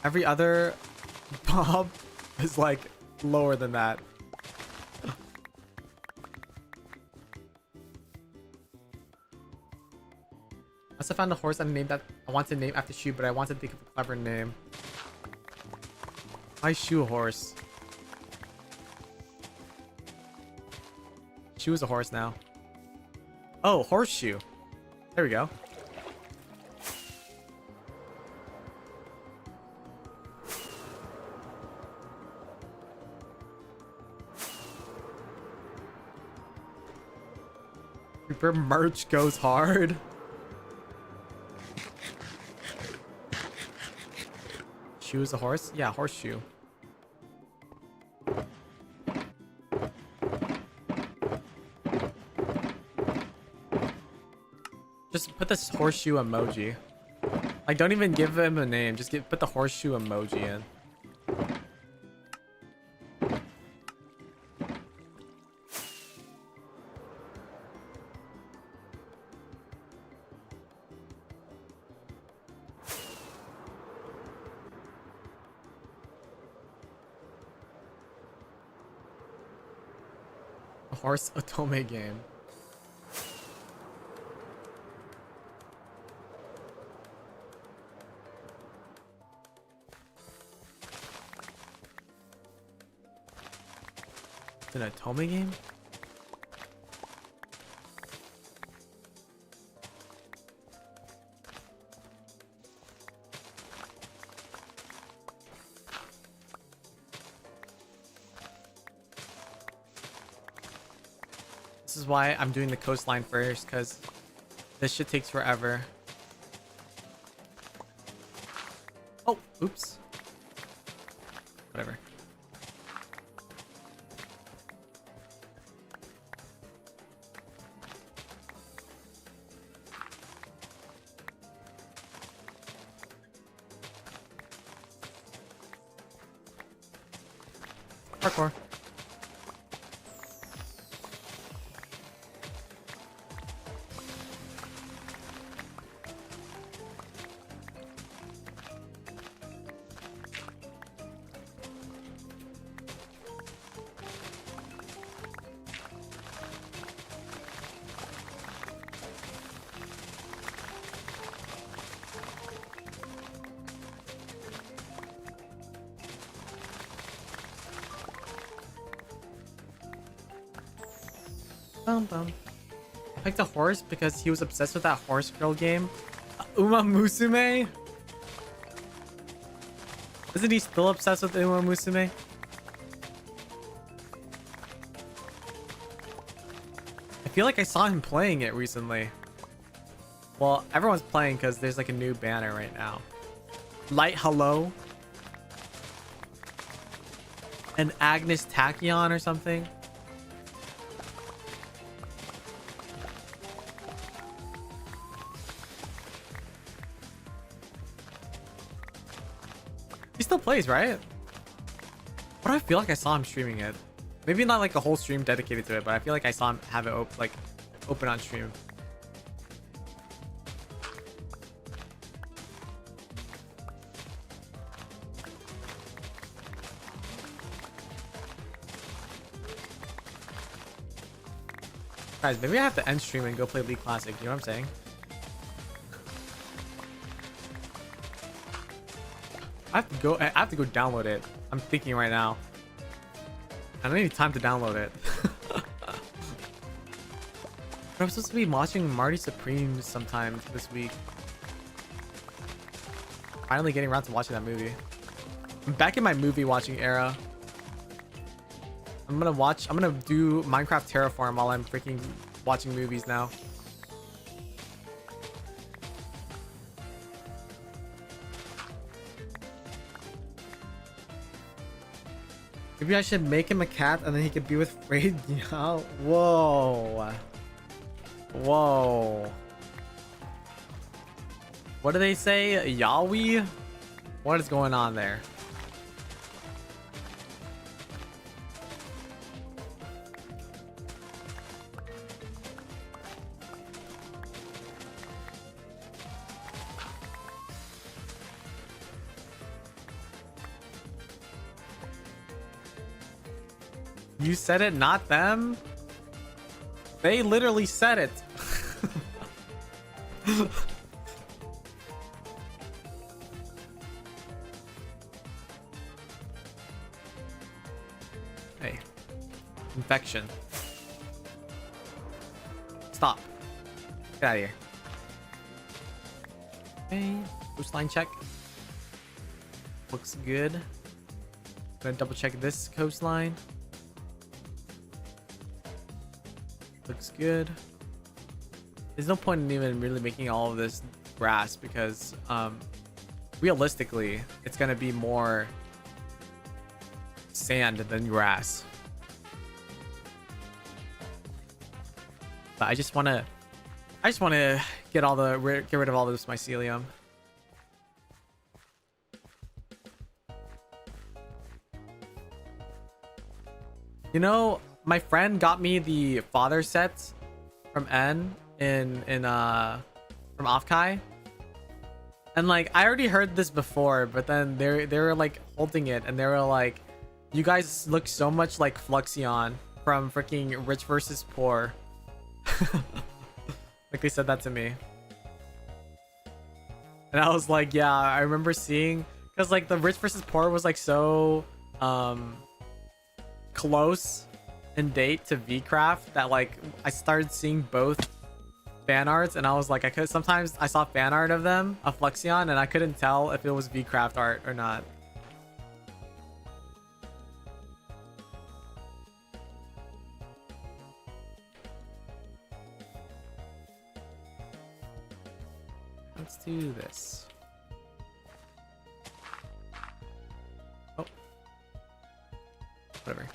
every other mob is like lower than that. I found a horse I named that I want to name after Shoe, but I want to think of a clever name. Why Shoe a horse? Shoe is a horse now. Oh, horseshoe. There we go. Creeper merch goes hard. Shoe is a horse? Yeah, horseshoe. Just put this horseshoe emoji. Like, don't even give him a name. Just put the horseshoe emoji in. Horse Otome game. It's an Otome game? This is why I'm doing the coastline first, because this shit takes forever. Oh, oops. Whatever. Parkour. Bum. I picked a horse because he was obsessed with that horse girl game. Uma Musume? Isn't he still obsessed with Uma Musume? I feel like I saw him playing it recently. Well, everyone's playing because there's like a new banner right now. Light Hello. And Agnes Tachyon or something. He still plays, right? But I feel like I saw him streaming it. Maybe not like a whole stream dedicated to it, but I feel like I saw him have it open on stream. Guys, maybe I have to end stream and go play League Classic. You know what I'm saying? I have to go download it. I'm thinking right now. I don't need time to download it. But I'm supposed to be watching Marty Supreme sometime this week. Finally getting around to watching that movie. I'm back in my movie watching era. I'm gonna do Minecraft Terraform while I'm freaking watching movies now. Maybe I should make him a cat and then he could be with Phreid. Yeah. Whoa. Whoa. What do they say? Yahweh? What is going on there? You said it, not them? They literally said it. Hey. Infection. Stop. Get out of here. Okay. Coastline check. Looks good. Gonna double check this coastline. Looks good. There's no point in even really making all of this grass because realistically it's gonna be more sand than grass. But I just wanna get rid of all this mycelium. You know, my friend got me the father set from N from Offkai. And like I already heard this before, but then they were like holding it and they were like, you guys look so much like Fluxion. from freaking Rich versus Poor. Like they said that to me. And I was like, yeah, I remember seeing, because like the Rich versus Poor was like so close in date to Vcraft that like I started seeing both fan arts, and I was like, sometimes I saw fan art of them, of Flexion, and I couldn't tell if it was Vcraft art or not. Let's do this. Oh. Whatever.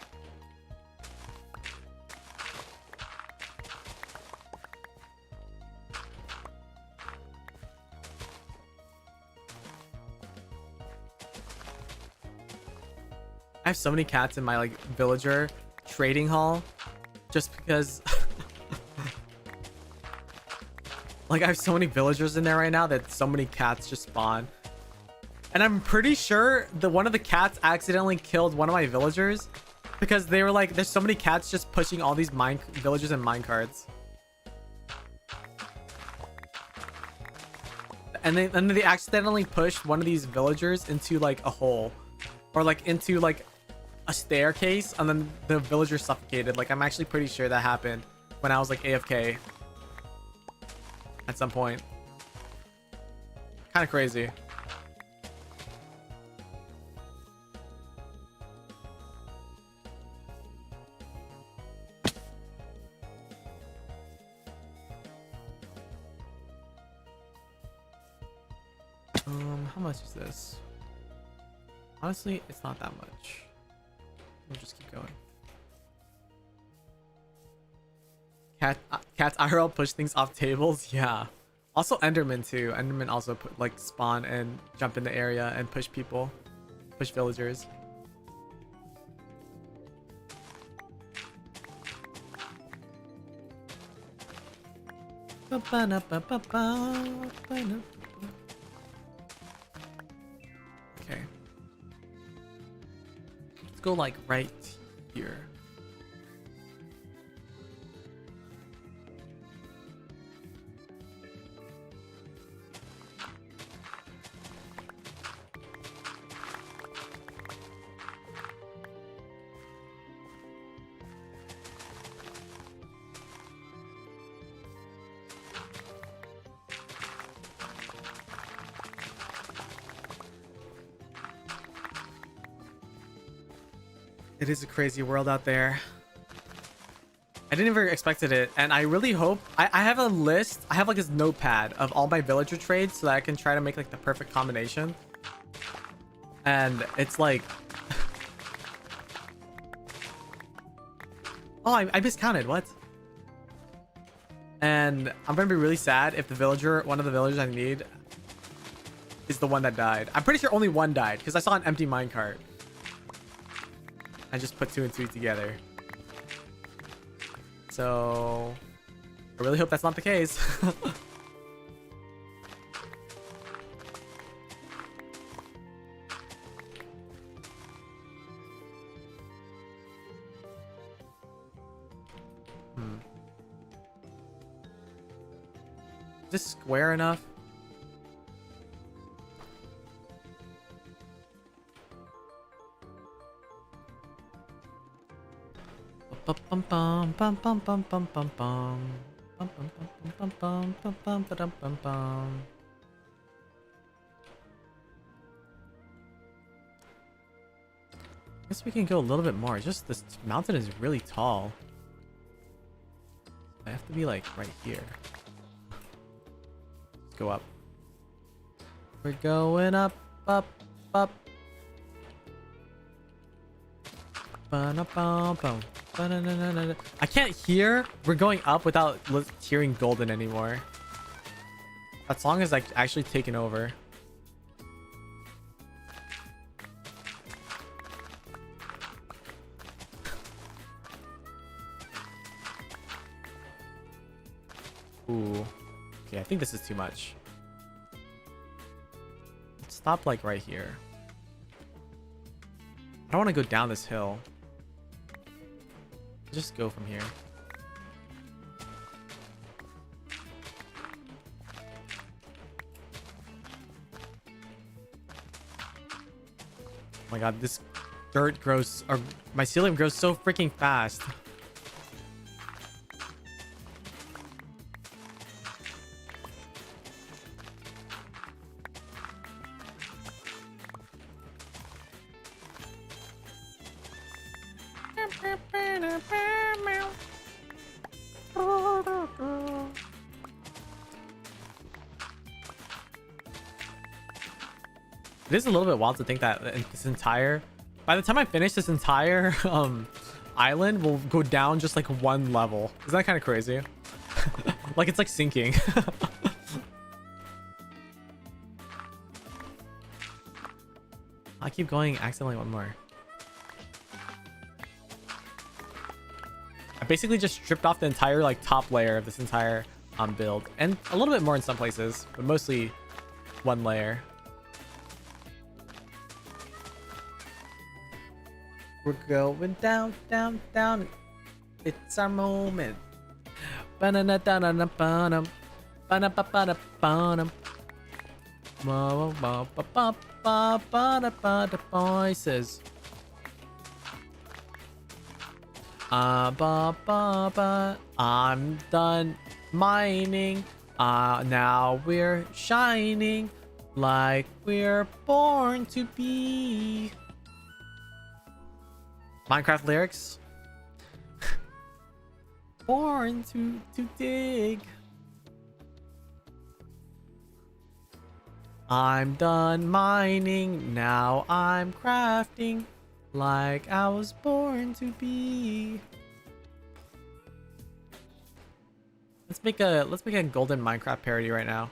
I have so many cats in my like villager trading hall just because like I have so many villagers in there right now that so many cats just spawn. And I'm pretty sure that one of the cats accidentally killed one of my villagers because they were like, there's so many cats just pushing all these villagers and minecarts. And then they accidentally pushed one of these villagers into like a hole or like into like a staircase, and then the villager suffocated. Like I'm actually pretty sure that happened when I was like AFK at some point. Kind of crazy. How much is this? Honestly, it's not that much. We'll just keep going. Cats IRL push things off tables. Yeah. Also Enderman too. Enderman also put like spawn and jump in the area and push people, push villagers. Okay. Let's go like right here. It is a crazy world out there. I didn't even expected it, and I really hope I have a list. I have like this notepad of all my villager trades so that I can try to make like the perfect combination. And it's like oh, I miscounted. What? And I'm gonna be really sad if the villager, one of the villagers I need, is the one that died. I'm pretty sure only one died because I saw an empty minecart. I just put 2 and 2 together. So I really hope that's not the case. Is this square enough? Guess we can go a little bit more. Just this mountain is really tall. I have to be like right here. Let's go up. We're going up, up, up. I can't hear We're Going Up without hearing Golden anymore. That song is like actually taken over. Ooh. Okay, I think this is too much. Let's stop like right here. I don't want to go down this hill. Just go from here. Oh my god, this dirt grows, or mycelium grows so freaking fast. It is a little bit wild to think that this entire, by the time I finish this entire island will go down just like one level. Isn't that kind of crazy? Like it's like sinking. I keep going accidentally one more. I basically just stripped off the entire like top layer of this entire build, and a little bit more in some places, but mostly one layer. We're going down, down, down. It's our moment. Ba-na-na-da-na-na-ba-dum. Ba-na-ba-ba-da-ba-dum. Ba-ba-ba-ba-ba-ba-da-ba-da voices. Ba-ba-ba. I'm done mining. Now we're shining like we're born to be. Minecraft lyrics. Born to dig. I'm done mining, now I'm crafting like I was born to be. Let's make a golden Minecraft parody right now.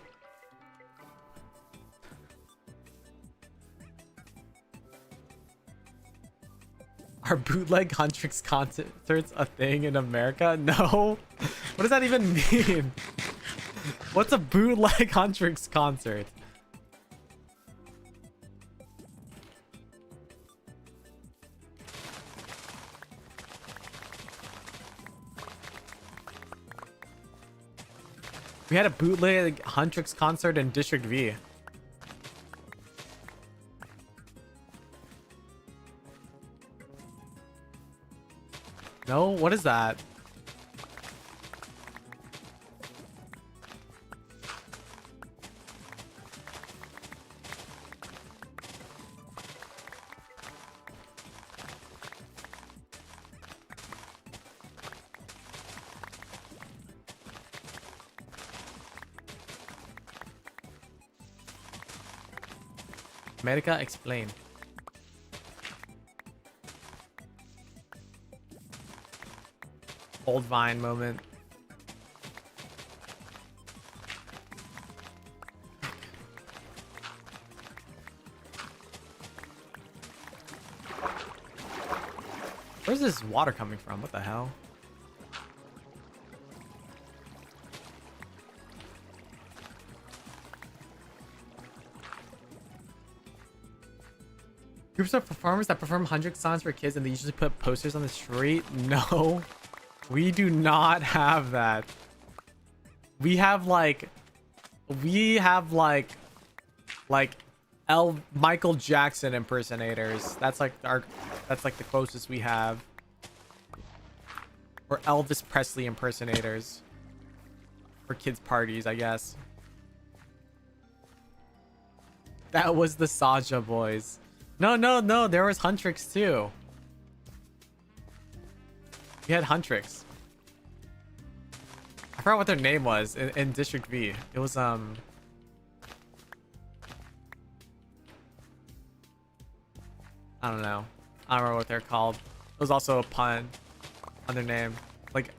Are bootleg Huntrix concerts a thing in America? No. What does that even mean? What's a bootleg Huntrix concert? We had a bootleg Huntrix concert in District V. No? What is that? America, explain. Old Vine moment. Where's this water coming from? What the hell? Groups of performers that perform 100 songs for kids and they usually put posters on the street? No. We do not have that. We have like Michael Jackson impersonators. That's like the closest we have. Or Elvis Presley impersonators. For kids parties, I guess. That was the Saja boys. No, there was Huntrix too. We had Huntrix. I forgot what their name was in District V. It was I don't know. I don't remember what they're called. It was also a pun on their name. Like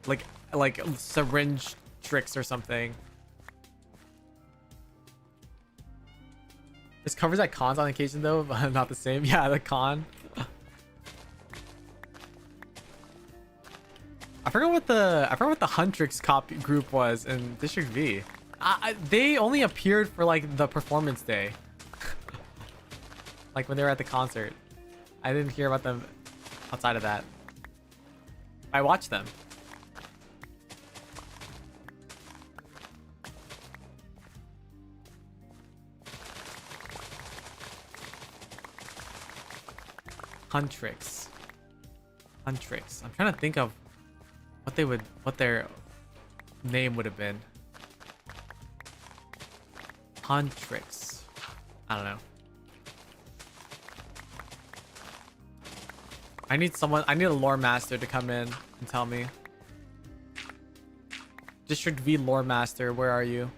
syringe tricks or something. This covers at cons on occasion though, but not the same. Yeah, the con. I forgot what the Huntrix copy group was in District V. They only appeared for like the performance day. Like when they were at the concert. I didn't hear about them outside of that. I watch them. Huntrix. Huntrix. I'm trying to think of what their name would have been. Huntrix. I don't know. I need a lore master to come in and tell me. District V lore master, where are you?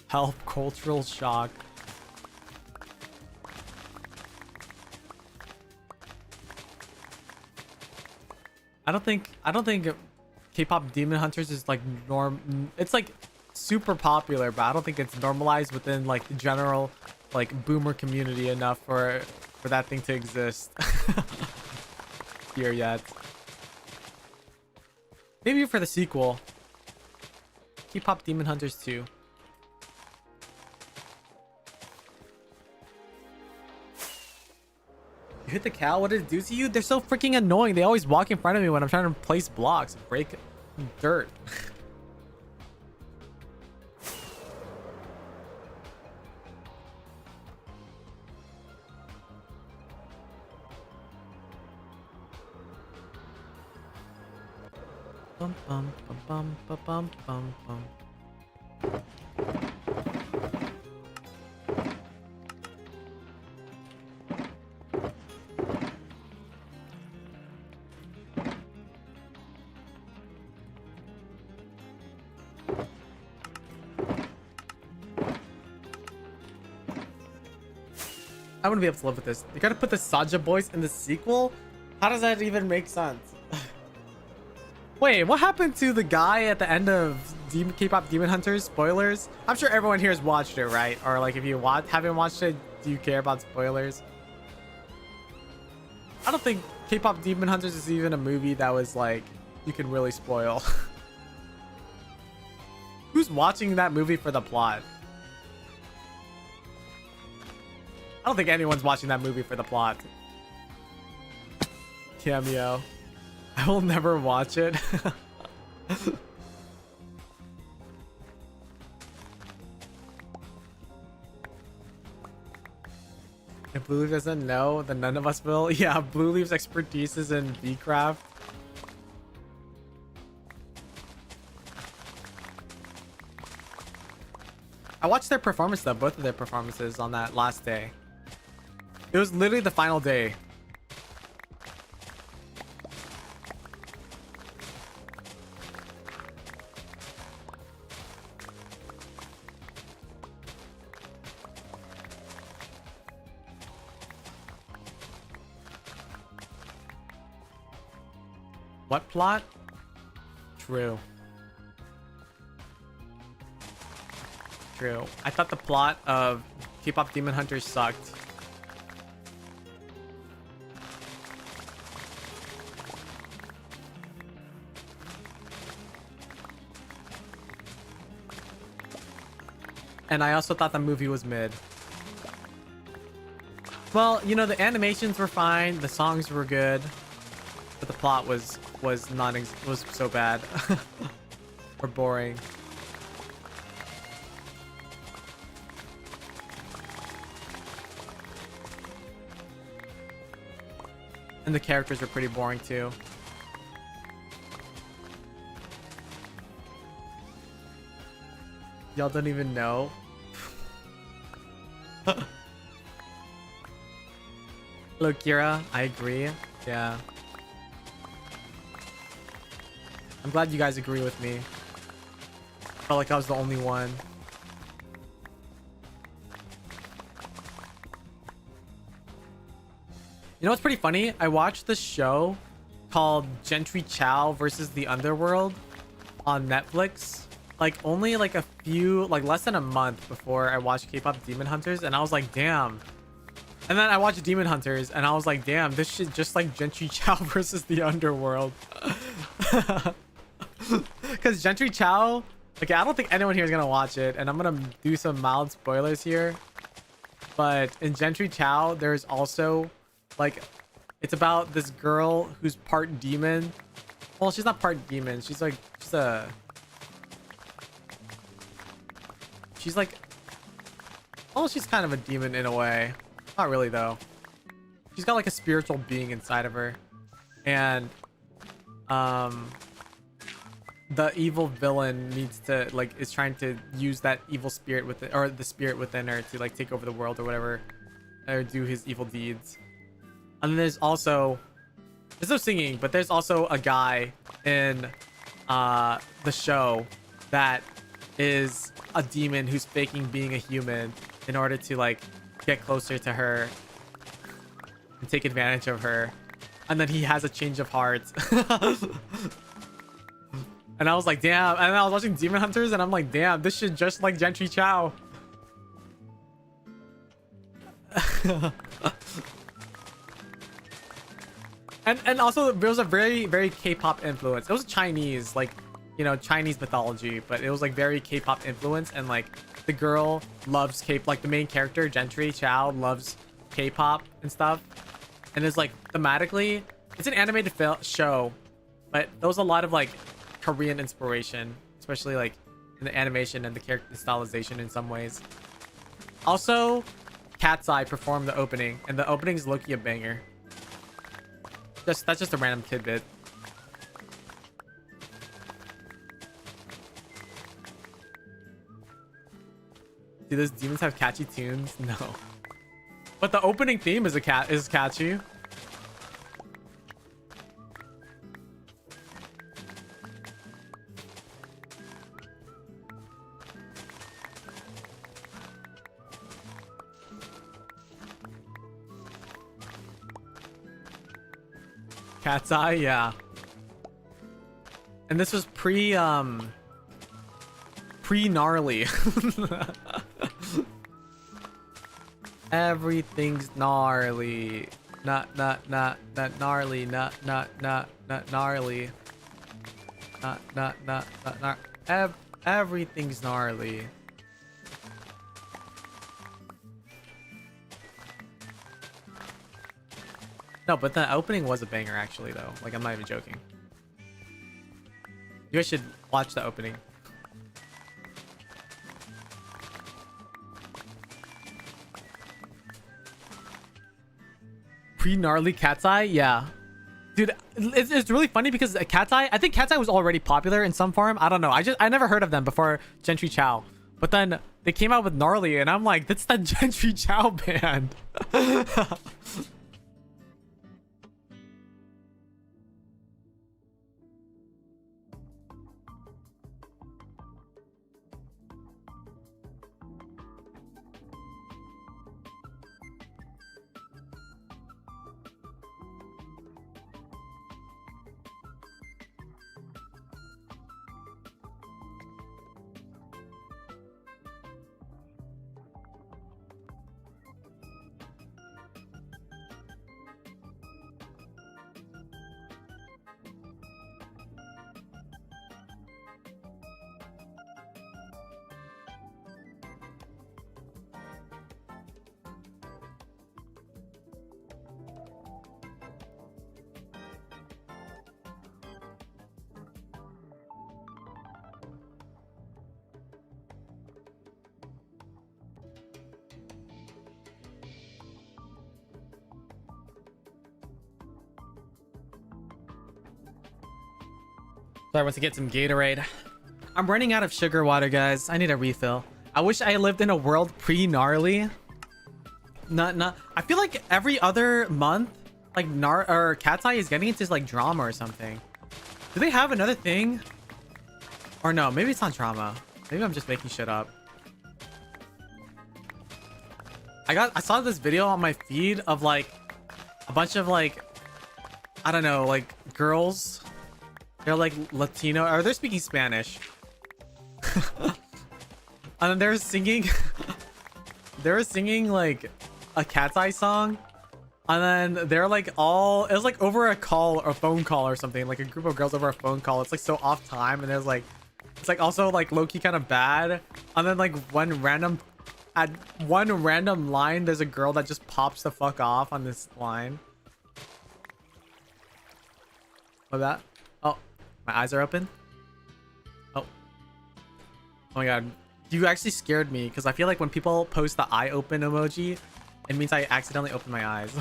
Help, cultural shock. I don't think K-pop Demon Hunters is like it's like super popular, but I don't think it's normalized within like the general like boomer community enough for that thing to exist here yet. Maybe for the sequel. K-pop Demon Hunters 2. You hit the cow? What did it do to you? They're so freaking annoying. They always walk in front of me when I'm trying to place blocks and break dirt. Bum, bum, bum, bum, bum, bum, bum. I wouldn't be able to live with this. You gotta put the Saja boys in the sequel? How does that even make sense? Wait, what happened to the guy at the end of K-pop Demon Hunters? Spoilers? I'm sure everyone here has watched it, right? Or like if you haven't watched it, do you care about spoilers? I don't think K-pop Demon Hunters is even a movie that was like you can really spoil. Who's watching that movie for the plot? I don't think anyone's watching that movie for the plot. Cameo. I will never watch it. If Blue Leaf doesn't know, then none of us will. Yeah, Blue Leaf's expertise is in V-Craft. I watched their performance though, both of their performances on that last day. It was literally the final day. What plot? True. True. I thought the plot of K-pop Demon Hunters sucked. And I also thought the movie was mid. Well, you know, the animations were fine, the songs were good, but the plot was so bad. Or boring. And the characters were pretty boring too. Y'all don't even know. Look, Kira, I agree. Yeah. I'm glad you guys agree with me. Felt like I was the only one. You know what's pretty funny? I watched this show called Gentry Chow versus the Underworld on Netflix. like only like a few, like less than a month before I watched K-pop Demon Hunters, and I was like, damn. And then I watched Demon Hunters, and I was like, damn, this shit just like Gentry Chow versus the Underworld. Because Gentry Chow, okay, I don't think anyone here is gonna watch it, and I'm gonna do some mild spoilers here. But in Gentry Chow, there's also like, it's about this girl who's part demon. Well, she's not part demon. She's like, she's like, oh, she's kind of a demon in a way. Not really though. She's got like a spiritual being inside of her, and the evil villain needs to like is trying to use that evil spirit within, or the spirit within her, to like take over the world or whatever, or do his evil deeds. And then there's no singing, but there's also a guy in the show that is a demon who's faking being a human in order to like get closer to her and take advantage of her. And then he has a change of heart. And I was like, damn. And then I was watching Demon Hunters, and I'm like, damn, this shit just like Gentry Chow. and also there was a very, very K-pop influence. It was Chinese, like, you know, Chinese mythology, but it was like very K-pop influence, and like the girl loves like the main character, Gentry Chow, loves K-pop and stuff. And it's like thematically, it's an animated show, but there was a lot of like Korean inspiration, especially like in the animation and the character stylization in some ways. Also, Cat's Eye performed the opening, and the opening's low-key a banger. That's just a random tidbit. Do those demons have catchy tunes? No. But the opening theme is catchy. Cat's Eye, yeah. And this was pre-gnarly. Everything's gnarly. Not gnarly. Not gnarly. Not everything's gnarly. No, but the opening was a banger actually though. Like, I'm not even joking. You guys should watch the opening. Pre-gnarly Cat's Eye? Yeah. Dude, it's really funny because Cat's Eye, I think Cat's Eye was already popular in some form. I don't know. I never heard of them before Gentry Chow. But then they came out with Gnarly, and I'm like, that's the Gentry Chow band. So I went to get some Gatorade. I'm running out of sugar water, guys. I need a refill. I wish I lived in a world pre-gnarly. Not. I feel like every other month, like Cat's Eye is getting into like drama or something. Do they have another thing? Or no, maybe it's not drama. Maybe I'm just making shit up. I saw this video on my feed of like a bunch of like, I don't know, like girls. They're like Latino, or they're speaking Spanish. And then they were singing they were singing like a Cat's Eye song. And then they're like all, it was like over a call or a phone call or something, like a group of girls over a phone call. It's like so off time, and there's like, it's like also like low-key kind of bad. And then like at one random line, there's a girl that just pops the fuck off on this line. What that? Oh, my eyes are open. Oh my god, you actually scared me, because I feel like when people post the eye open emoji, it means I accidentally opened my eyes.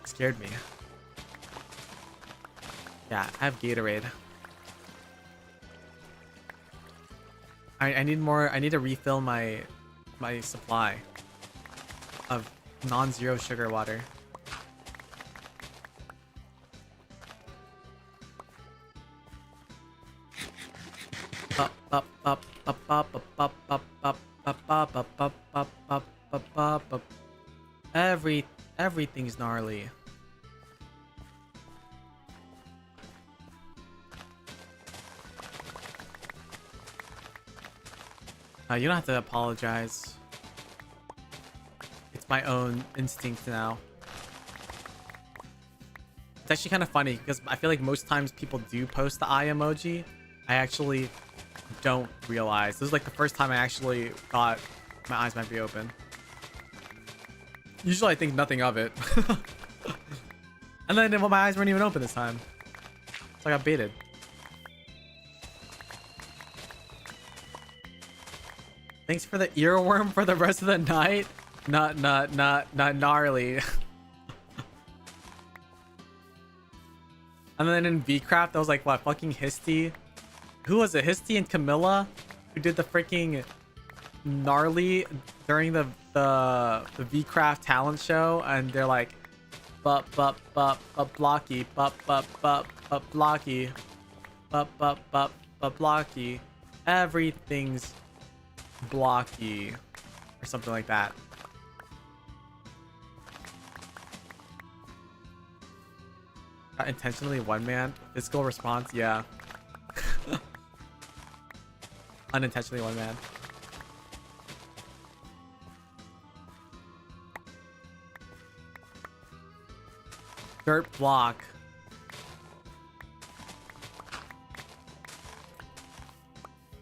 Scared me. Yeah, I have Gatorade. I need more. I need to refill my supply of non-zero sugar water. Everything's gnarly. You don't have to apologize. It's my own instinct now. It's actually kind of funny because I feel like most times people do post the eye emoji. I actually don't realize. This is like the first time I actually thought my eyes might be open. Usually I think nothing of it. And then well, my eyes weren't even open this time. So I got baited. Thanks for the earworm for the rest of the night. Not gnarly. And then in VCraft, that was like, what, fucking Histy? Who was it? Histy and Camilla? Who did the freaking gnarly during the VCraft talent show? And they're like, blocky, blocky, blocky. Everything's blocky. Or something like that. Intentionally one man physical response, yeah. Unintentionally one man. Dirt block.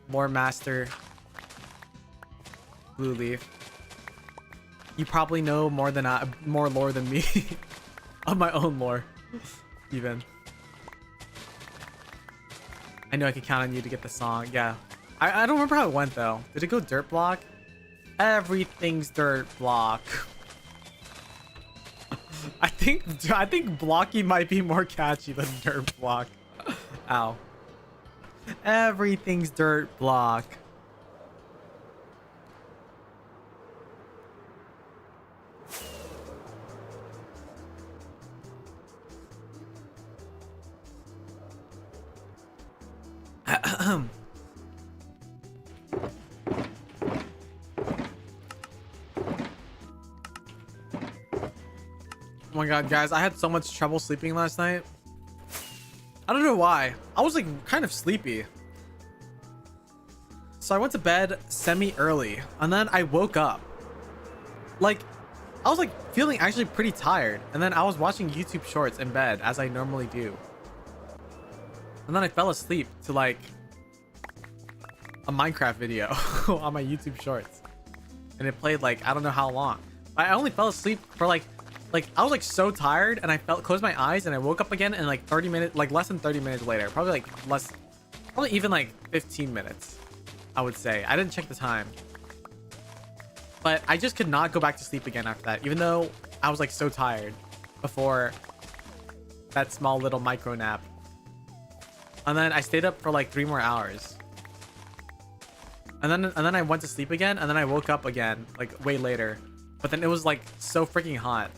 Lore master. Blue leaf. You probably know more lore than me. Of my own lore. Even. I know I can count on you to get the song. Yeah. I don't remember how it went though. Did it go dirt block? Everything's dirt block. I think blocky might be more catchy than dirt block. Ow. Everything's dirt block. Oh my god, guys, I had so much trouble sleeping last night. I don't know why. I was like kind of sleepy. So I went to bed semi-early and then I woke up. Like, I was like feeling actually pretty tired. And then I was watching YouTube shorts in bed as I normally do. And then I fell asleep to like a Minecraft video on my YouTube shorts. And it played like, I don't know how long. I only fell asleep for like I was like so tired and I closed my eyes and I woke up again in like 30 minutes, like less than 30 minutes later. Probably even like 15 minutes, I would say. I didn't check the time. But I just could not go back to sleep again after that, even though I was like so tired before that small little micro nap. And then I stayed up for like 3 more hours. And then I went to sleep again and then I woke up again like way later. But then it was like so freaking hot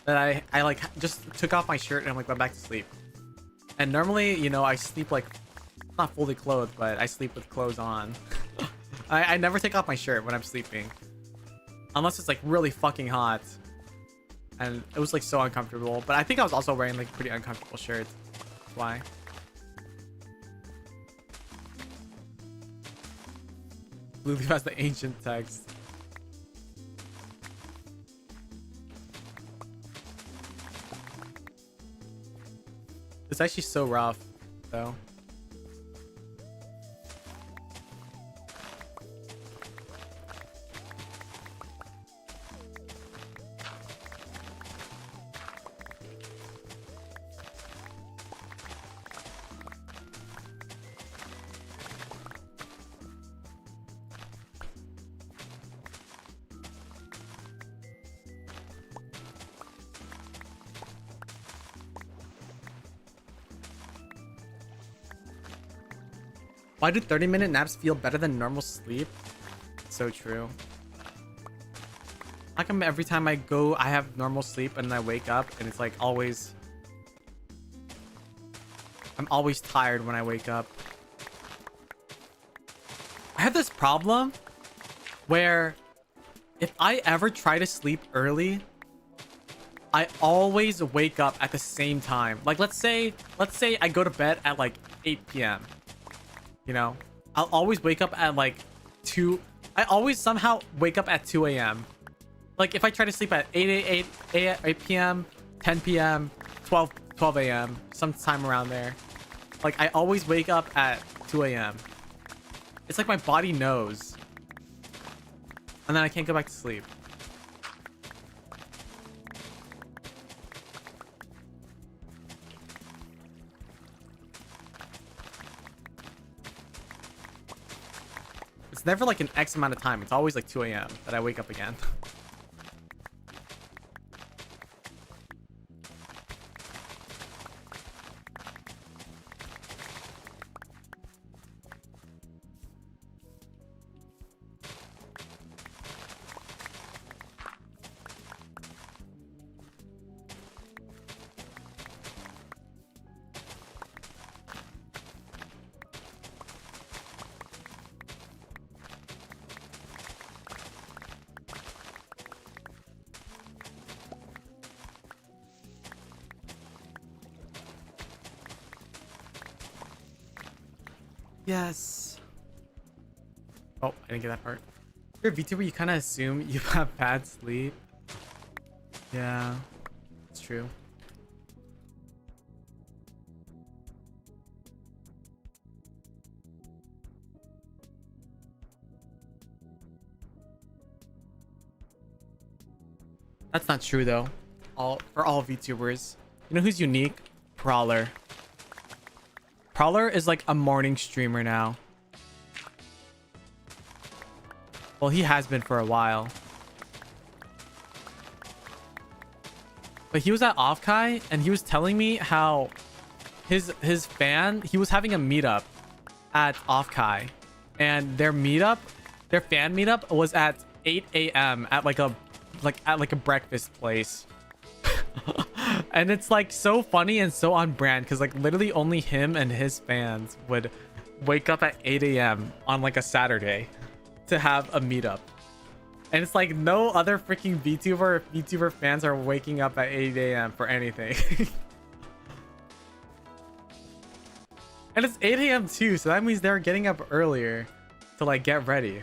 that I like just took off my shirt and like went back to sleep. And normally, you know, I sleep like not fully clothed, but I sleep with clothes on. I never take off my shirt when I'm sleeping. Unless it's like really fucking hot. And it was like so uncomfortable. But I think I was also wearing like pretty uncomfortable shirts. That's why. Blue Leaf has the ancient text. It's actually so rough, though. Why do 30-minute naps feel better than normal sleep? So true. How come every time I go, I have normal sleep and then I wake up and it's like always... I'm always tired when I wake up. I have this problem where if I ever try to sleep early, I always wake up at the same time. Like let's say I go to bed at like 8 p.m. You know, I'll always wake up at like 2. I always somehow wake up at 2 a.m. Like if I try to sleep at 8 p.m., 10 p.m., 12 a.m., sometime around there. Like I always wake up at 2 a.m. It's like my body knows. And then I can't go back to sleep. It's never like an X amount of time. It's always like 2 a.m. that I wake up again. Yes. Oh, I didn't get that part. If you're a VTuber, you kind of assume you have bad sleep. Yeah, it's true. That's not true though. For all VTubers, you know who's unique? Prowler. Prowler is like a morning streamer now. Well, he has been for a while. But he was at Offkai and he was telling me how his fan, he was having a meetup at Offkai, and their fan meetup was at 8 a.m. at like a breakfast place. And it's like so funny and so on brand because like literally only him and his fans would wake up at 8 a.m. on like a Saturday to have a meetup. And it's like no other freaking VTuber fans are waking up at 8 a.m. for anything. And it's 8 a.m. too, so that means they're getting up earlier to like get ready.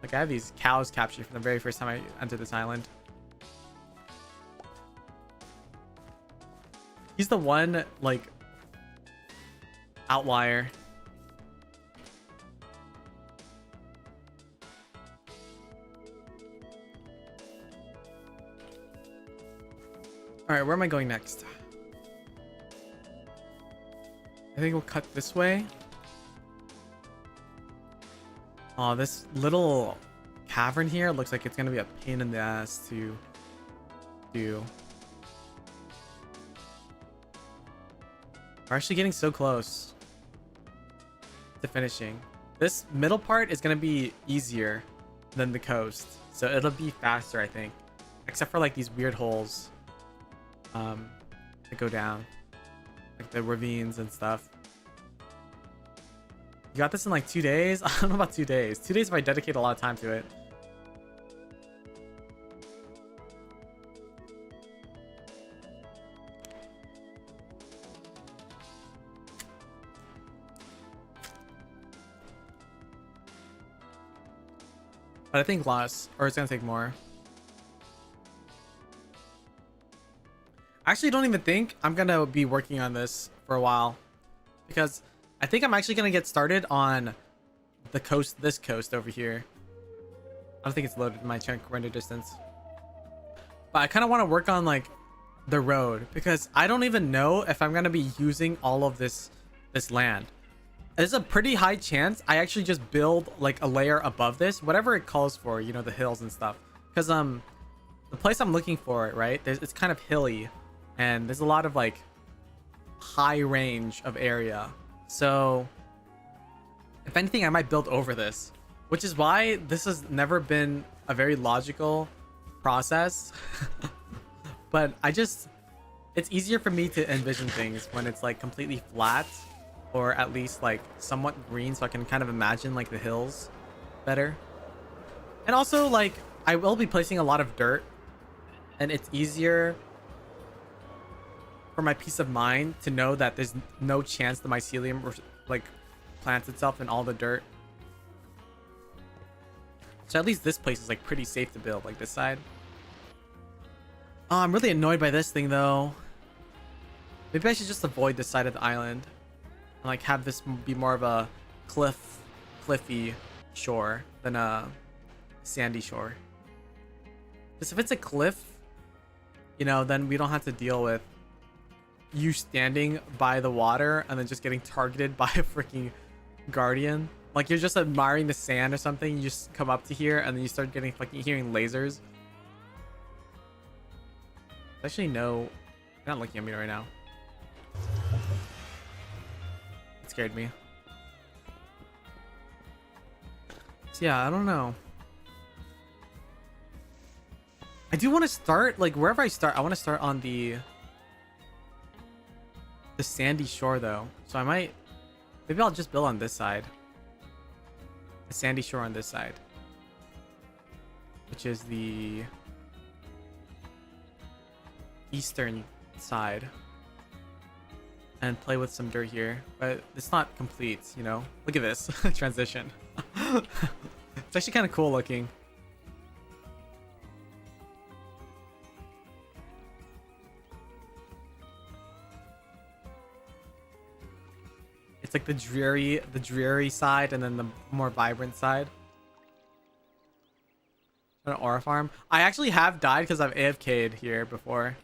Like I have these cows captured from the very first time I entered this island. He's the one like outlier. All right, where am I going next? I think we'll cut this way. Oh, this little cavern here looks like it's gonna be a pain in the ass to do. We're actually getting so close to finishing. This middle part is gonna be easier than the coast, so it'll be faster, I think, except for like these weird holes that go down, like the ravines and stuff. You got this in like 2 days? I don't know about 2 days. 2 days if I dedicate a lot of time to it. But I think less, or it's gonna take more. I actually don't even think I'm gonna be working on this for a while, because I think I'm actually gonna get started on the coast, this coast over here. I don't think it's loaded in my chunk render distance, but I kind of want to work on like the road, because I don't even know if I'm gonna be using all of this land. There's a pretty high chance I actually just build like a layer above this, whatever it calls for, you know, the hills and stuff, because the place I'm looking for, right, it's kind of hilly, and there's a lot of like high range of area. So if anything, I might build over this, which is why this has never been a very logical process. But it's easier for me to envision things when it's like completely flat, or at least like somewhat green, so I can kind of imagine like the hills better. And also, like, I will be placing a lot of dirt, and it's easier for my peace of mind to know that there's no chance the mycelium like plants itself in all the dirt. So at least this place is like pretty safe to build, like this side. Oh, I'm really annoyed by this thing though. Maybe I should just avoid this side of the island and like have this be more of a cliffy shore than a sandy shore. Because if it's a cliff, you know, then we don't have to deal with you standing by the water and then just getting targeted by a freaking guardian. Like, you're just admiring the sand or something, you just come up to here and then you start getting fucking hearing lasers. Actually, no, you're not looking at me right now. It scared me. So yeah, I don't know. I do want to start, like, wherever I start, I want to start on the sandy shore though. So maybe I'll just build on this side. The sandy shore on this side, which is the eastern side, and play with some dirt here, but it's not complete, you know. Look at this transition. It's actually kind of cool looking. It's like the dreary side, and then the more vibrant side. An aura farm. I actually have died because I've AFK'd here before.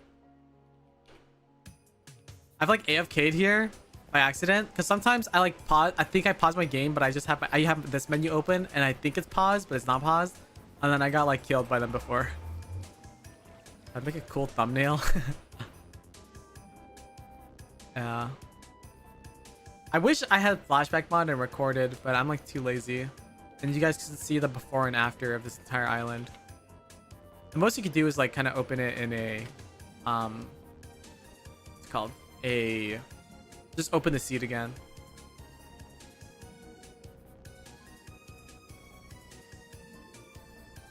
I've like AFK'd here by accident, because sometimes I like pause. I think I paused my game, but I have this menu open and I think it's paused, but it's not paused, and then I got like killed by them before. I'd make a cool thumbnail. Yeah. I wish I had flashback mod and recorded, but I'm like too lazy. And you guys can see the before and after of this entire island. The most you could do is like kind of open it in a it's called just open the seed again.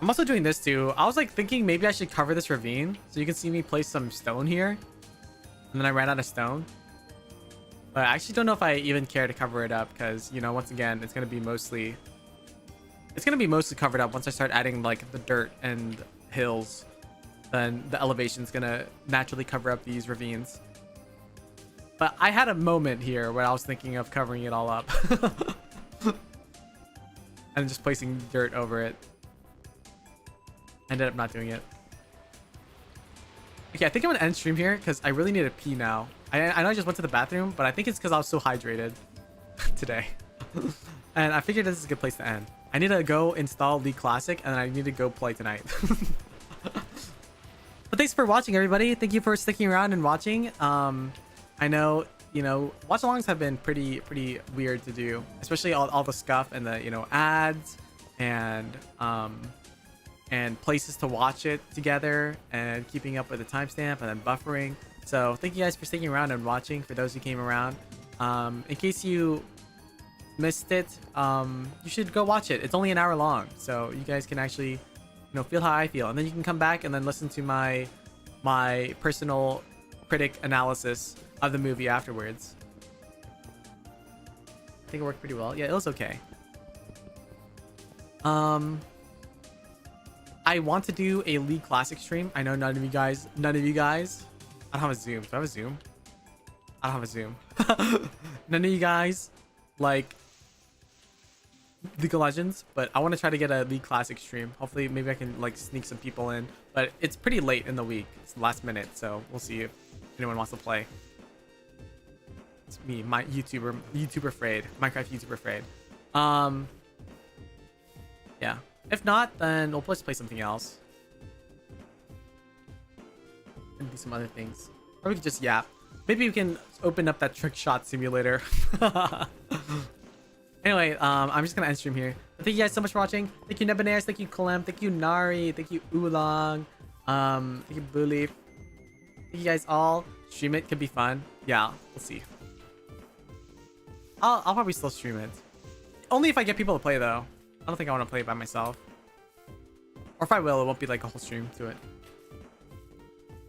I'm also doing this too. I was like thinking maybe I should cover this ravine so you can see me place some stone here, and then I ran out of stone. But I actually don't know if I even care to cover it up, because, you know, once again, it's gonna be mostly covered up once I start adding like the dirt and hills. Then the elevation's gonna naturally cover up these ravines. But I had a moment here where I was thinking of covering it all up and just placing dirt over it. I ended up not doing it. Okay, I think I'm gonna end stream here because I really need to pee now. I know I just went to the bathroom, but I think it's because I was so hydrated today. And I figured this is a good place to end. I need to go install League Classic, and I need to go play tonight. But thanks for watching, everybody. Thank you for sticking around and watching. I know, you know, watch-alongs have been pretty weird to do, especially all the scuff and the, you know, ads and places to watch it together and keeping up with the timestamp and then buffering. So thank you guys for sticking around and watching, for those who came around. In case you missed it, you should go watch it. It's only an hour long, so you guys can actually, you know, feel how I feel, and then you can come back and then listen to my personal critic analysis of the movie afterwards. I think it worked pretty well. Yeah, it was okay. I want to do a League Classic stream. I know none of you guys. I don't have a Zoom. Do I have a Zoom? I don't have a Zoom. None of you guys like League of Legends, but I want to try to get a League Classic stream. Hopefully, maybe I can like sneak some people in. But it's pretty late in the week. It's the last minute, so we'll see if anyone wants to play. It's me, my YouTuber Phreid, Minecraft YouTuber Phreid. Yeah. If not, then we'll just play something else. And do some other things. Or we could just yap. Maybe we can open up that trick shot simulator. Anyway, I'm just gonna end stream here. Thank you guys so much for watching. Thank you Nebanaires, thank you Clem, thank you Nari, thank you Oolong, thank you Blue Leaf. Thank you guys all. Stream it, could be fun. Yeah, we'll see. I'll probably still stream it. Only if I get people to play though. I don't think I want to play it by myself. Or if I will, it won't be like a whole stream to it.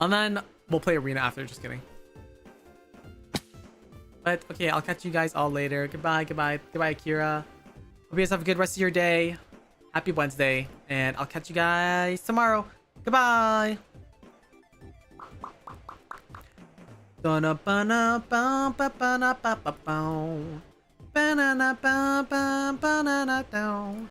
And then we'll play Arena after, just kidding. But okay, I'll catch you guys all later. Goodbye, Akira. Hope you guys have a good rest of your day. Happy Wednesday. And I'll catch you guys tomorrow. Goodbye.